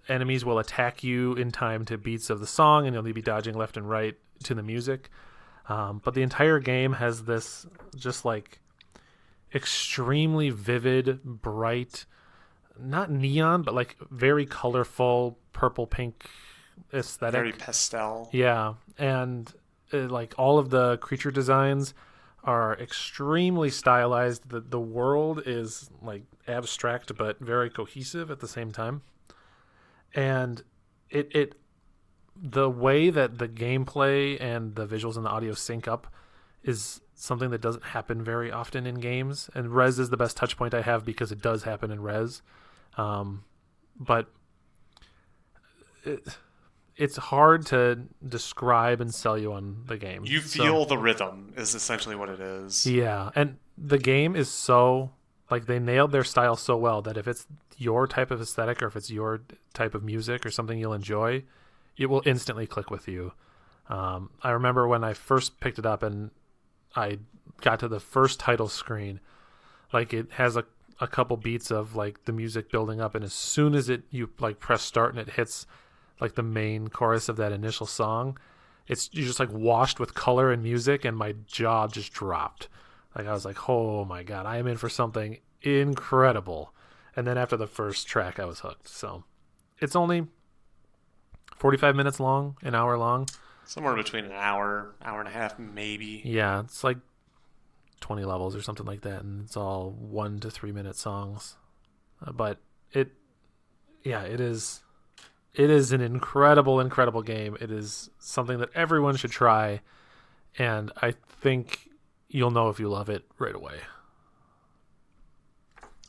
enemies will attack you in time to beats of the song, and you'll be dodging left and right to the music. But the entire game has this just like extremely vivid, bright, not neon, but like very colorful purple pink aesthetic. Very pastel. Yeah, and like all of the creature designs are extremely stylized. The world is like abstract but very cohesive at the same time. And it the way that the gameplay and the visuals and the audio sync up is something that doesn't happen very often in games. And Rez is the best touch point I have because it does happen in Rez. But it's hard to describe and sell you on the game. You feel the rhythm is essentially what it is. Yeah, and the game is so, like, they nailed their style so well that if it's your type of aesthetic or if it's your type of music or something you'll enjoy, it will instantly click with you. I remember when I first picked it up and I got to the first title screen, like it has a couple beats of like the music building up, and as soon as you like press start and it hits like the main chorus of that initial song, you're just like washed with color and music, and my jaw just dropped. Like I was like, oh my god, I am in for something incredible. And then after the first track, I was hooked. So it's only 45 minutes long, an hour long. Somewhere between an hour and a half, maybe. Yeah, it's like 20 levels or something like that, and it's all 1 to 3 minute songs. But it is an incredible game. It is something that everyone should try, and I think you'll know if you love it right away.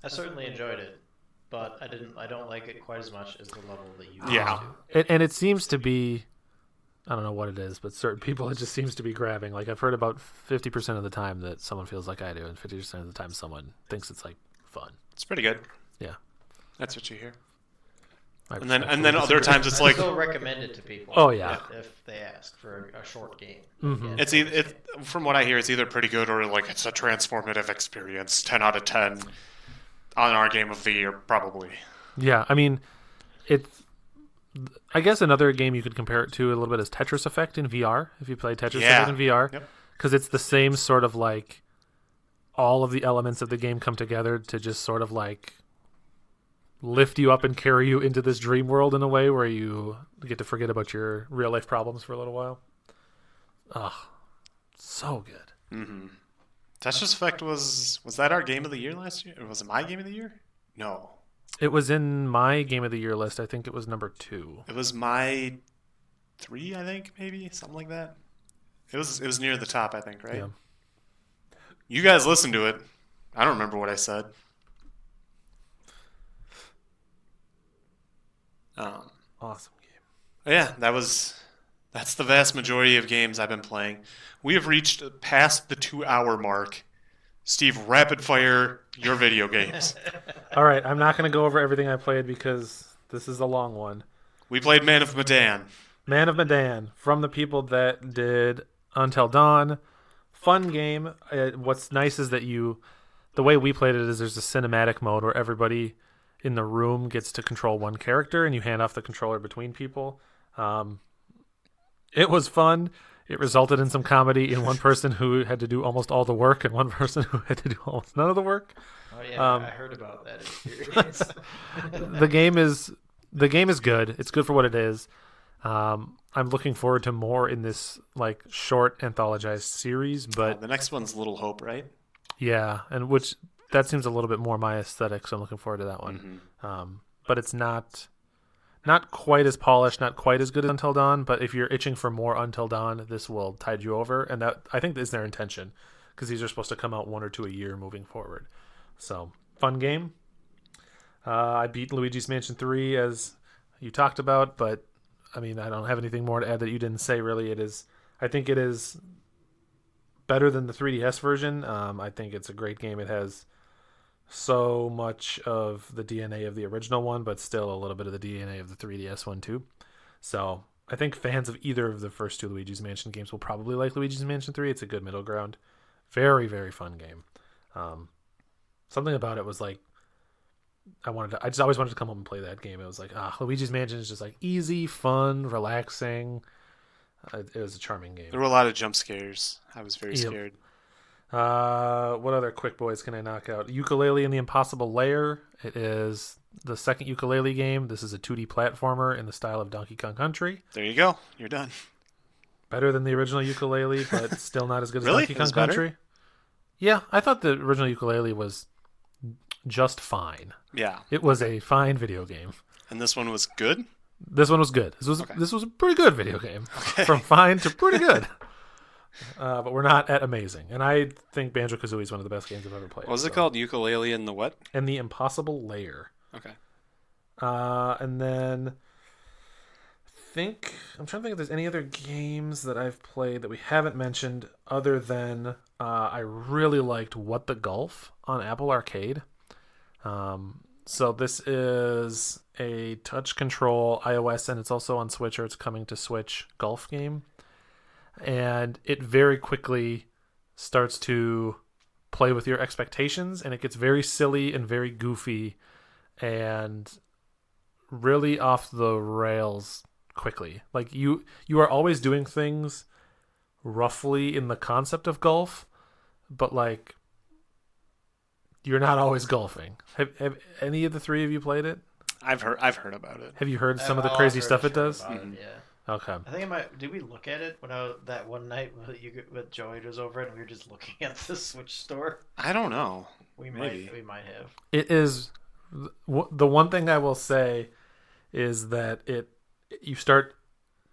I certainly enjoyed it, but I don't like it quite as much as the level that you Yeah. do. And it seems to be, I don't know what it is, but certain people it just seems to be grabbing. Like I've heard about 50% of the time that someone feels like I do, and 50% of the time someone thinks it's like fun. It's pretty good. Yeah. That's what you hear. And then other times it's I like still recommend it to people. Oh, yeah. If they ask for a short game. Mhm. Yeah, from what I hear, it's either pretty good or like it's a transformative experience. 10 out of 10 on our game of the year, probably. Yeah, I mean, it's. I guess another game you could compare it to a little bit is Tetris Effect in VR. If you play Tetris Yeah. Effect in VR, Yep. because it's the same sort of like all of the elements of the game come together to just sort of like lift you up and carry you into this dream world in a way where you get to forget about your real life problems for a little while. Ah, so good. Mm-hmm. Tetris Effect was that our game of the year last year? Or was it my game of the year? No. It was in my game of the year list. I think it was number 2. It was my 3, I think, maybe something like that. It was near the top, I think, right? Yeah. You guys listened to it. I don't remember what I said. Awesome game. Yeah, that's the vast majority of games I've been playing. We have reached past the 2-hour mark. Steve, rapid fire your video games. All right, I'm not going to go over everything I played because this is a long one. We played Man of Medan. Man of Medan, from the people that did Until Dawn. Fun game. What's nice is that the way we played it is there's a cinematic mode where everybody in the room gets to control one character and you hand off the controller between people. It was fun. It resulted in some comedy in one person who had to do almost all the work and one person who had to do almost none of the work. Oh yeah, I heard about that experience. The game is good. It's good for what it is. I'm looking forward to more in this like short anthologized series, but The next one's Little Hope, right? yeah, and which that seems a little bit more my aesthetic, so I'm looking forward to that one. But it's not quite as polished, not quite as good as Until Dawn. But if you're itching for more Until Dawn, this will tide you over, and that I think is their intention because these are supposed to come out 1 or 2 a year moving forward. So fun game. I beat Luigi's Mansion 3 as you talked about, but I mean I don't have anything more to add that you didn't say. Really, I think it is better than the 3DS version. I think it's a great game. It has so much of the DNA of the original one, but still a little bit of the DNA of the 3DS one too. So I think fans of either of the first 2 Luigi's Mansion games will probably like Luigi's Mansion 3. It's a good middle ground. Very, very fun game. Something about it was like I just always wanted to come home and play that game. It was like, Luigi's Mansion is just like easy, fun, relaxing. It was a charming game. There were a lot of jump scares. I was very scared. What other quick boys can I knock out? Yooka-Laylee and the Impossible Lair. It is the second Yooka-Laylee game. This is a 2D platformer in the style of Donkey Kong Country. There you go. You're done. Better than the original Yooka-Laylee, but still not as good as Really? Donkey It Kong was better? Country. Yeah, I thought the original Yooka-Laylee was just fine. Yeah. It was a fine video game. And this one was good? This one was good. This was a pretty good video game. From fine to pretty good. But we're not at amazing. And I think Banjo-Kazooie is one of the best games I've ever played. What was it called? Ukulele and the what? And the Impossible Lair. Okay. And then I'm trying to think if there's any other games that I've played that we haven't mentioned other than I really liked What the Golf on Apple Arcade. So this is a touch control iOS, and it's also on Switch, or it's coming to Switch golf game. And it very quickly starts to play with your expectations, and it gets very silly and very goofy and really off the rails quickly. Like you are always doing things roughly in the concept of golf, but like you're not always golfing. Have any of the 3 of you played it? I've heard about it. Have you heard some of the I've crazy heard stuff a it shit does? about it, yeah. Okay. I think did we look at it when that one night with Joey was over and we were just looking at the Switch store? I don't know. We Maybe. might have. It is the one thing I will say is that you start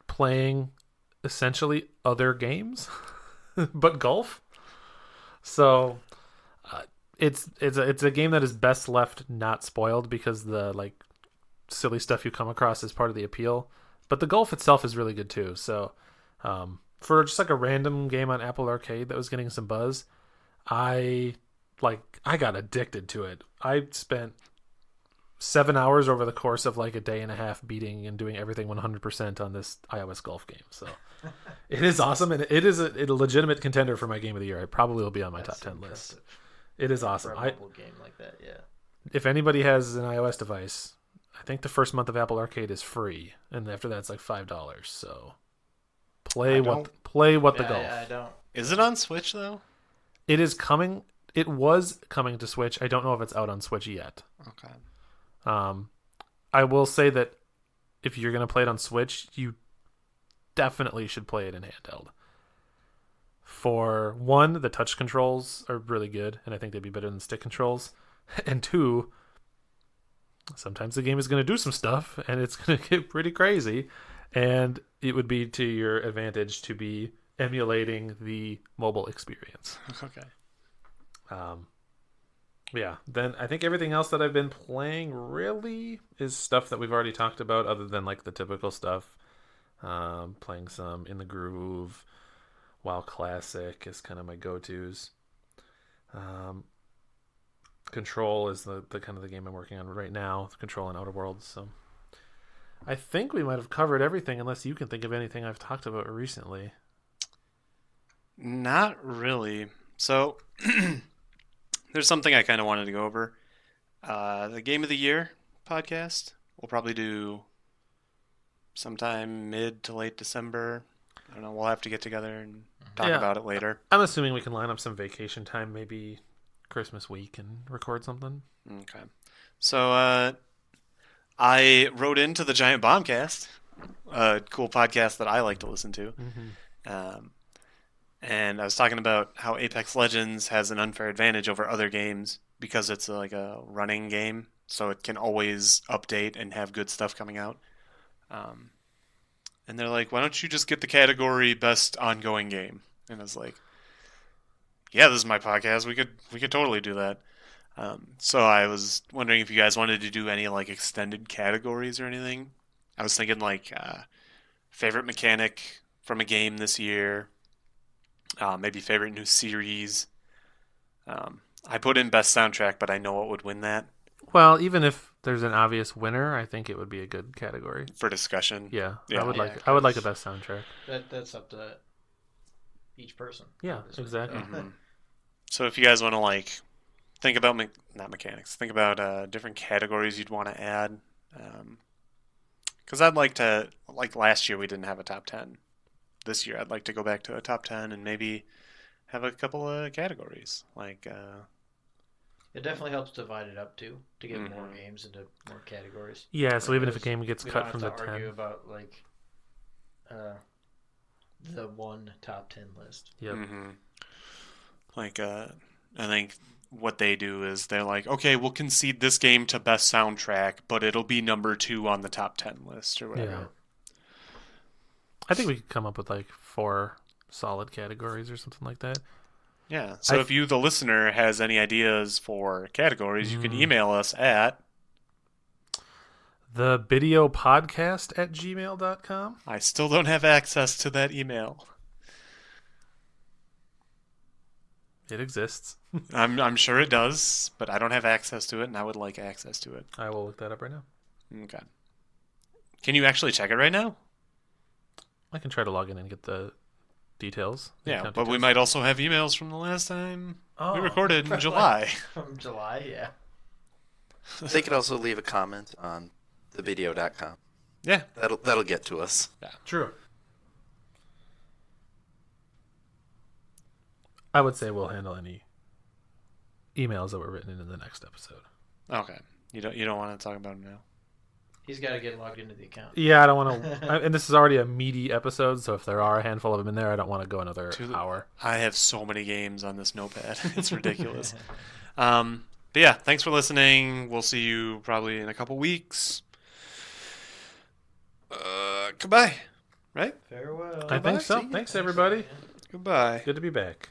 playing essentially other games, but golf. So it's a game that is best left not spoiled because the like silly stuff you come across is part of the appeal. But the golf itself is really good too. So for just like a random game on Apple Arcade that was getting some buzz, I got addicted to it. I spent 7 hours over the course of like a day and a half beating and doing everything 100% on this iOS golf game. So it is awesome, and it is a legitimate contender for my game of the year. It probably will be on my top 10 list. It is awesome. For a mobile game like that, yeah. If anybody has an iOS device, I think the first month of Apple Arcade is free, and after that it's like $5. So play what the golf. I don't. Is it on Switch though? It is coming. It was coming to Switch. I don't know if it's out on Switch yet. Okay. I will say that if you're going to play it on Switch, you definitely should play it in handheld. For one, the touch controls are really good, and I think they'd be better than stick controls. And two, sometimes the game is going to do some stuff, and it's going to get pretty crazy, and it would be to your advantage to be emulating the mobile experience. Okay. Yeah, then I think everything else that I've been playing really is stuff that we've already talked about, other than like the typical stuff. Playing some In the Groove, WoW Classic is kind of my go-tos. Control is the kind of the game I'm working on right now, Control and Outer Worlds. So I think we might have covered everything, unless you can think of anything I've talked about recently. Not really. So there's something I kind of wanted to go over. The Game of the Year podcast we'll probably do sometime mid to late December. I don't know. We'll have to get together and talk about it later. I'm assuming we can line up some vacation time, maybe Christmas week, and record something. Okay. So I wrote into the Giant Bombcast, a cool podcast that I like to listen to. Mm-hmm. And I was talking about how Apex Legends has an unfair advantage over other games because it's like a running game, so it can always update and have good stuff coming out. And they're like, why don't you just get the category Best Ongoing Game? And I was like, yeah, this is my podcast. We could totally do that. So I was wondering if you guys wanted to do any like extended categories or anything. I was thinking like favorite mechanic from a game this year. Maybe favorite new series. I put in best soundtrack, but I know what would win that Well, even if there's an obvious winner, I think it would be a good category. for discussion. Yeah, Yeah. I would like the best soundtrack. That's up to each person. Yeah, obviously. exactly. Mhm. So if you guys want to like think about not mechanics, think about different categories you'd want to add. Because I'd like to, like last year we didn't have a top 10. This year I'd like to go back to a top 10 and maybe have a couple of categories. Like, It definitely helps divide it up too, to get more Mhm. games into more categories. Yeah, so even if a Because game gets we cut don't from have the to argue 10. about like the one top 10 list. Yep. like I think what they do is they're like, okay, we'll concede this game to best soundtrack, but it'll be number 2 on the top 10 list or whatever. Yeah. I think we could come up with like 4 solid categories or something like that. Yeah. So if you, the listener, has any ideas for categories, you can email us at The Bideo podcast at gmail.com. I still don't have access to that email. It exists. I'm sure it does, but I don't have access to it, and I would like access to it. I will look that up right now. Okay. Can you actually check it right now? I can try to log in and get the details. the Yeah, account but we details. might also have emails from the last time Oh. we recorded in July. From July, yeah. They could also leave a comment on thebideo.com. Yeah. That'll get to us. True. I would say we'll handle any emails that were written in the next episode. Okay. You don't want to talk about it now. He's got to get logged into the account. Yeah, I don't want to. And this is already a meaty episode, so if there are a handful of them in there, I don't want to go another hour. I have so many games on this notepad. It's ridiculous. But yeah, thanks for listening. We'll see you probably in a couple weeks. Goodbye. Right? Farewell. I think so. See ya. Thanks, everybody. Goodbye. Good to be back.